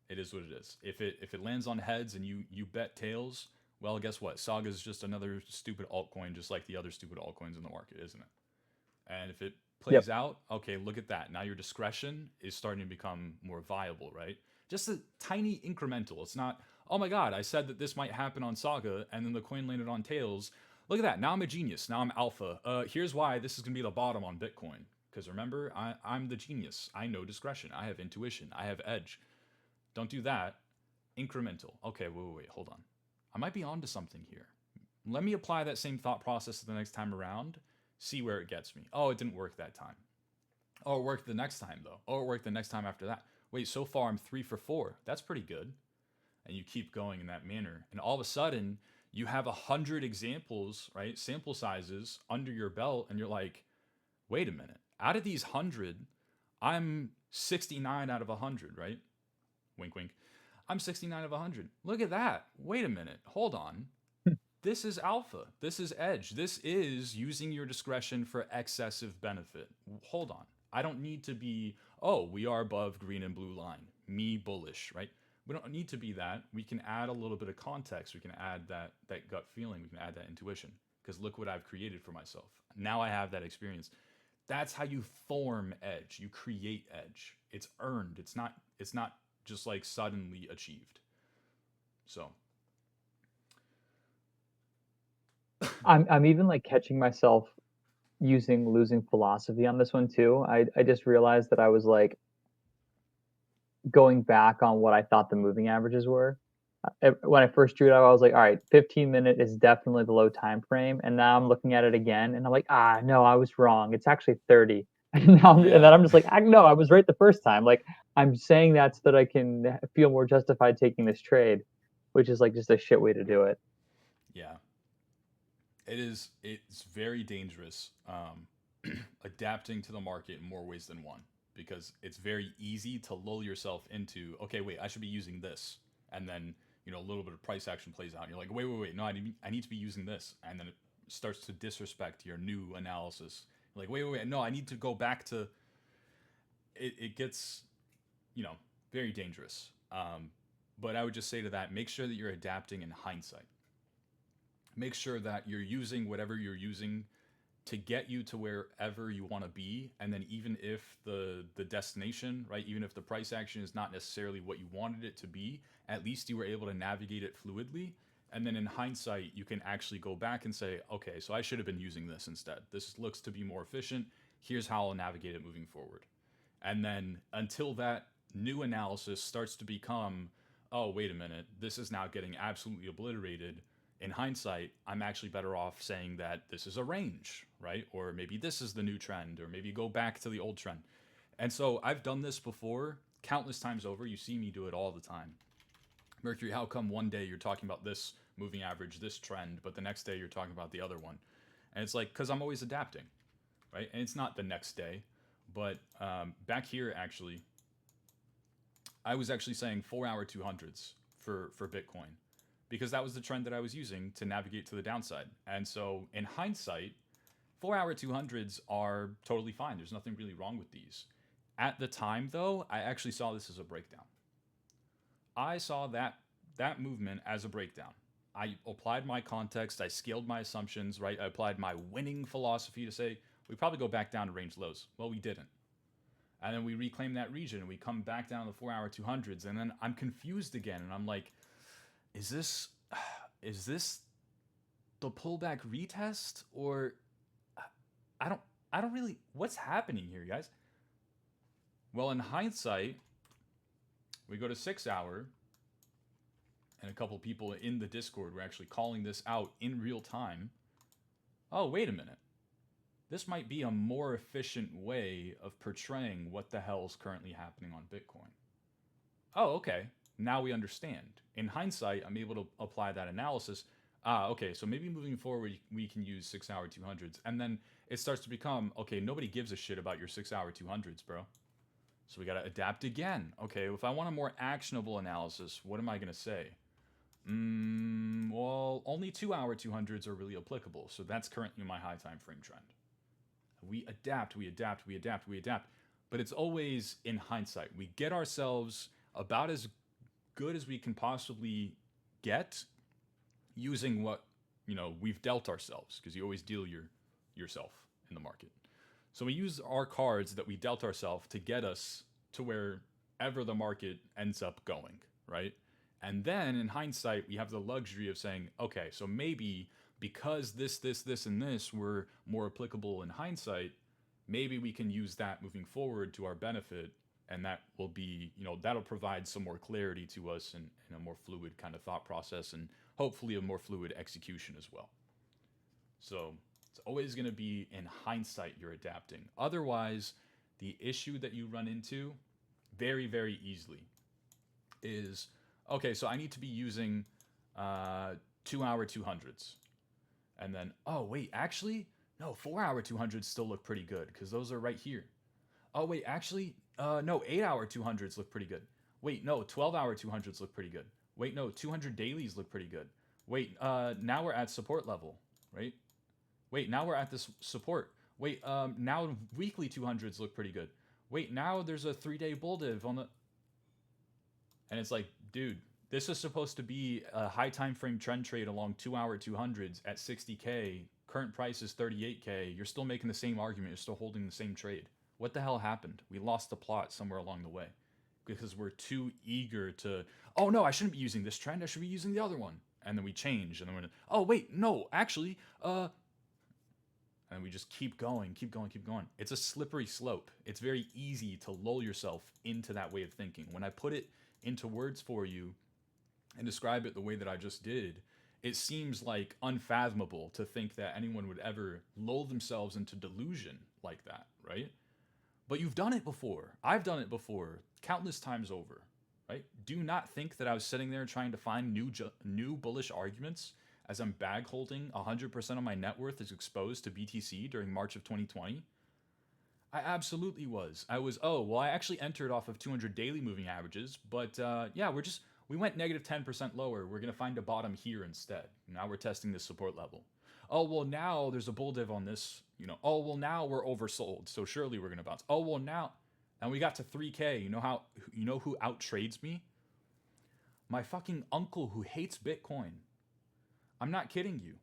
it is what it is. If it lands on heads and you bet tails, well, guess what? Saga is just another stupid altcoin, just like the other stupid altcoins in the market, isn't it? And if it Yep. plays out, okay, look at that. Now your discretion is starting to become more viable, right? Just a tiny incremental. It's not, oh my god, I said that this might happen on Saga, and then the coin landed on tails. Look at that. Now I'm a genius. Now I'm alpha. Here's why this is going to be the bottom on Bitcoin. Because remember, I'm the genius. I know discretion. I have intuition. I have edge. Don't do that. Incremental. Okay, wait, hold on. I might be onto something here. Let me apply that same thought process the next time around, see where it gets me. Oh, it didn't work that time. Oh, it worked the next time though. Oh, it worked the next time after that. Wait, so far I'm 3 for 4. That's pretty good. And you keep going in that manner. And all of a sudden, you have 100 examples, right? Sample sizes under your belt, and you're like, wait a minute. Out of these 100, I'm 69 out of 100, right? Wink, wink. I'm 69 of 100. Look at that. Wait a minute. Hold on. This is alpha. This is edge. This is using your discretion for excessive benefit. Hold on. I don't need to be, oh, we are above green and blue line. Me bullish, right? We don't need to be that. We can add a little bit of context. We can add that gut feeling. We can add that intuition. Because look what I've created for myself. Now I have that experience. That's how you form edge. You create edge. It's earned. It's not just like suddenly achieved. So I'm even like catching myself using losing philosophy on this one too. I just realized that I was like going back on what I thought the moving averages were. When I first drew it out, I was like, all right, 15-minute is definitely the low time frame. And now I'm looking at it again and I'm like, ah, no, I was wrong. It's actually 30. And then yeah, I'm just like, I no, I was right the first time. Like I'm saying that so that I can feel more justified taking this trade, which is like just a shit way to do it. yeah. It is. It's very dangerous. Adapting to the market in more ways than one, because it's very easy to lull yourself into, okay, wait, I should be using this, and then a little bit of price action plays out, and you're like, wait, wait, wait, no, I need to be using this, and then it starts to disrespect your new analysis. You're like, wait, wait, wait, no, I need to go back to it. It gets you know very dangerous. But I would just say to that, make sure that you're adapting in hindsight. Make sure that you're using whatever you're using to get you to wherever you want to be, and then even if the destination, right, even if the price action is not necessarily what you wanted it to be, at least you were able to navigate it fluidly. And then in hindsight, you can actually go back and say, okay, so I should have been using this instead. This looks to be more efficient. Here's how I'll navigate it moving forward. And then until that new analysis starts to become, oh, wait a minute, this is now getting absolutely obliterated. In hindsight, I'm actually better off saying that this is a range, right? Or maybe this is the new trend, or maybe go back to the old trend. And so I've done this before countless times over. You see me do it all the time. Mercury, how come one day you're talking about this moving average, this trend, but the next day you're talking about the other one? And it's like, because I'm always adapting, right? And it's not the next day, but back here, actually, I was actually saying 4 hour 200s for Bitcoin, because that was the trend that I was using to navigate to the downside. And so in hindsight, 4 hour 200s are totally fine. There's nothing really wrong with these. At the time, though, I actually saw this as a breakdown. I saw that movement as a breakdown. I applied my context, I scaled my assumptions, right? I applied my winning philosophy to say we probably go back down to range lows. Well, we didn't. And then we reclaim that region and we come back down to the 4 hour 200s, and then I'm confused again, and I'm like, is this is this the pullback retest, or I don't I don't really, what's happening here, guys? Well, in hindsight, we go to 6 hour, and a couple people in the Discord were actually calling this out in real time. Oh, wait a minute. This might be a more efficient way of portraying what the hell's currently happening on Bitcoin. Oh, okay. Now we understand. In hindsight, I'm able to apply that analysis. Okay, so maybe moving forward, we can use 6 hour 200s. And then it starts to become, okay, nobody gives a shit about your 6 hour 200s, bro. So we got to adapt again. Okay, if I want a more actionable analysis, what am I going to say? Well, only 2 hour 200s are really applicable. So that's currently my high time frame trend. We adapt, we adapt, we adapt, we adapt. But it's always in hindsight. We get ourselves about as good as we can possibly get using what we've dealt ourselves, because you always deal yourself in the market. So we use our cards that we dealt ourselves to get us to wherever the market ends up going, right? And then in hindsight, we have the luxury of saying, okay, so maybe because this, and this were more applicable in hindsight, maybe we can use that moving forward to our benefit, and that will be, that'll provide some more clarity to us, and a more fluid kind of thought process, and hopefully a more fluid execution as well. So it's always going to be in hindsight you're adapting. Otherwise, The issue that you run into very, very easily is okay, so I need to be using 2 hour 200s. And then, oh, wait, actually, no, 4 hour 200s still look pretty good because those are right here. Oh, wait, actually, no, 8 hour 200s look pretty good. Wait, no, 12 hour 200s look pretty good. Wait, no, 200 dailies look pretty good. Wait, now we're at support level, right? Wait, now we're at this support. Wait, now weekly 200s look pretty good. Wait, now there's a 3 day bull div on the. And it's like, dude, this is supposed to be a high time frame trend trade along 2 hour 200s at 60K. Current price is 38K. You're still making the same argument. You're still holding the same trade. What the hell happened? We lost the plot somewhere along the way because we're too eager to, oh no, I shouldn't be using this trend. I should be using the other one. And then we change. And then we're, oh wait, no, actually, and we just keep going, keep going, keep going. It's a slippery slope. It's very easy to lull yourself into that way of thinking. When I put it into words for you and describe it the way that I just did, it seems like unfathomable to think that anyone would ever lull themselves into delusion like that, right? But you've done it before. I've done it before, countless times over, right? Do not think that I was sitting there trying to find new bullish arguments as I'm bag holding 100% of my net worth is exposed to BTC during March of 2020. I absolutely was. I was, oh, well, I actually entered off of 200 daily moving averages, but yeah, we went negative 10% lower. We're going to find a bottom here instead. Now we're testing this support level. Oh, well, now there's a bull div on this, oh, well, now we're oversold. So surely we're going to bounce. Oh, well, now, and we got to 3K. You know who out trades me? My fucking uncle who hates Bitcoin. I'm not kidding you.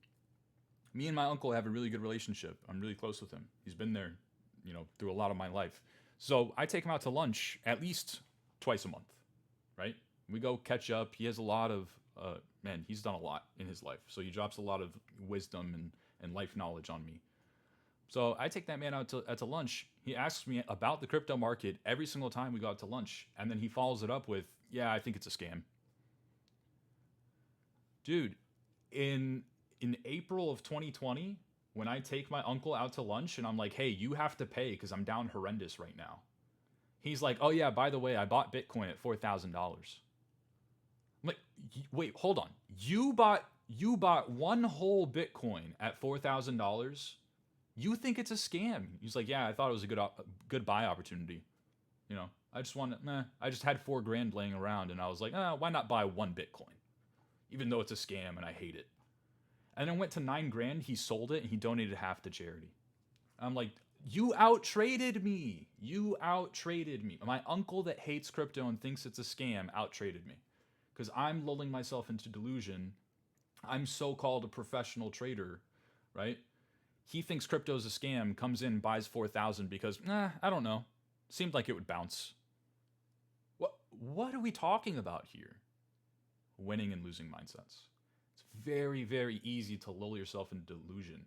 Me and my uncle have a really good relationship. I'm really close with him. He's been there, through a lot of my life. So I take him out to lunch at least twice a month, right? We go catch up. He has a lot of, he's done a lot in his life. So he drops a lot of wisdom and life knowledge on me. So I take that man out to lunch. He asks me about the crypto market every single time we go out to lunch. And then he follows it up with, yeah, I think it's a scam. Dude, in April of 2020, when I take my uncle out to lunch and I'm like, hey, you have to pay because I'm down horrendous right now. He's like, oh yeah, by the way, I bought Bitcoin at $4,000. I'm like, wait, hold on. You bought one whole Bitcoin at $4,000. You think it's a scam? He's like, yeah, I thought it was a good buy opportunity. I just had $4,000 laying around and I was like, why not buy one Bitcoin? Even though it's a scam and I hate it. And then went to $9,000. He sold it and he donated half to charity. I'm like, you out traded me. You out traded me. My uncle that hates crypto and thinks it's a scam out traded me because I'm lulling myself into delusion. I'm so-called a professional trader, right? He thinks crypto is a scam, comes in, buys 4,000 because, I don't know. Seemed like it would bounce. What are we talking about here? Winning and losing mindsets. It's very, very easy to lull yourself into delusion.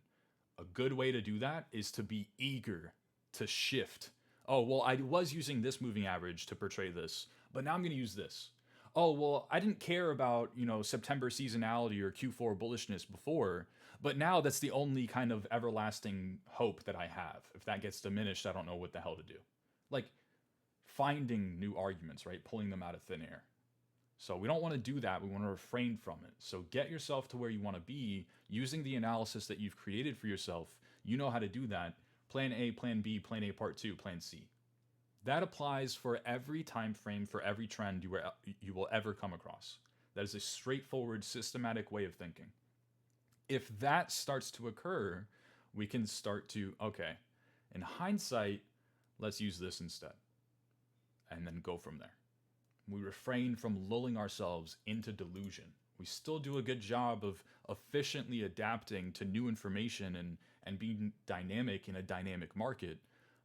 A good way to do that is to be eager to shift. Oh, well, I was using this moving average to portray this, but now I'm going to use this. Oh, well, I didn't care about, September seasonality or Q4 bullishness before, but now that's the only kind of everlasting hope that I have. If that gets diminished, I don't know what the hell to do. Like finding new arguments, right? Pulling them out of thin air. So we don't want to do that. We want to refrain from it. So get yourself to where you want to be using the analysis that you've created for yourself. You know how to do that. Plan A, plan B, plan A part 2, plan C. That applies for every time frame, for every trend you will ever come across. That is a straightforward, systematic way of thinking. If that starts to occur, we can start to, okay, in hindsight, let's use this instead. And then go from there. We refrain from lulling ourselves into delusion. We still do a good job of efficiently adapting to new information and being dynamic in a dynamic market,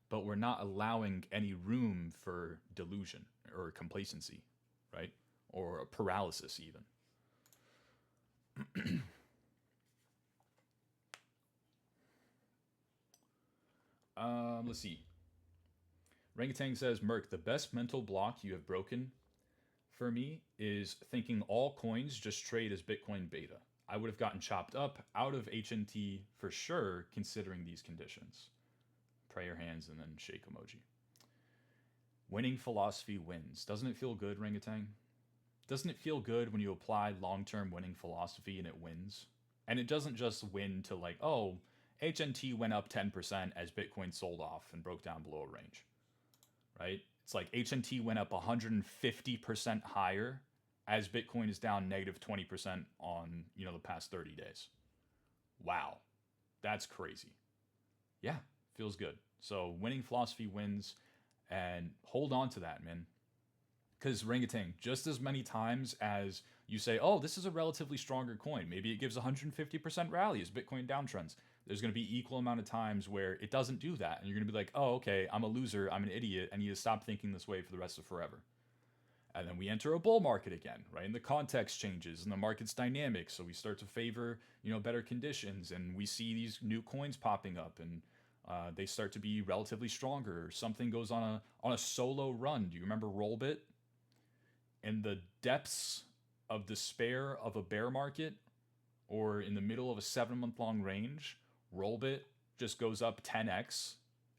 but we're not allowing any room for delusion or complacency, right? Or paralysis even. Let's see. Rangatang says, Merc, the best mental block you have broken for me is thinking all coins just trade as Bitcoin beta. I would have gotten chopped up out of HNT for sure, considering these conditions. Pray your hands and then shake emoji. Winning philosophy wins. Doesn't it feel good, Rangatang? Doesn't it feel good when you apply long term winning philosophy and it wins? And it doesn't just win to like, oh, HNT went up 10% as Bitcoin sold off and broke down below a range, right? It's like HNT went up 150% higher as Bitcoin is down negative 20% on, the past 30 days. Wow. That's crazy. Yeah, feels good. So winning philosophy wins, and hold on to that, man. Because Rangatang, just as many times as you say, oh, this is a relatively stronger coin, maybe it gives 150% rally as Bitcoin downtrends, there's going to be equal amount of times where it doesn't do that. And you're going to be like, oh, okay, I'm a loser, I'm an idiot, I need to stop thinking this way for the rest of forever. And then we enter a bull market again, right? And the context changes and the market's dynamic. So we start to favor, better conditions, and we see these new coins popping up, and they start to be relatively stronger. Something goes on a solo run. Do you remember Rollbit? In the depths of despair of a bear market, or in the middle of a 7-month long range, Rollbit just goes up 10x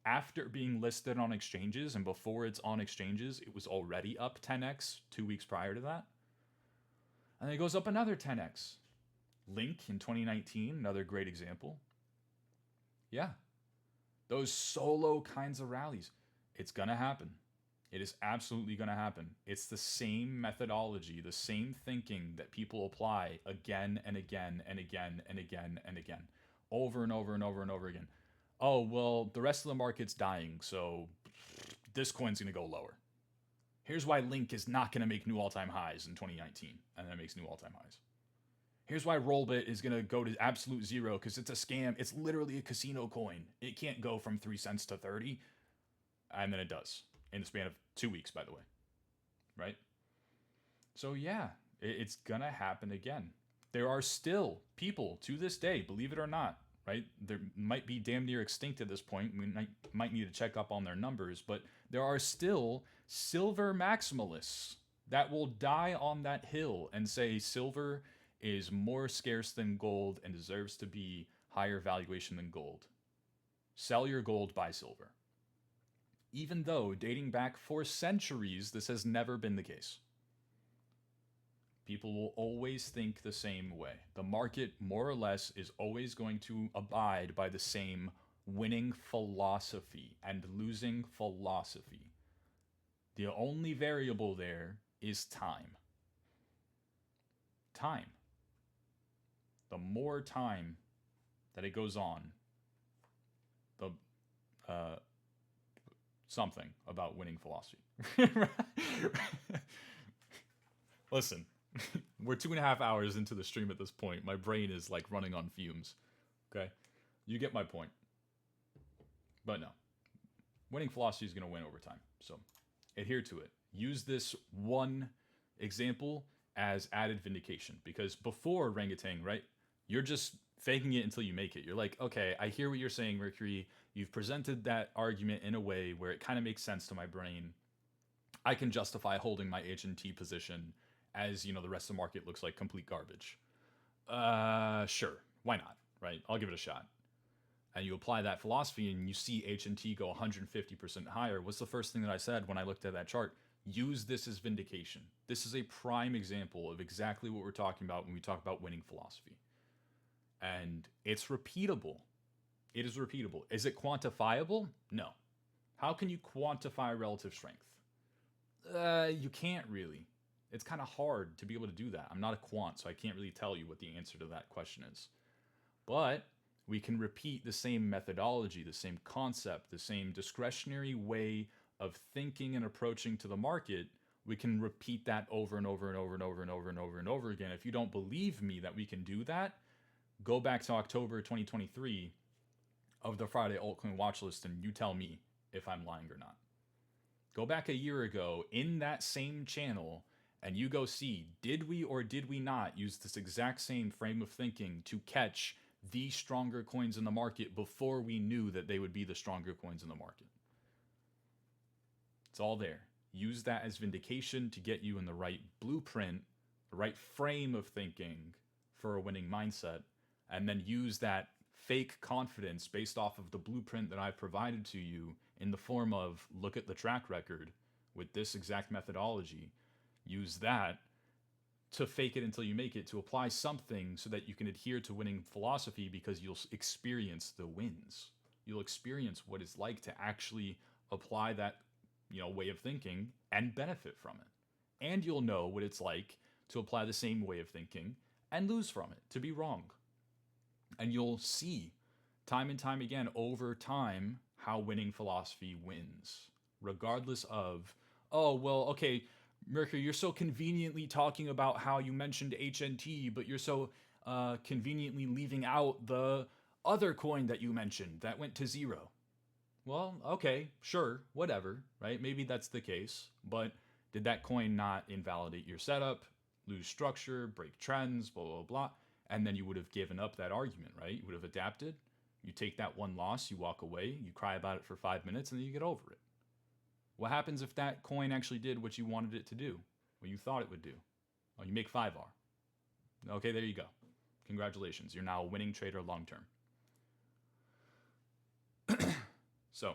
after being listed on exchanges, and before it's on exchanges, it was already up 10x 2 weeks prior to that. And then it goes up another 10x. Link in 2019, another great example. Yeah. Those solo kinds of rallies, it's going to happen. It is absolutely going to happen. It's the same methodology, the same thinking that people apply again and again and again and again and again, over and over and over and over again. Oh, well, the rest of the market's dying, so this coin's going to go lower. Here's why Link is not going to make new all-time highs in 2019, and then it makes new all-time highs. Here's why Rollbit is going to go to absolute zero, because it's a scam. It's literally a casino coin. It can't go from 3 cents to 30, and then it does. In the span of 2 weeks, by the way. Right? So yeah, it's gonna happen again. There are still people to this day, believe it or not, right? They might be damn near extinct at this point. We might need to check up on their numbers, but there are still silver maximalists that will die on that hill and say silver is more scarce than gold and deserves to be higher valuation than gold. Sell your gold, buy silver. Even though, dating back for centuries, this has never been the case. People will always think the same way. The market, more or less, is always going to abide by the same winning philosophy and losing philosophy. The only variable there is time. Time. The more time that it goes on, the something about winning philosophy. Listen, we're 2.5 hours into the stream at this point. My brain is like running on fumes. Okay? You get my point. But no. Winning philosophy is going to win over time. So adhere to it. Use this one example as added vindication. Because before Rangatang, right, you're just faking it until you make it. You're like, okay, I hear what you're saying, Mercury. You've presented that argument in a way where it kind of makes sense to my brain. I can justify holding my HNT position as, the rest of the market looks like complete garbage. Sure. Why not? Right? I'll give it a shot. And you apply that philosophy and you see HNT go 150% higher. What's the first thing that I said when I looked at that chart? Use this as vindication. This is a prime example of exactly what we're talking about when we talk about winning philosophy. And it's repeatable. It is repeatable. Is it quantifiable? No. How can you quantify relative strength? You can't really. It's kind of hard to be able to do that. I'm not a quant, so I can't really tell you what the answer to that question is. But we can repeat the same methodology, the same concept, the same discretionary way of thinking and approaching to the market. We can repeat that over and over and over and over and over and over and over again. If you don't believe me that we can do that, go back to October 2023 of the Friday altcoin watchlist and you tell me if I'm lying or not. Go back a year ago in that same channel and you go see, did we or did we not use this exact same frame of thinking to catch the stronger coins in the market before we knew that they would be the stronger coins in the market? It's all there. Use that as vindication to get you in the right blueprint, the right frame of thinking for a winning mindset, and then use that fake confidence based off of the blueprint that I've provided to you in the form of look at the track record, with this exact methodology, use that to fake it until you make it, to apply something so that you can adhere to winning philosophy, because you'll experience the wins. You'll experience what it's like to actually apply that, way of thinking and benefit from it. And you'll know what it's like to apply the same way of thinking and lose from it, to be wrong. And you'll see time and time again over time how winning philosophy wins, regardless of, oh, well, okay, Mercury, you're so conveniently talking about how you mentioned HNT, but you're so conveniently leaving out the other coin that you mentioned that went to zero. Well, okay, sure, whatever, right? Maybe that's the case, but did that coin not invalidate your setup, lose structure, break trends, blah, blah, blah? And then you would have given up that argument, right? You would have adapted. You take that one loss, you walk away, you cry about it for 5 minutes, and then you get over it. What happens if that coin actually did what you wanted it to do, what you thought it would do? Oh, you make 5R. Okay, there you go. Congratulations. You're now a winning trader long term. So,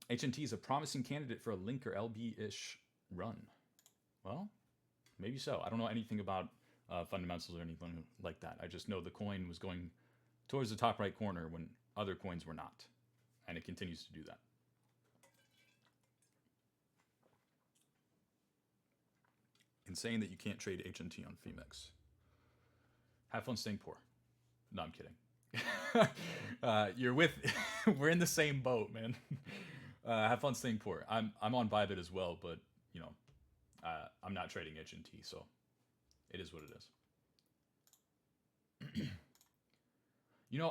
HNT is a promising candidate for a link or LB-ish run. Well, maybe so. I don't know anything about fundamentals or anything like that. I just know the coin was going towards the top right corner when other coins were not. And it continues to do that. Insane that you can't trade HNT on Femex. Have fun staying poor. No, I'm kidding. We're in the same boat, man. Have fun staying poor. I'm on Bybit as well, but I'm not trading HNT, so it is what it is.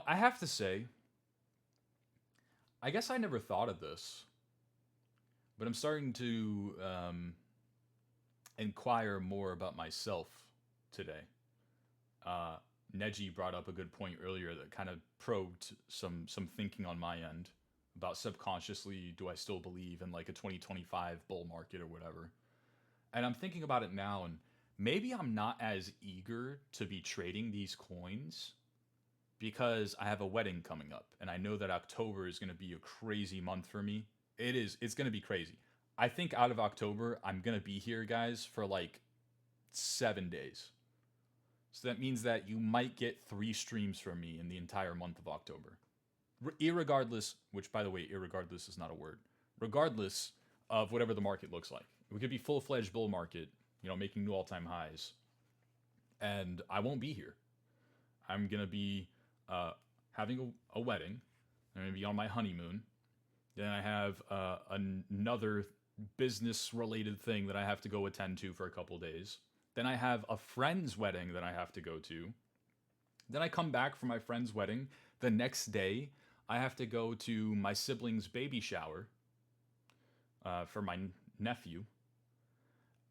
I have to say, I guess I never thought of this, but I'm starting to inquire more about myself today. Neji brought up a good point earlier that kind of probed some thinking on my end about subconsciously, do I still believe in like a 2025 bull market or whatever? And I'm thinking about it now, and maybe I'm not as eager to be trading these coins because I have a wedding coming up, and I know that October is going to be a crazy month for me. It's going to be crazy. I think out of October, I'm going to be here, guys, for like 7 days. So that means that you might get 3 streams from me in the entire month of October. Irregardless, which by the way, irregardless is not a word. Regardless of whatever the market looks like. We could be full-fledged bull market, making new all-time highs. And I won't be here. I'm going to be having a wedding. I'm going to be on my honeymoon. Then I have another business-related thing that I have to go attend to for a couple days. Then I have a friend's wedding that I have to go to. Then I come back from my friend's wedding. The next day, I have to go to my sibling's baby shower for my nephew.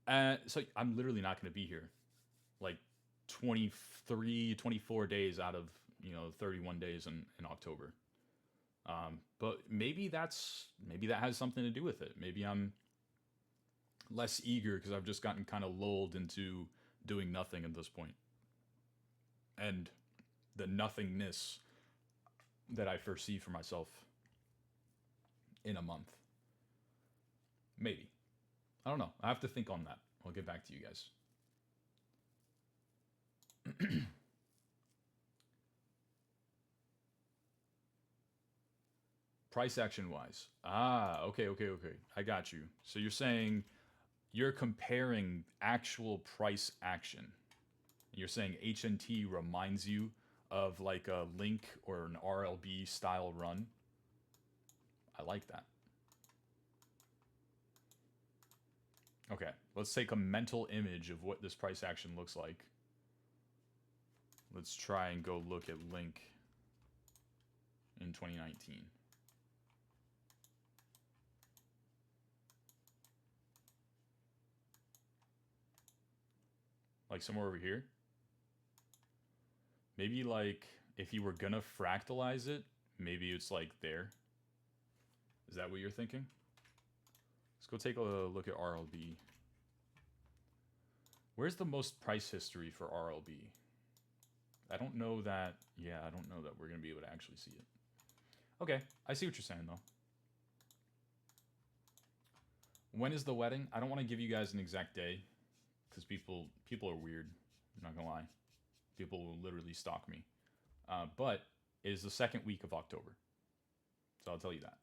So I'm literally not going to be here. Like 23, 24 days out of 31 days in October. But maybe that has something to do with it. Maybe I'm less eager because I've just gotten kind of lulled into doing nothing at this point. And the nothingness that I foresee for myself in a month. Maybe. I don't know. I have to think on that. I'll get back to you guys. Price action wise. Okay. I got you. So you're saying you're comparing actual price action. You're saying HNT reminds you of like a Link or an RLB style run. I like that. Okay, let's take a mental image of what this price action looks like. Let's try and go look at Link in 2019. Like somewhere over here. Maybe like if you were gonna fractalize it, maybe it's like there. Is that what you're thinking? Let's go take a look at RLB. Where's the most price history for RLB? I don't know that. Yeah, I don't know that we're gonna be able to actually see it. Okay, I see what you're saying though. When is the wedding? I don't want to give you guys an exact day because people are weird. I'm not gonna lie. People will literally stalk me. But it is the second week of October, so I'll tell you that.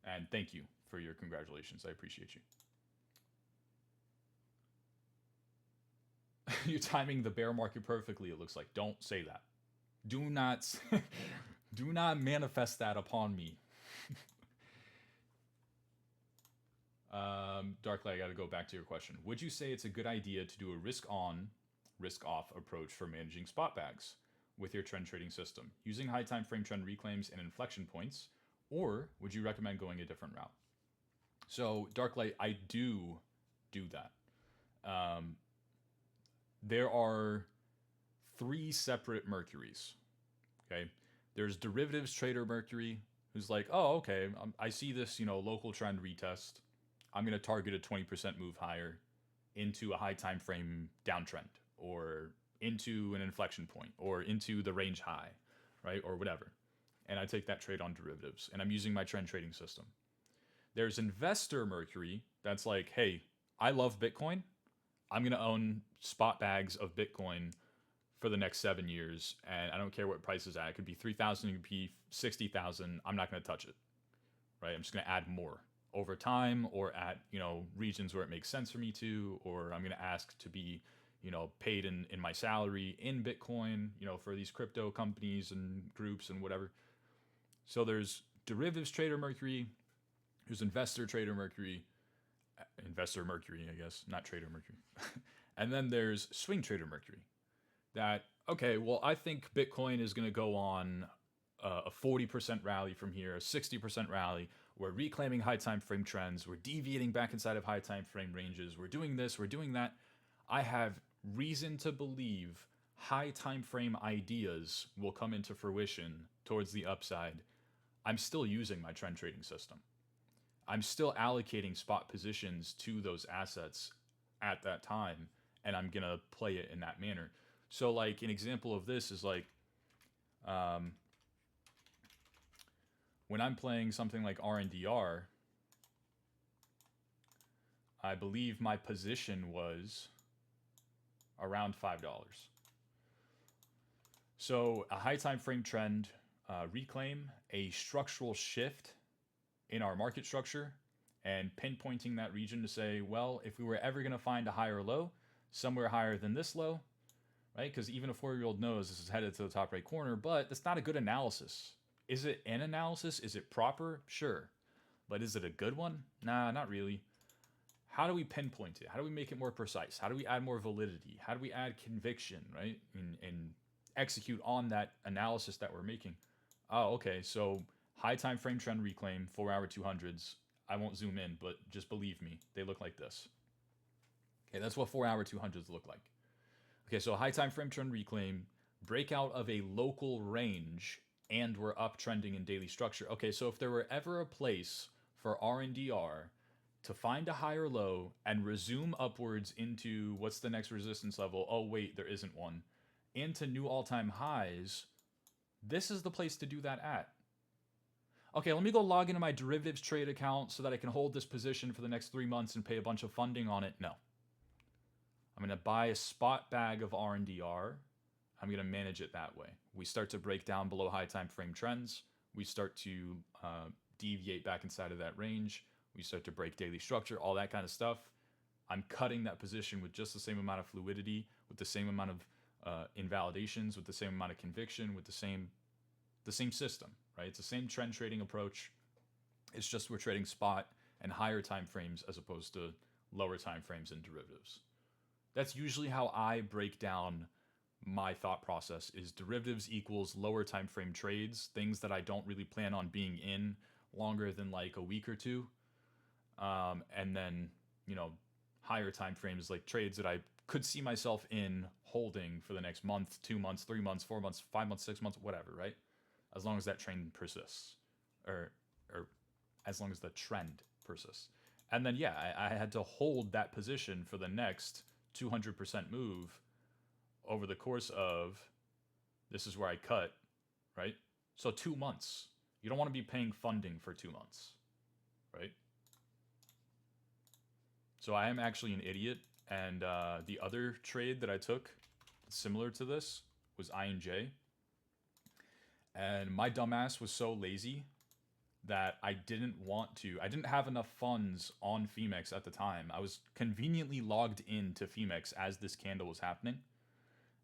And thank you for your congratulations. I appreciate you. You're timing the bear market perfectly. It looks like. Don't say that. Do not, do not manifest that upon me. Darkly, I got to go back to your question. Would you say it's a good idea to do a risk on, risk off approach for managing spot bags with your trend trading system, using high time frame trend reclaims and inflection points, or would you recommend going a different route? So, Darklight, I do that. Um, there are three separate Mercuries. Okay, there's derivatives trader Mercury, who's like, oh, okay, I see this, local trend retest. I'm going to target a 20% move higher into a high time frame downtrend or into an inflection point or into the range high, right? Or whatever. And I take that trade on derivatives and I'm using my trend trading system. There's investor Mercury that's like, hey, I love Bitcoin. I'm going to own spot bags of Bitcoin for the next 7 years, and I don't care what price is at. It could be 3,000, it could be 60,000. I'm not going to touch it, right? I'm just going to add more over time, or at regions where it makes sense for me to, or I'm going to ask to be paid in my salary in Bitcoin, for these crypto companies and groups and whatever. So there's derivatives trader Mercury, there's investor Mercury, I guess, not trader Mercury, and then there's swing trader Mercury. That okay, well, I think Bitcoin is going to go on a 40% rally from here, a 60% rally. We're reclaiming high time frame trends. We're deviating back inside of high time frame ranges. We're doing this. We're doing that. I have reason to believe high time frame ideas will come into fruition towards the upside. I'm still using my trend trading system. I'm still allocating spot positions to those assets at that time, and I'm gonna play it in that manner. So, like, an example of this is like um, when I'm playing something like RNDR, I believe my position was around $5. So, a high time frame trend reclaim, a structural shift in our market structure, and pinpointing that region to say, well, if we were ever going to find a higher low, somewhere higher than this low, right? Because even a 4-year-old knows this is headed to the top right corner, but that's not a good analysis. Is it an analysis? Is it proper? Sure. But is it a good one? Nah, not really. How do we pinpoint it? How do we make it more precise? How do we add more validity? How do we add conviction, right? And execute on that analysis that we're making. Oh, okay. So high time frame trend reclaim, 4-hour 200s. I won't zoom in, but just believe me, they look like this. Okay, that's what 4-hour 200s look like. Okay, so high time frame trend reclaim, breakout of a local range, and we're uptrending in daily structure. Okay, so if there were ever a place for RNDR to find a higher low and resume upwards into what's the next resistance level? Oh, wait, there isn't one. Into new all-time highs, this is the place to do that at. Okay, let me go log into my derivatives trade account so that I can hold this position for the next 3 months and pay a bunch of funding on it. No. I'm going to buy a spot bag of RNDR. I'm going to manage it that way. We start to break down below high time frame trends. We start to deviate back inside of that range. We start to break daily structure, all that kind of stuff. I'm cutting that position with just the same amount of fluidity, with the same amount of invalidations, with the same amount of conviction, with the same system, right? It's the same trend trading approach. It's just we're trading spot and higher time frames as opposed to lower time frames in derivatives. That's usually how I break down my thought process is derivatives equals lower time frame trades, things that I don't really plan on being in longer than like a week or two. And then, higher time frames like trades that I could see myself in holding for the next month, 2 months, 3 months, 4 months, 5 months, 6 months, whatever, right? As long as that trend persists, or as long as the trend persists. And then, yeah, I had to hold that position for the next 200% move over the course of, this is where I cut, right? So 2 months. You don't want to be paying funding for 2 months, right? So I am actually an idiot, and the other trade that I took, similar to this, was INJ, and my dumbass was so lazy that I didn't want to. I didn't have enough funds on Femex at the time. I was conveniently logged into Femex as this candle was happening,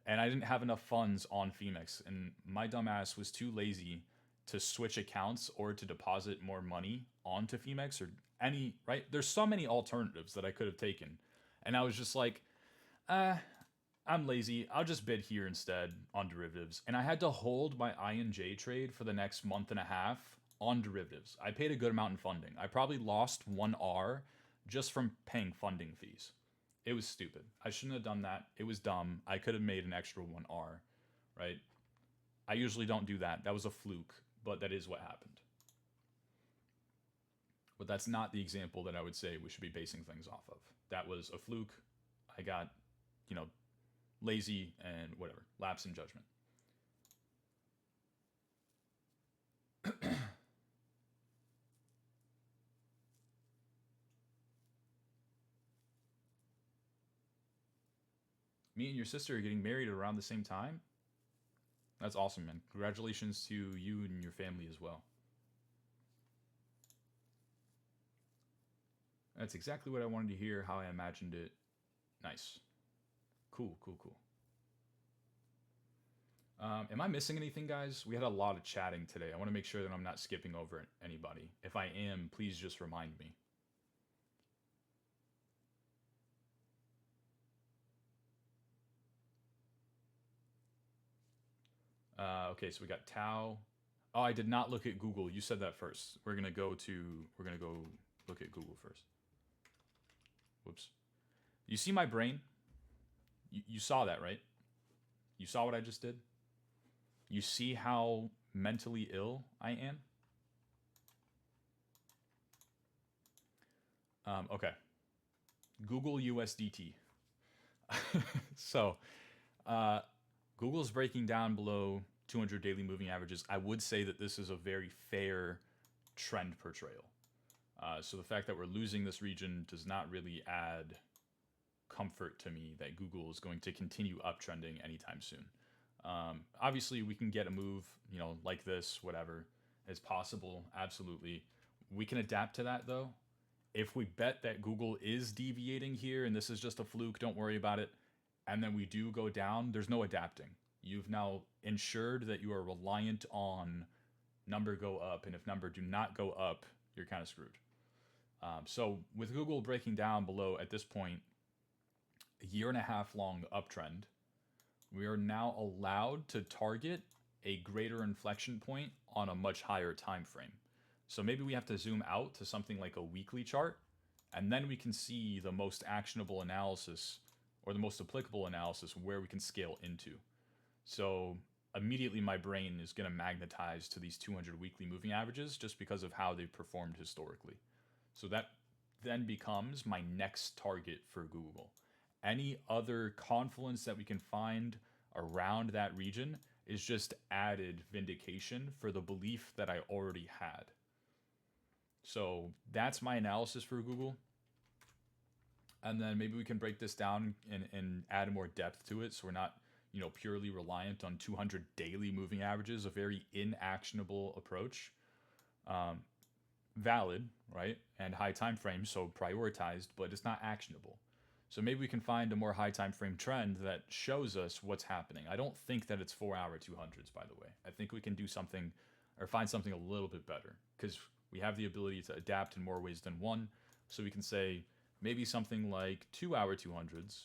and I didn't have enough funds on Femex, and my dumbass was too lazy to switch accounts or to deposit more money onto Femex or any, right? There's so many alternatives that I could have taken. And I was just like, I'm lazy. I'll just bid here instead on derivatives. And I had to hold my INJ trade for the next month and a half on derivatives. I paid a good amount in funding. I probably lost 1R just from paying funding fees. It was stupid. I shouldn't have done that. It was dumb. I could have made an extra 1R, right? I usually don't do that. That was a fluke, but that is what happened. But that's not the example that I would say we should be basing things off of. That was a fluke. I got, lazy and whatever, lapse in judgment. Me and your sister are getting married around the same time. That's awesome, man. Congratulations to you and your family as well. That's exactly what I wanted to hear, how I imagined it. Nice. Cool, cool, cool. Am I missing anything, guys? We had a lot of chatting today. I want to make sure that I'm not skipping over anybody. If I am, please just remind me. Okay, so we got Tau. Oh, I did not look at Google. You said that first. We're gonna go look at Google first. Whoops. You see my brain? You saw that, right? You saw what I just did? You see how mentally ill I am? Okay. Google USDT. So, Google's breaking down below 200 daily moving averages. I would say that this is a very fair trend portrayal. So the fact that we're losing this region does not really add comfort to me that Google is going to continue uptrending anytime soon. Obviously, we can get a move, like this, whatever, is possible. Absolutely. We can adapt to that, though. If we bet that Google is deviating here and this is just a fluke, don't worry about it, and then we do go down, there's no adapting. You've now ensured that you are reliant on number go up, and if number do not go up, you're kind of screwed. So with Google breaking down below, at this point, a 1.5 year long uptrend, we are now allowed to target a greater inflection point on a much higher time frame. So maybe we have to zoom out to something like a weekly chart, and then we can see the most actionable analysis or the most applicable analysis where we can scale into. So immediately my brain is going to magnetize to these 200 weekly moving averages just because of how they've performed historically. So that then becomes my next target for Google. Any other confluence that we can find around that region is just added vindication for the belief that I already had. So that's my analysis for Google. And then maybe we can break this down and add more depth to it so we're not, purely reliant on 200 daily moving averages, a very inactionable approach. Valid, right? And high time frame, so prioritized, but it's not actionable. So maybe we can find a more high time frame trend that shows us what's happening. I don't think that it's 4-hour 200s, by the way. I think we can do something or find something a little bit better because we have the ability to adapt in more ways than one. So we can say maybe something like 2-hour 200s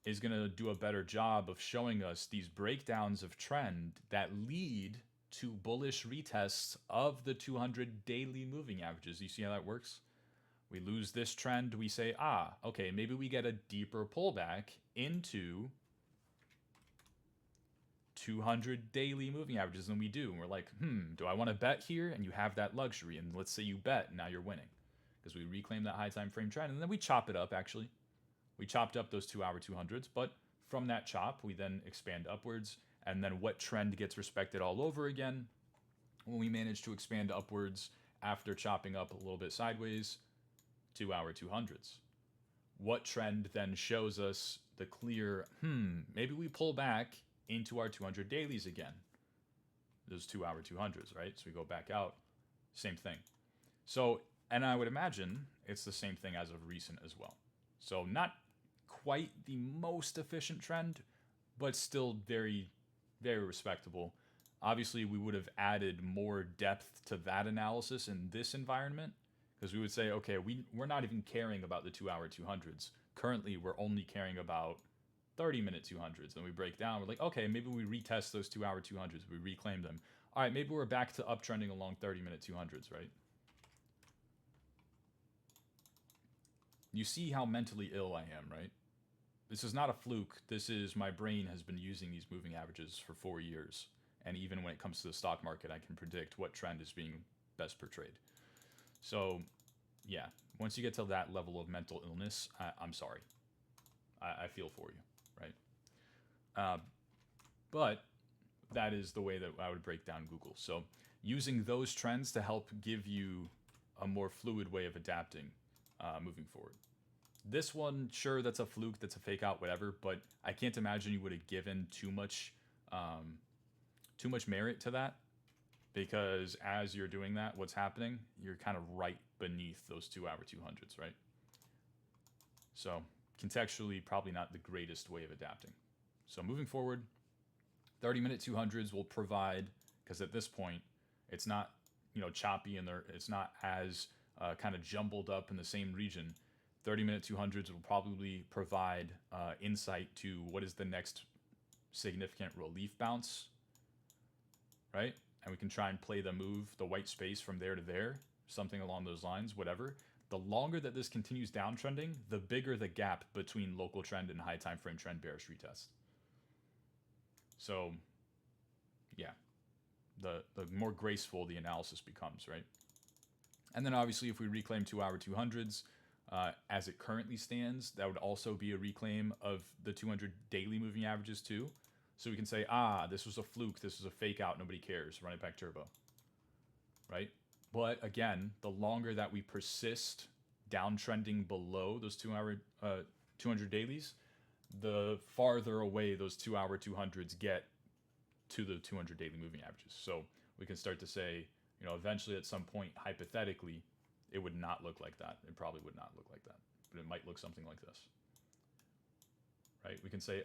is going to do a better job of showing us these breakdowns of trend that lead to bullish retests of the 200 daily moving averages. You see how that works? We lose this trend, we say, okay, maybe we get a deeper pullback into 200 daily moving averages than we do. And we're like, do I want to bet here? And you have that luxury. And let's say you bet, and now you're winning because we reclaim that high time frame trend. And then we chop it up, actually. We chopped up those 2-hour 200s, but from that chop, we then expand upwards. And then what trend gets respected all over again? When we manage to expand upwards after chopping up a little bit sideways, 2-hour 200s. What trend then shows us the clear, maybe we pull back into our 200 dailies again? Those 2-hour 200s, right? So we go back out, same thing. So, and I would imagine it's the same thing as of recent as well. So, not quite the most efficient trend, but still very, very respectable. Obviously, we would have added more depth to that analysis in this environment because we would say, okay, we're not even caring about the 2-hour 200s. Currently, we're only caring about 30-minute 200s. Then we break down, we're like, okay, maybe we retest those 2-hour 200s, we reclaim them. All right, maybe we're back to uptrending along 30-minute 200s, right? You see how mentally ill I am, right? This is not a fluke. This is my brain has been using these moving averages for 4 years. And even when it comes to the stock market, I can predict what trend is being best portrayed. So, yeah, once you get to that level of mental illness, I'm sorry. I feel for you, right? But that is the way that I would break down Google. So, using those trends to help give you a more fluid way of adapting moving forward. This one, sure, that's a fluke, that's a fake out, whatever. But I can't imagine you would have given too much merit to that, because as you're doing that, what's happening? You're kind of right beneath those 2-hour 200s, right? So contextually, probably not the greatest way of adapting. So moving forward, 30-minute 200s will provide, because at this point, it's not choppy and it's not as kind of jumbled up in the same region. 30-minute 200s will probably provide insight to what is the next significant relief bounce, right? And we can try and play the move, the white space from there to there, something along those lines, whatever. The longer that this continues downtrending, the bigger the gap between local trend and high time frame trend bearish retest. So, yeah, the more graceful the analysis becomes, right? And then obviously if we reclaim 2-hour 200s, as it currently stands, that would also be a reclaim of the 200 daily moving averages too. So we can say, this was a fluke, this was a fake out, nobody cares, run it back turbo, right? But again, the longer that we persist downtrending below those 2-hour 200 dailies, the farther away those 2-hour 200s get to the 200 daily moving averages. So we can start to say, eventually at some point, hypothetically, it would not look like that. It probably would not look like that, but it might look something like this, right? We can say,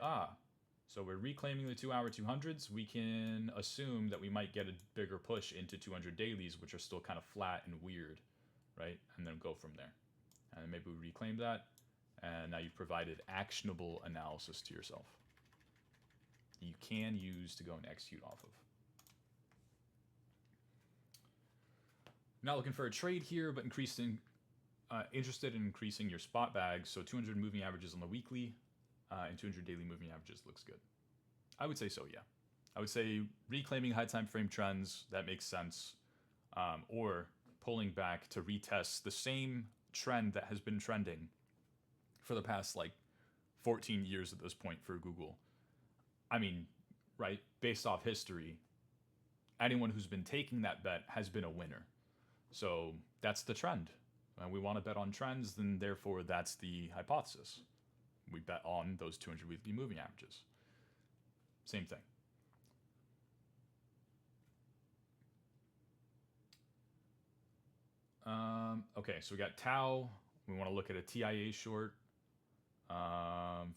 so we're reclaiming the 2-hour 200s. We can assume that we might get a bigger push into 200 dailies, which are still kind of flat and weird, right? And then go from there. And then maybe we reclaim that, and now you've provided actionable analysis to yourself you can use to go and execute off of. Not looking for a trade here, but interested in increasing your spot bag. So 200 moving averages on the weekly and 200 daily moving averages looks good. I would say so, yeah. I would say reclaiming high time frame trends, that makes sense. Or pulling back to retest the same trend that has been trending for the past 14 years at this point for Google. I mean, right, based off history, anyone who's been taking that bet has been a winner. So that's the trend. And we want to bet on trends, then therefore that's the hypothesis. We bet on those 200 weekly moving averages. Same thing. Okay, so we got Tau. We want to look at a TIA short.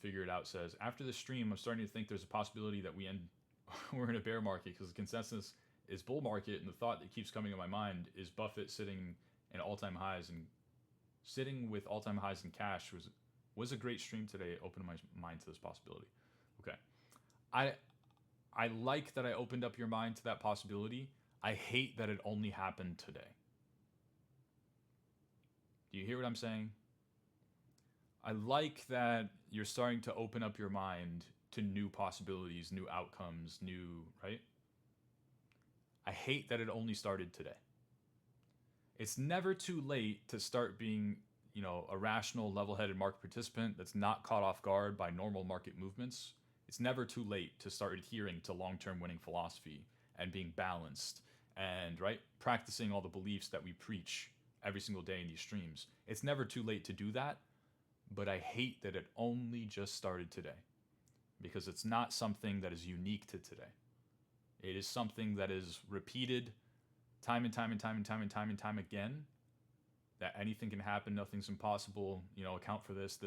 Figure It Out says, after the stream, I'm starting to think there's a possibility that we're in a bear market because the consensus is bull market, and the thought that keeps coming to my mind is Buffett sitting in all-time highs and sitting with all-time highs in cash was a great stream today. It opened my mind to this possibility. Okay. I like that I opened up your mind to that possibility. I hate that it only happened today. Do you hear what I'm saying? I like that you're starting to open up your mind to new possibilities, new outcomes, right? I hate that it only started today. It's never too late to start being, a rational, level-headed market participant that's not caught off guard by normal market movements. It's never too late to start adhering to long-term winning philosophy and being balanced and right, practicing all the beliefs that we preach every single day in these streams. It's never too late to do that, but I hate that it only just started today because it's not something that is unique to today. It is something that is repeated time and time and time and time and time and time again, that anything can happen, nothing's impossible, account for this,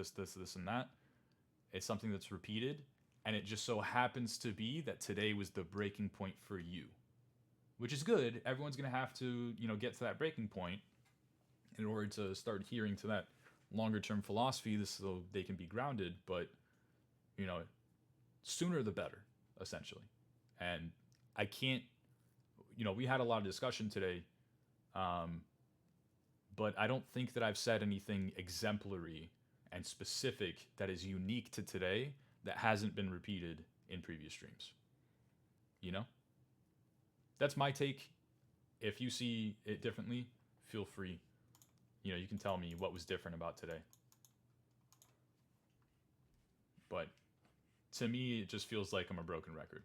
and that. It's something that's repeated, and it just so happens to be that today was the breaking point for you, which is good. Everyone's going to have to, get to that breaking point in order to start adhering to that longer term philosophy, this so they can be grounded, but, you know, sooner the better, essentially. And I can't, we had a lot of discussion today, um, but I don't think that I've said anything exemplary and specific that is unique to today that hasn't been repeated in previous streams. You know? That's my take. If you see it differently, feel free. You can tell me what was different about today. But to me, it just feels like I'm a broken record.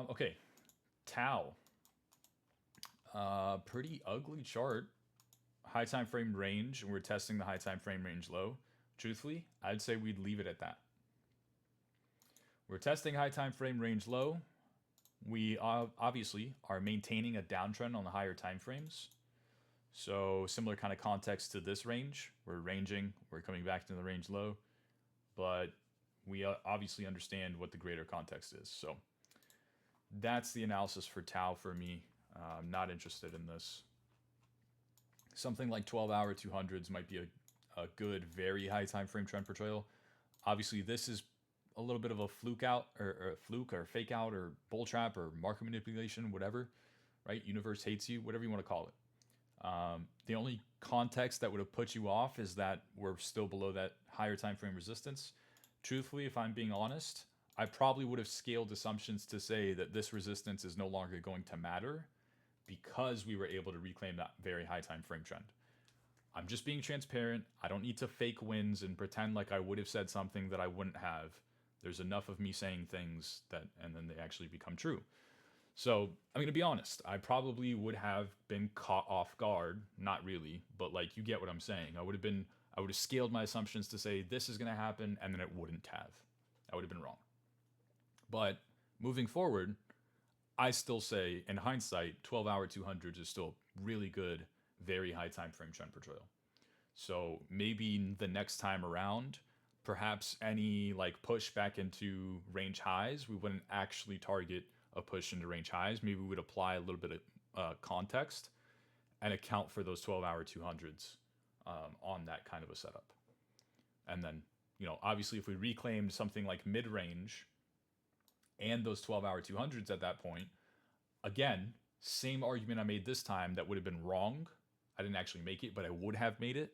Okay, Tau. Pretty ugly chart. High time frame range, and we're testing the high time frame range low. Truthfully, I'd say we'd leave it at that. We're testing high time frame range low. We obviously are maintaining a downtrend on the higher time frames. So similar kind of context to this range. We're ranging, we're coming back to the range low, but we obviously understand what the greater context is. So that's the analysis for Tau for me. I'm not interested in this. Something like 12-hour 200s might be a good, very high time frame trend portrayal. Obviously, this is a little bit of a fluke out, or a fluke, or fake out, or bull trap, or market manipulation, whatever, right? Universe hates you, whatever you want to call it. The only context that would have put you off is that we're still below that higher time frame resistance. Truthfully, if I'm being honest, I probably would have scaled assumptions to say that this resistance is no longer going to matter because we were able to reclaim that very high time frame trend. I'm just being transparent. I don't need to fake wins and pretend like I would have said something that I wouldn't have. There's enough of me saying things that, and then they actually become true. So I'm going to be honest. I probably would have been caught off guard. Not really, but like, you get what I'm saying. I would have scaled my assumptions to say this is going to happen, and then it wouldn't have. I would have been wrong. But moving forward, I still say, in hindsight, 12-hour 200s is still really good, very high time frame trend portrayal. So maybe the next time around, perhaps any like push back into range highs, we wouldn't actually target a push into range highs. Maybe we would apply a little bit of context and account for those 12-hour 200s on that kind of a setup. And then, obviously, if we reclaimed something like mid range and those 12-hour 200s at that point, again, same argument I made this time that would have been wrong. I didn't actually make it, but I would have made it.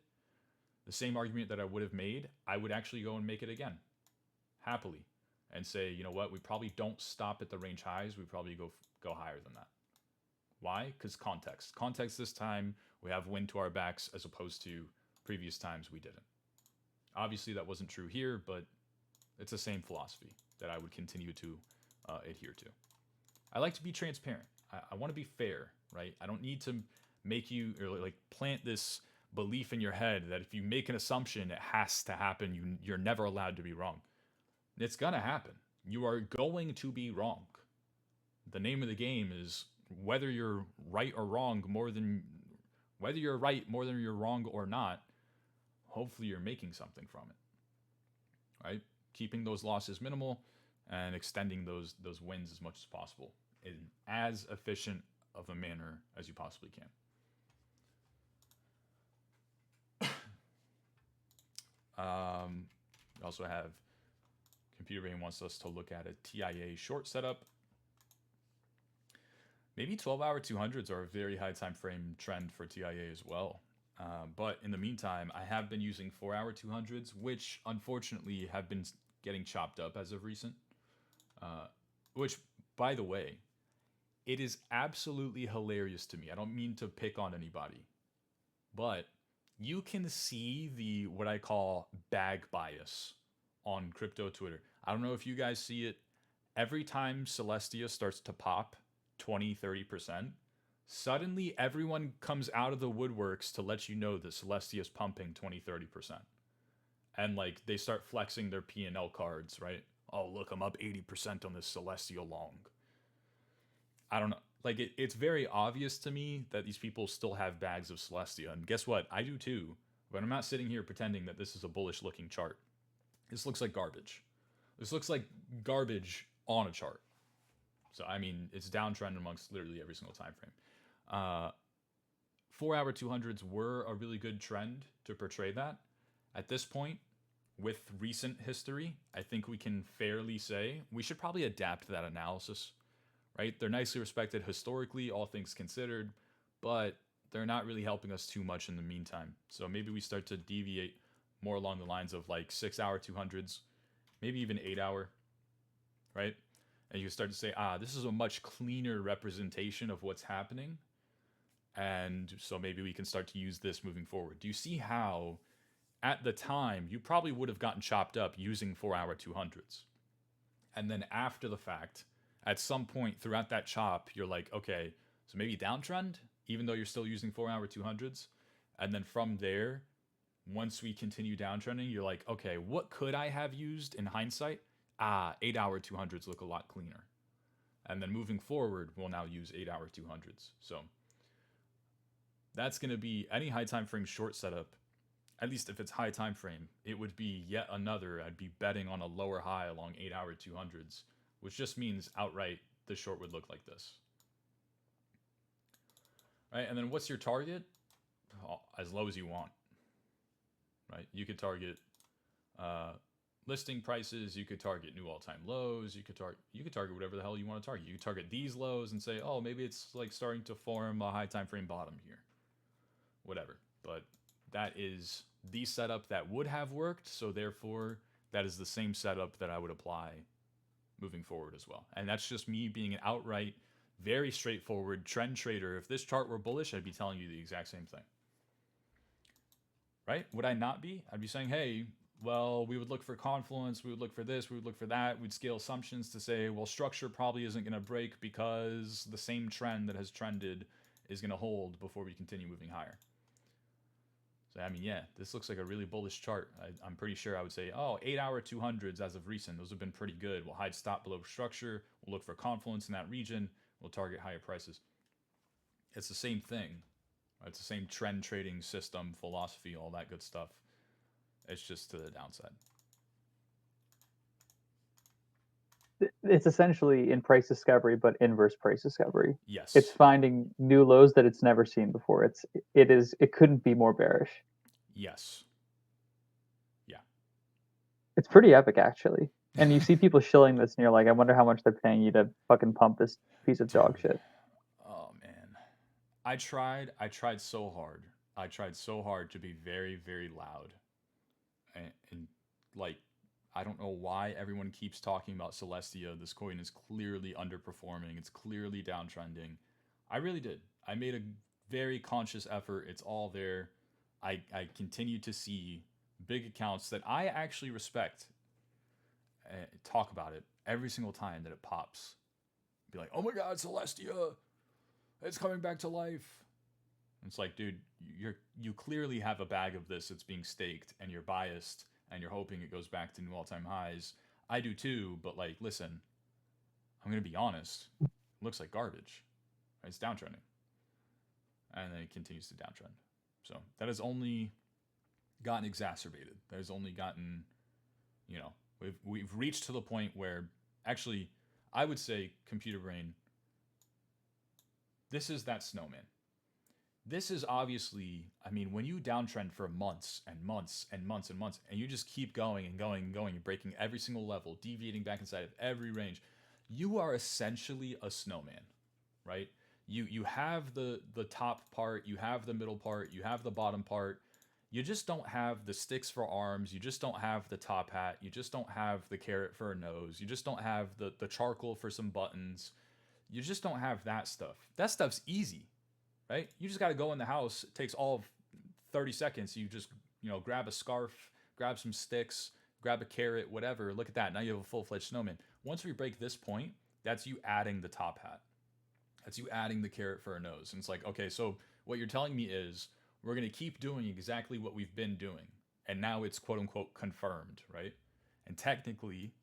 The same argument that I would have made, I would actually go and make it again, happily, and say, you know what, we probably don't stop at the range highs. We probably go higher than that. Why? Because context. Context this time, we have wind to our backs as opposed to previous times we didn't. Obviously, that wasn't true here, but it's the same philosophy that I would continue to adhere to. I like to be transparent. I want to be fair, right? I don't need to make you, or like plant this belief in your head that if you make an assumption, it has to happen. You're never allowed to be wrong. It's gonna happen. You are going to be wrong. The name of the game is whether you're right or wrong whether you're right more than you're wrong or not. Hopefully, you're making something from it, right? Keeping those losses minimal and extending those wins as much as possible in as efficient of a manner as you possibly can. We also have Computer Brain wants us to look at a TIA short setup. Maybe 12-hour 200s are a very high time frame trend for TIA as well. But in the meantime, I have been using 4-hour 200s, which unfortunately have been getting chopped up as of recent. Which, by the way, it is absolutely hilarious to me. I don't mean to pick on anybody, but you can see the what I call bag bias on crypto Twitter. I don't know if you guys see it. Every time Celestia starts to pop 20, 30%, suddenly everyone comes out of the woodworks to let you know that Celestia is pumping 20, 30%. And like they start flexing their P&L cards, right? Oh, look, I'm up 80% on this Celestia long. I don't know. Like it's very obvious to me that these people still have bags of Celestia. And guess what? I do too. But I'm not sitting here pretending that this is a bullish looking chart. This looks like garbage. This looks like garbage on a chart. So I mean, it's downtrend amongst literally every single time frame. 4-hour 200s were a really good trend to portray that. At this point, with recent history, I think we can fairly say we should probably adapt that analysis, right? They're nicely respected historically, all things considered, but they're not really helping us too much in the meantime. So maybe we start to deviate more along the lines of like 6-hour 200s, maybe even 8-hour, right? And you can start to say, this is a much cleaner representation of what's happening. And so maybe we can start to use this moving forward. Do you see how at the time you probably would have gotten chopped up using 4-hour 200s? And then after the fact, at some point throughout that chop, you're like, okay, so maybe downtrend, even though you're still using 4-hour 200s. And then from there, once we continue downtrending, you're like, okay, what could I have used in hindsight? 8-hour 200s look a lot cleaner. And then moving forward, we'll now use 8-hour 200s. So that's going to be any high time frame short setup. At least if it's high time frame, it would be yet another. I'd be betting on a lower high along 8-hour 200s, which just means outright the short would look like this. Right? And then what's your target? As low as you want. Right? You could target listing prices, you could target new all-time lows, you could target whatever the hell you want to target. You could target these lows and say, oh, maybe it's like starting to form a high time frame bottom here. Whatever. But that is the setup that would have worked, so therefore that is the same setup that I would apply moving forward as well. And that's just me being an outright, very straightforward trend trader. If this chart were bullish, I'd be telling you the exact same thing. Right? Would I not be? I'd be saying, hey, well, we would look for confluence, we would look for this, we would look for that. We'd scale assumptions to say, well, structure probably isn't going to break because the same trend that has trended is going to hold before we continue moving higher. So, I mean, yeah, this looks like a really bullish chart. I'm pretty sure I would say, 8-hour 200s as of recent, those have been pretty good. We'll hide stop below structure. We'll look for confluence in that region. We'll target higher prices. It's the same thing. It's the same trend trading system, philosophy, all that good stuff. It's just to the downside. It's essentially in price discovery, but inverse price discovery. Yes. It's finding new lows that it's never seen before. It couldn't be more bearish. Yes. Yeah. It's pretty epic, actually. And you see people shilling this, and you're like, I wonder how much they're paying you to fucking pump this piece of dog shit. Oh man, I tried so hard. I tried so hard to be very, very loud, and like, I don't know why everyone keeps talking about Celestia. This coin is clearly underperforming. It's clearly downtrending. I really did. I made a very conscious effort. It's all there. I continue to see big accounts that I actually respect talk about it every single time that it pops. Be like, oh my god, Celestia, it's coming back to life. It's like, dude, you clearly have a bag of this that's being staked, and you're biased, and you're hoping it goes back to new all-time highs. I do too, but like, listen, I'm gonna be honest. It looks like garbage. It's downtrending, and then it continues to downtrend. So that has only gotten exacerbated. That has only gotten, we've reached to the point where actually, I would say, computer brain, this is that snowman. This is obviously, I mean, when you downtrend for months and months and months and months, and you just keep going and going and going and breaking every single level, deviating back inside of every range, you are essentially a snowman, right? You have the top part, you have the middle part, you have the bottom part. You just don't have the sticks for arms. You just don't have the top hat. You just don't have the carrot for a nose. You just don't have the charcoal for some buttons. You just don't have that stuff. That stuff's easy, right? You just got to go in the house. It takes all of 30 seconds. You just, grab a scarf, grab some sticks, grab a carrot, whatever. Look at that. Now you have a full-fledged snowman. Once we break this point, that's you adding the top hat. That's you adding the carrot for a nose. And it's like, okay, so what you're telling me is we're going to keep doing exactly what we've been doing. And now it's quote unquote confirmed, right? And technically,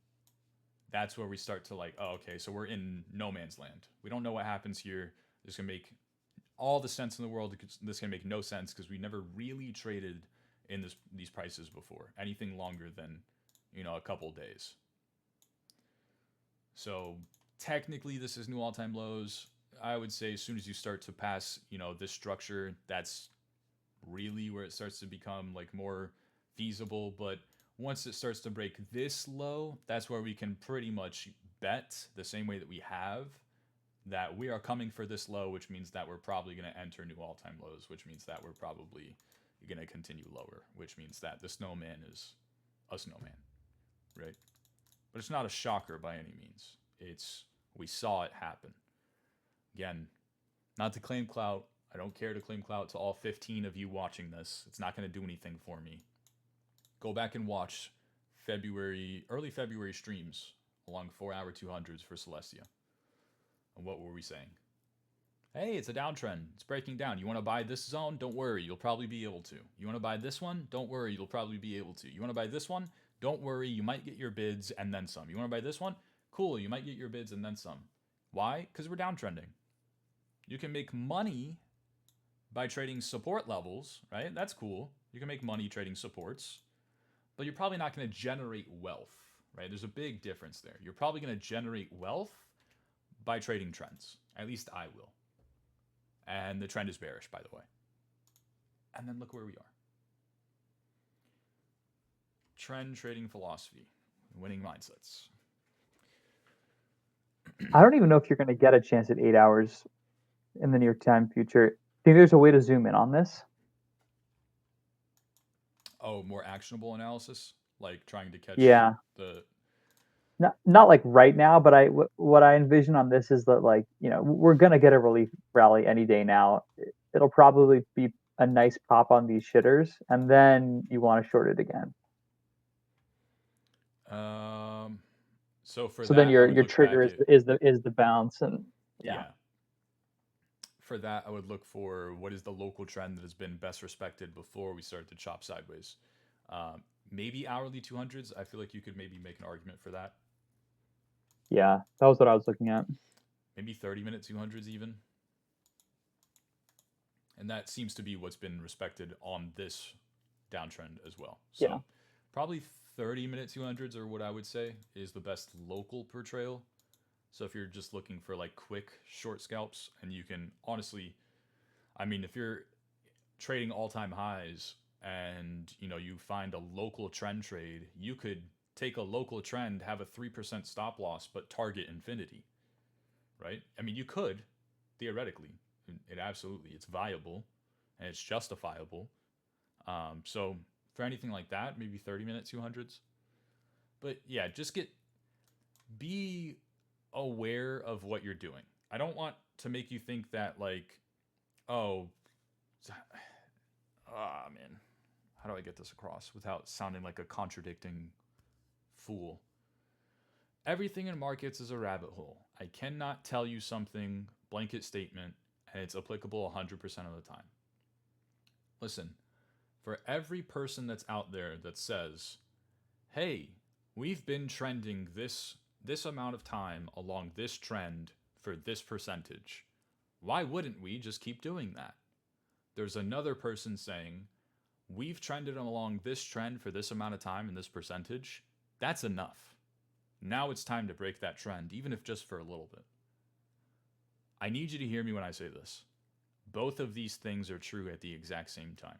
that's where we start to like, oh, okay, so we're in no man's land. We don't know what happens here. This can make all the sense in the world. This can make no sense because we never really traded in these prices before. Anything longer than, a couple days. So technically, this is new all-time lows. I would say as soon as you start to pass, this structure, that's really where it starts to become like more feasible. But once it starts to break this low, that's where we can pretty much bet the same way that we have that we are coming for this low, which means that we're probably going to enter new all-time lows, which means that we're probably going to continue lower, which means that the snowman is a snowman, right? But it's not a shocker by any means. We saw it happen. Again, not to claim clout. I don't care to claim clout to all 15 of you watching this. It's not going to do anything for me. Go back and watch early February streams along 4-hour 200s for Celestia. And what were we saying? Hey, it's a downtrend. It's breaking down. You want to buy this zone? Don't worry. You'll probably be able to. You want to buy this one? Don't worry. You'll probably be able to. You want to buy this one? Don't worry. You might get your bids and then some. You want to buy this one? Cool. You might get your bids and then some. Why? Because we're downtrending. You can make money by trading support levels, right? That's cool. You can make money trading supports, but you're probably not going to generate wealth, right? There's a big difference there. You're probably going to generate wealth by trading trends. At least I will. And the trend is bearish, by the way. And then look where we are. Trend trading philosophy, winning mindsets. I don't even know if you're going to get a chance at 8 hours in the near time future. Think there's a way to zoom in on this? Oh, more actionable analysis, like trying to catch the. Not like right now, but what I envision on this is that like we're gonna get a relief rally any day now. It'll probably be a nice pop on these shitters, and then you want to short it again. So for so that, then your trigger is the bounce, and yeah. For that, I would look for what is the local trend that has been best respected before we start to chop sideways. Maybe hourly 200s. I feel like you could maybe make an argument for that. Yeah, that was what I was looking at. Maybe 30-minute 200s even. And that seems to be what's been respected on this downtrend as well. So probably 30-minute 200s are what I would say is the best local portrayal. So if you're just looking for like quick short scalps, and you can honestly, I mean, if you're trading all-time highs and you find a local trend trade, you could take a local trend, have a 3% stop loss, but target infinity, right? I mean, you could theoretically. It's viable and it's justifiable. So for anything like that, maybe 30-minute 200s. But yeah, just be aware of what you're doing. I don't want to make you think that like, man, how do I get this across without sounding like a contradicting fool? Everything in markets is a rabbit hole. I cannot tell you something, blanket statement, and it's applicable 100% of the time. Listen, for every person that's out there that says, hey, we've been trending this amount of time along this trend for this percentage, why wouldn't we just keep doing that? There's another person saying, we've trended along this trend for this amount of time and this percentage. That's enough. Now it's time to break that trend, even if just for a little bit. I need you to hear me when I say this. Both of these things are true at the exact same time.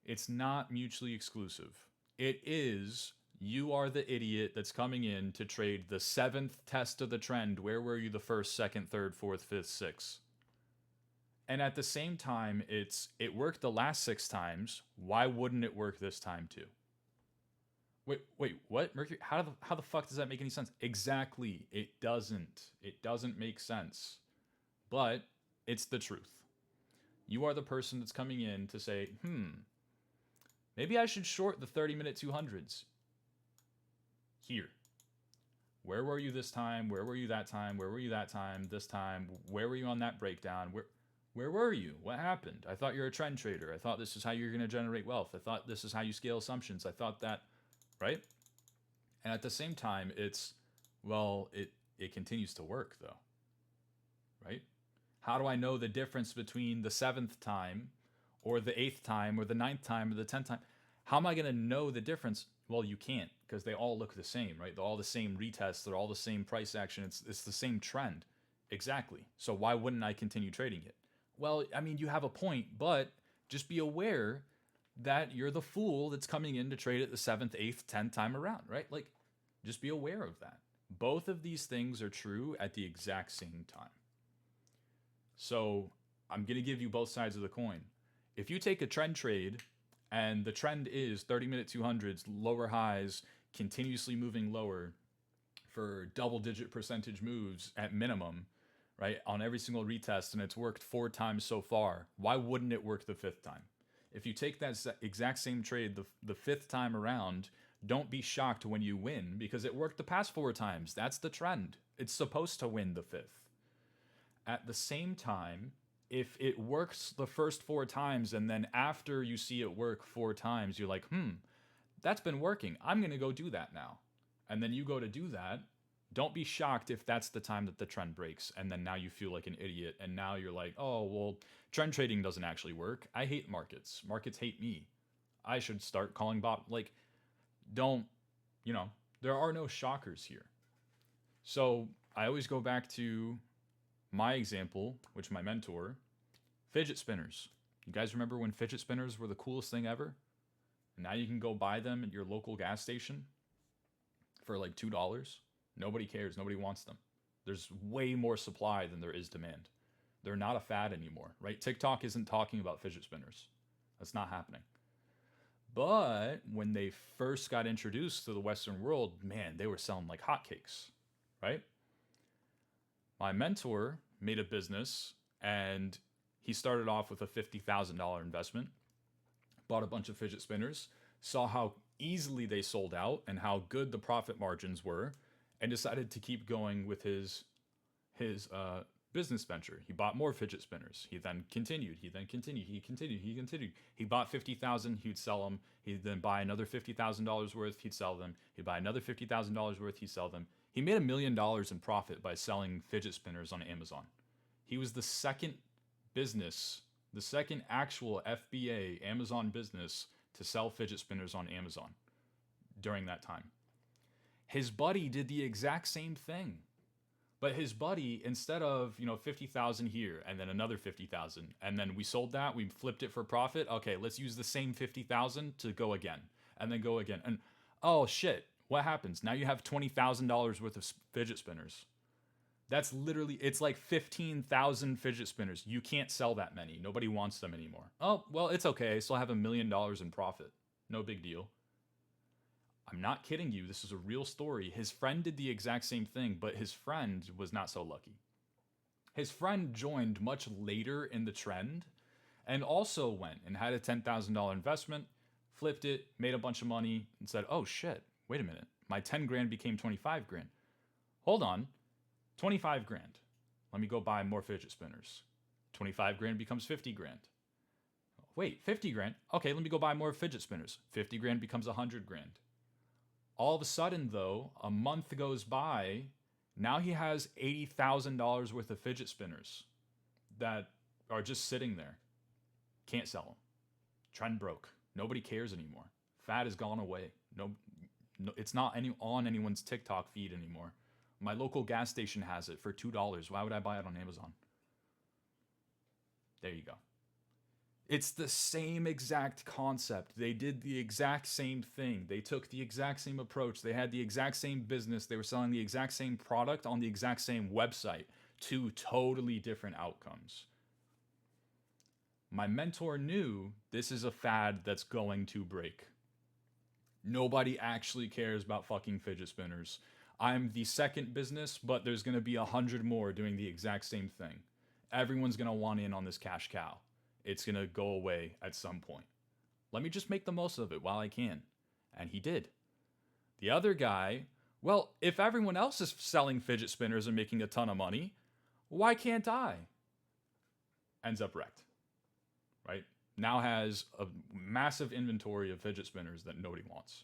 It's not mutually exclusive. It is, you are the idiot that's coming in to trade the 7th test of the trend. Where were you the 1st, 2nd, 3rd, 4th, 5th, 6th? And at the same time, it worked the last 6 times. Why wouldn't it work this time too? Wait, what? Mercury? How the fuck does that make any sense? Exactly. It doesn't. It doesn't make sense. But it's the truth. You are the person that's coming in to say, Maybe I should short the 30-minute 200s here. Where were you this time? Where were you that time? Where were you that time? This time? Where were you on that breakdown? Where were you? What happened? I thought you're a trend trader. I thought this is how you're going to generate wealth. I thought this is how you scale assumptions. I thought that, right? And at the same time, it continues to work though, right? How do I know the difference between the 7th time or the 8th time or the 9th time or the 10th time? How am I going to know the difference? Well, you can't, because they all look the same, right? They're all the same retests. They're all the same price action. It's the same trend. Exactly. So why wouldn't I continue trading it? Well, I mean, you have a point, but just be aware that you're the fool that's coming in to trade at the 7th, 8th, 10th time around, right? Like, just be aware of that. Both of these things are true at the exact same time. So I'm going to give you both sides of the coin. If you take a trend trade and the trend is 30-minute 200s, lower highs, continuously moving lower for double-digit percentage moves at minimum, right, on every single retest, and it's worked 4 times so far, why wouldn't it work the 5th time? If you take that exact same trade the 5th time around, don't be shocked when you win, because it worked the past 4 times. That's the trend. It's supposed to win the 5th. At the same time, if it works the first 4 times and then after you see it work 4 times, you're like, that's been working. I'm going to go do that now. And then you go to do that. Don't be shocked if that's the time that the trend breaks and then now you feel like an idiot and now you're like, oh, well, trend trading doesn't actually work. I hate markets. Markets hate me. I should start calling bot. Like, don't, there are no shockers here. So I always go back to my example, which my mentor, fidget spinners. You guys remember when fidget spinners were the coolest thing ever? And now you can go buy them at your local gas station for like $2. Nobody cares. Nobody wants them. There's way more supply than there is demand. They're not a fad anymore, right? TikTok isn't talking about fidget spinners. That's not happening. But when they first got introduced to the Western world, man, they were selling like hotcakes, right? My mentor made a business and he started off with a $50,000 investment, bought a bunch of fidget spinners, saw how easily they sold out and how good the profit margins were, and decided to keep going with his business venture. He bought more fidget spinners. He then continued. He bought 50,000. He'd sell them. He'd then buy another $50,000 worth. He'd sell them. He'd buy another $50,000 worth. He'd sell them. He made $1 million in profit by selling fidget spinners on Amazon. He was the second actual FBA Amazon business to sell fidget spinners on Amazon during that time. His buddy did the exact same thing. But his buddy, instead of, 50,000 here and then another 50,000, and then we sold that, we flipped it for profit. Okay, let's use the same 50,000 to go again and then go again. And oh shit, what happens? Now you have $20,000 worth of fidget spinners. That's literally, it's like 15,000 fidget spinners. You can't sell that many. Nobody wants them anymore. Oh, well, it's okay. I still have $1 million in profit. No big deal. I'm not kidding you. This is a real story. His friend did the exact same thing, but his friend was not so lucky. His friend joined much later in the trend and also went and had a $10,000 investment, flipped it, made a bunch of money, and said, oh shit, wait a minute. My 10 grand became 25 grand. Hold on, 25 grand. Let me go buy more fidget spinners. 25 grand becomes 50 grand. Wait, 50 grand? Okay, let me go buy more fidget spinners. 50 grand becomes 100 grand. All of a sudden, though, a month goes by. Now he has $80,000 worth of fidget spinners that are just sitting there. Can't sell them. Trend broke. Nobody cares anymore. Fad has gone away. No, it's not on anyone's TikTok feed anymore. My local gas station has it for $2. Why would I buy it on Amazon? There you go. It's the same exact concept. They did the exact same thing. They took the exact same approach. They had the exact same business. They were selling the exact same product on the exact same website. 2 totally different outcomes. My mentor knew this is a fad that's going to break. Nobody actually cares about fucking fidget spinners. I'm the second business, but there's going to be 100 more doing the exact same thing. Everyone's going to want in on this cash cow. It's going to go away at some point. Let me just make the most of it while I can. And he did. The other guy, well, if everyone else is selling fidget spinners and making a ton of money, why can't I? Ends up wrecked, right? Now has a massive inventory of fidget spinners that nobody wants.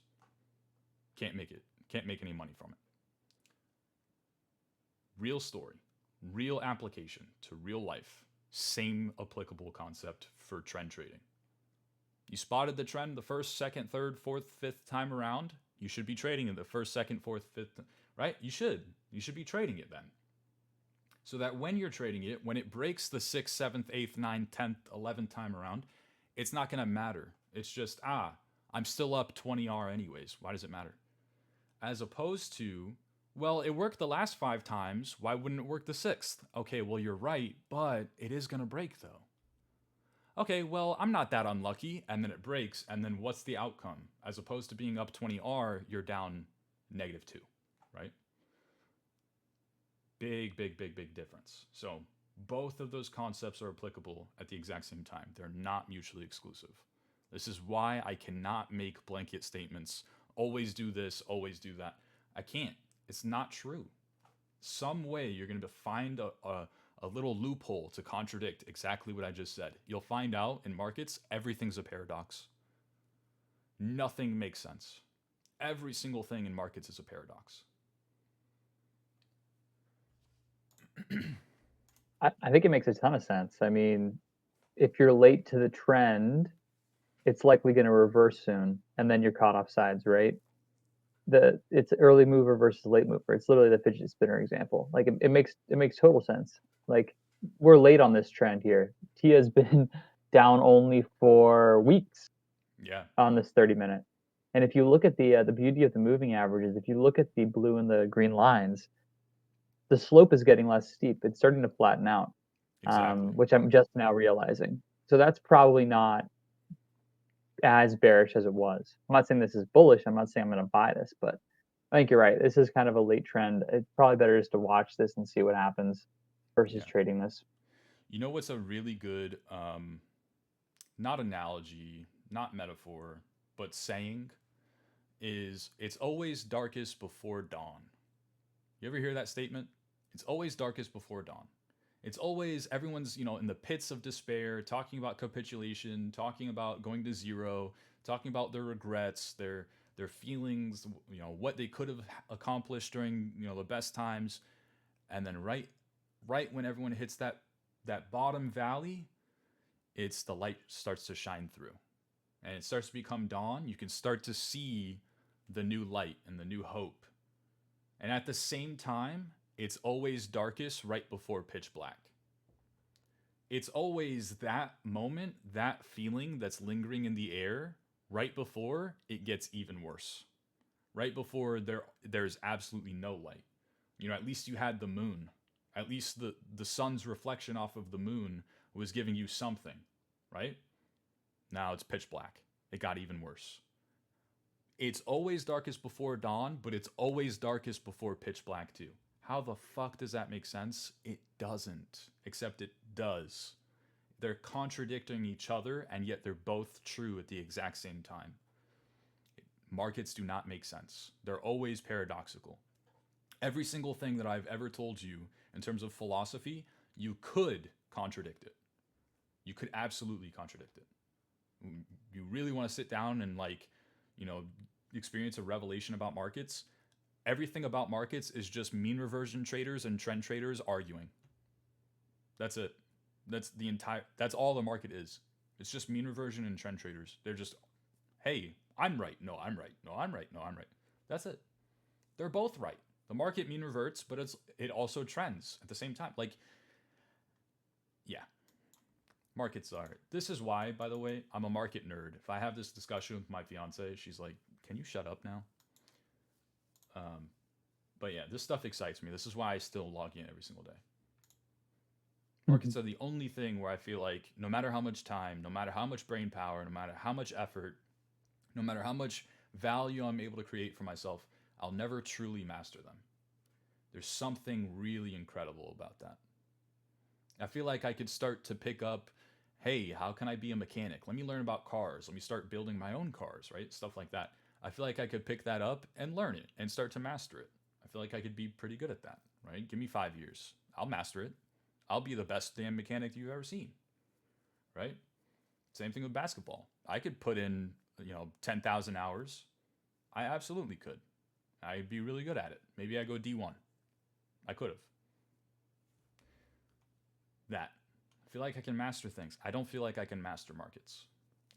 Can't make it. Can't make any money from it. Real story, real application to real life. Same applicable concept for trend trading. You spotted the trend the first, second, third, fourth, fifth time around. You should be trading it the first, second, fourth, fifth, right? You should. You should be trading it then. So that when you're trading it, when it breaks the 6th, 7th, 8th, 9th, 10th, 11th time around, it's not going to matter. It's just, I'm still up 20R anyways. Why does it matter? As opposed to, well, it worked the last 5 times. Why wouldn't it work the 6th? Okay, well, you're right, but it is going to break though. Okay, well, I'm not that unlucky, and then it breaks, and then what's the outcome? As opposed to being up 20R, you're down -2, right? Big, big, big, big difference. So both of those concepts are applicable at the exact same time. They're not mutually exclusive. This is why I cannot make blanket statements, always do this, always do that. I can't. It's not true. Some way you're going to find a little loophole to contradict exactly what I just said. You'll find out in markets, everything's a paradox. Nothing makes sense. Every single thing in markets is a paradox. I think it makes a ton of sense. I mean, if you're late to the trend, it's likely going to reverse soon, and then you're caught off sides, right? It's early mover versus late mover. It's literally the fidget spinner example. Like it makes total sense. Like we're late on this trend here. Tia's been down only for weeks. Yeah. On this 30-minute. And if you look at the beauty of the moving averages, if you look at the blue and the green lines, the slope is getting less steep. It's starting to flatten out, Exactly. which I'm just now realizing. So that's probably not as bearish as it was. I'm not saying this is bullish. I'm not saying I'm going to buy this, but I think you're right. This is kind of a late trend. It's probably better just to watch this and see what happens versus Yeah. trading this. You know what's a really good, not analogy, not metaphor, but saying is it's always darkest before dawn. You ever hear that statement? It's always darkest before dawn. It's always everyone's, in the pits of despair, talking about capitulation, talking about going to zero, talking about their regrets, their feelings, what they could have accomplished during, the best times. And then right when everyone hits that bottom valley, it's the light starts to shine through. And it starts to become dawn. You can start to see the new light and the new hope. And at the same time, it's always darkest right before pitch black. It's always that moment, that feeling that's lingering in the air right before it gets even worse. Right before there's absolutely no light. At least you had the moon. At least the sun's reflection off of the moon was giving you something, right? Now it's pitch black. It got even worse. It's always darkest before dawn, but it's always darkest before pitch black too. How the fuck does that make sense? It doesn't, except it does. They're contradicting each other, and yet they're both true at the exact same time. Markets do not make sense. They're always paradoxical. Every single thing that I've ever told you in terms of philosophy, you could contradict it. You could absolutely contradict it. You really want to sit down and experience a revelation about markets? Everything about markets is just mean reversion traders and trend traders arguing. That's it. That's all the market is. It's just mean reversion and trend traders. They're just, hey, I'm right. No, I'm right. No, I'm right. No, I'm right. That's it. They're both right. The market mean reverts, but it also trends at the same time. Yeah. Markets are. This is why, by the way, I'm a market nerd. If I have this discussion with my fiance, she's like, "Can you shut up now?" But yeah, this stuff excites me. This is why I still log in every single day. Markets are the only thing where I feel like no matter how much time, no matter how much brain power, no matter how much effort, no matter how much value I'm able to create for myself, I'll never truly master them. There's something really incredible about that. I feel like I could start to pick up Hey, how can I be a mechanic? Let me learn about cars. Let me start building my own cars, right? Stuff like that. I feel like I could pick that up and learn it and start to master it. I feel like I could be pretty good at that, right? Give me 5 years. I'll master it. I'll be the best damn mechanic you've ever seen, right? Same thing with basketball. I could put in, 10,000 hours. I absolutely could. I'd be really good at it. Maybe I go D1. I could have. That. I feel like I can master things. I don't feel like I can master markets.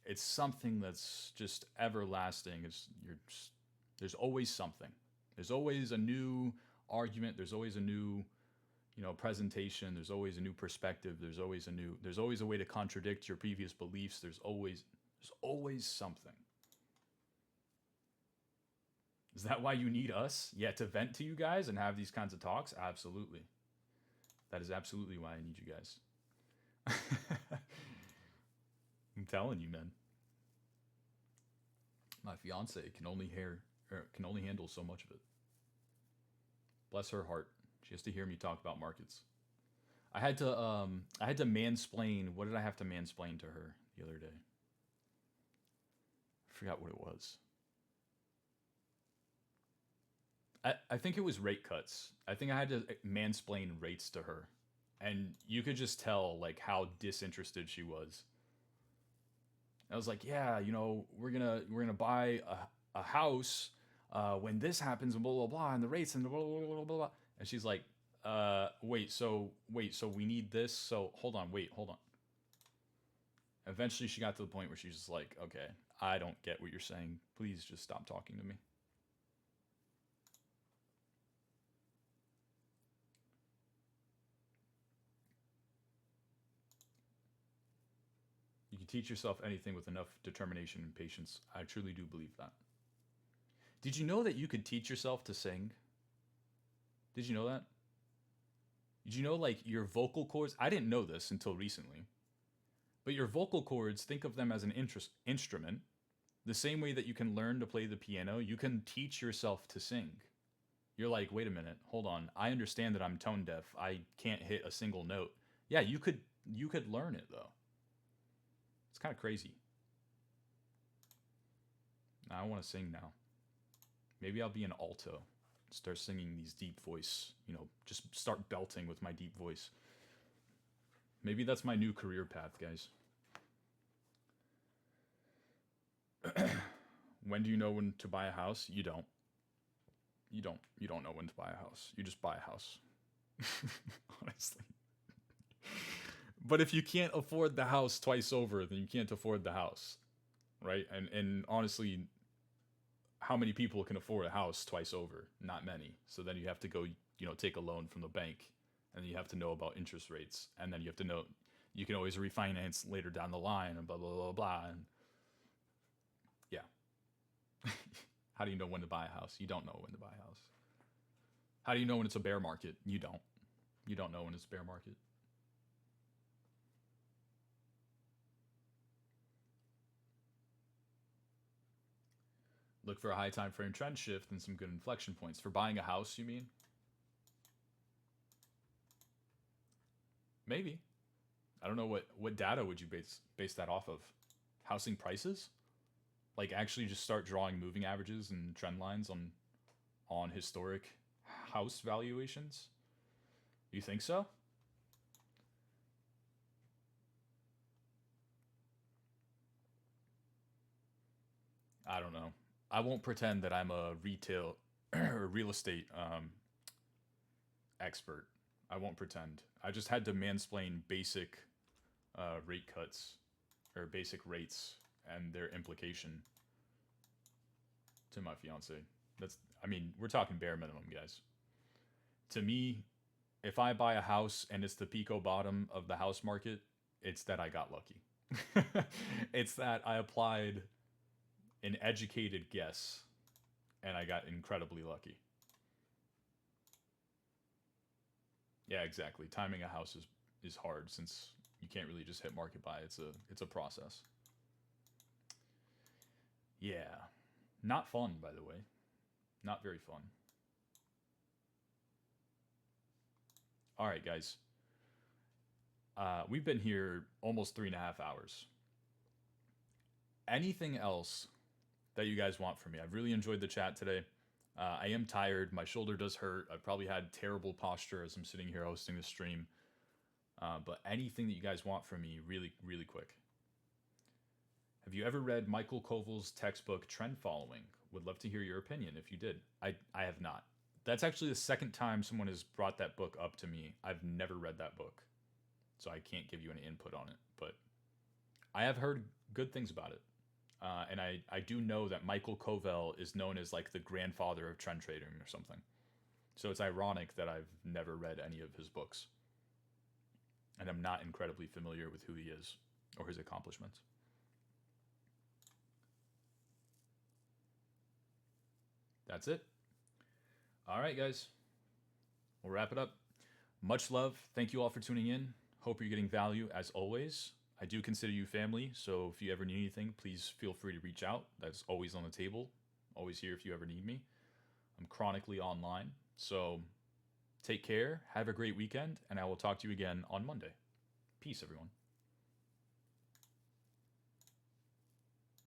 It's something that's just everlasting. There's always something. There's always a new argument. There's always a new, presentation. There's always a new perspective. There's always a way to contradict your previous beliefs. There's always something. Is that why you need us? Yeah, to vent to you guys and have these kinds of talks? Absolutely. That is absolutely why I need you guys. I'm telling you, man. My fiance can only handle so much of it. Bless her heart. She has to hear me talk about markets. I had to mansplain. What did I have to mansplain to her the other day? I forgot what it was. I think it was rate cuts. I think I had to mansplain rates to her, and you could just tell like how disinterested she was. I was like, yeah, we're gonna buy a house when this happens and blah blah blah and the rates and blah blah blah blah blah. And she's like, wait, so we need this. So hold on, wait, hold on. Eventually, she got to the point where she's just like, okay, I don't get what you're saying. Please just stop talking to me. You can teach yourself anything with enough determination and patience. I truly do believe that. Did you know that you could teach yourself to sing? Did you know that? Did you know like your vocal cords? I didn't know this until recently. But your vocal cords, think of them as an instrument. The same way that you can learn to play the piano, you can teach yourself to sing. You're like, wait a minute, hold on. I understand that I'm tone deaf. I can't hit a single note. Yeah, you could learn it though. It's kind of crazy. I want to sing now. Maybe I'll be an alto. Start singing these deep voice, just start belting with my deep voice. Maybe that's my new career path, guys. When do you know when to buy a house? You don't. You don't know when to buy a house. You just buy a house. Honestly. But if you can't afford the house twice over, then you can't afford the house, right? And honestly, how many people can afford a house twice over? Not many. So then you have to go, take a loan from the bank, and then you have to know about interest rates, and then you have to know you can always refinance later down the line, and blah blah blah blah. And yeah, how do you know when to buy a house? You don't know when to buy a house. How do you know when it's a bear market? You don't. You don't know when it's a bear market. Look for a high time frame trend shift and some good inflection points. For buying a house, you mean? Maybe. I don't know what data would you base that off of? Housing prices? Like actually just start drawing moving averages and trend lines on historic house valuations? You think so? I don't know. I won't pretend that I'm a retail or real estate expert. I won't pretend. I just had to mansplain basic rate cuts or basic rates and their implication to my fiance. I mean, we're talking bare minimum, guys. To me, if I buy a house and it's the pico bottom of the house market, it's that I got lucky. It's that I applied an educated guess and I got incredibly lucky. Yeah, exactly. Timing a house is hard since you can't really just hit market buy. It's a process. Yeah. Not fun, by the way. Not very fun. All right, guys. We've been here almost 3.5 hours. Anything else that you guys want from me? I've really enjoyed the chat today. I am tired. My shoulder does hurt. I've probably had terrible posture as I'm sitting here hosting the stream. But anything that you guys want from me, really, really quick. Have you ever read Michael Koval's textbook Trend Following? Would love to hear your opinion if you did. I have not. That's actually the second time someone has brought that book up to me. I've never read that book, so I can't give you any input on it. But I have heard good things about it. And I do know that Michael Koval is known as like the grandfather of trend trading or something. So it's ironic that I've never read any of his books. And I'm not incredibly familiar with who he is or his accomplishments. That's it. All right, guys. We'll wrap it up. Much love. Thank you all for tuning in. Hope you're getting value as always. I do consider you family, so if you ever need anything, please feel free to reach out. That's always on the table. Always here if you ever need me. I'm chronically online, so take care, have a great weekend, and I will talk to you again on Monday. Peace, everyone.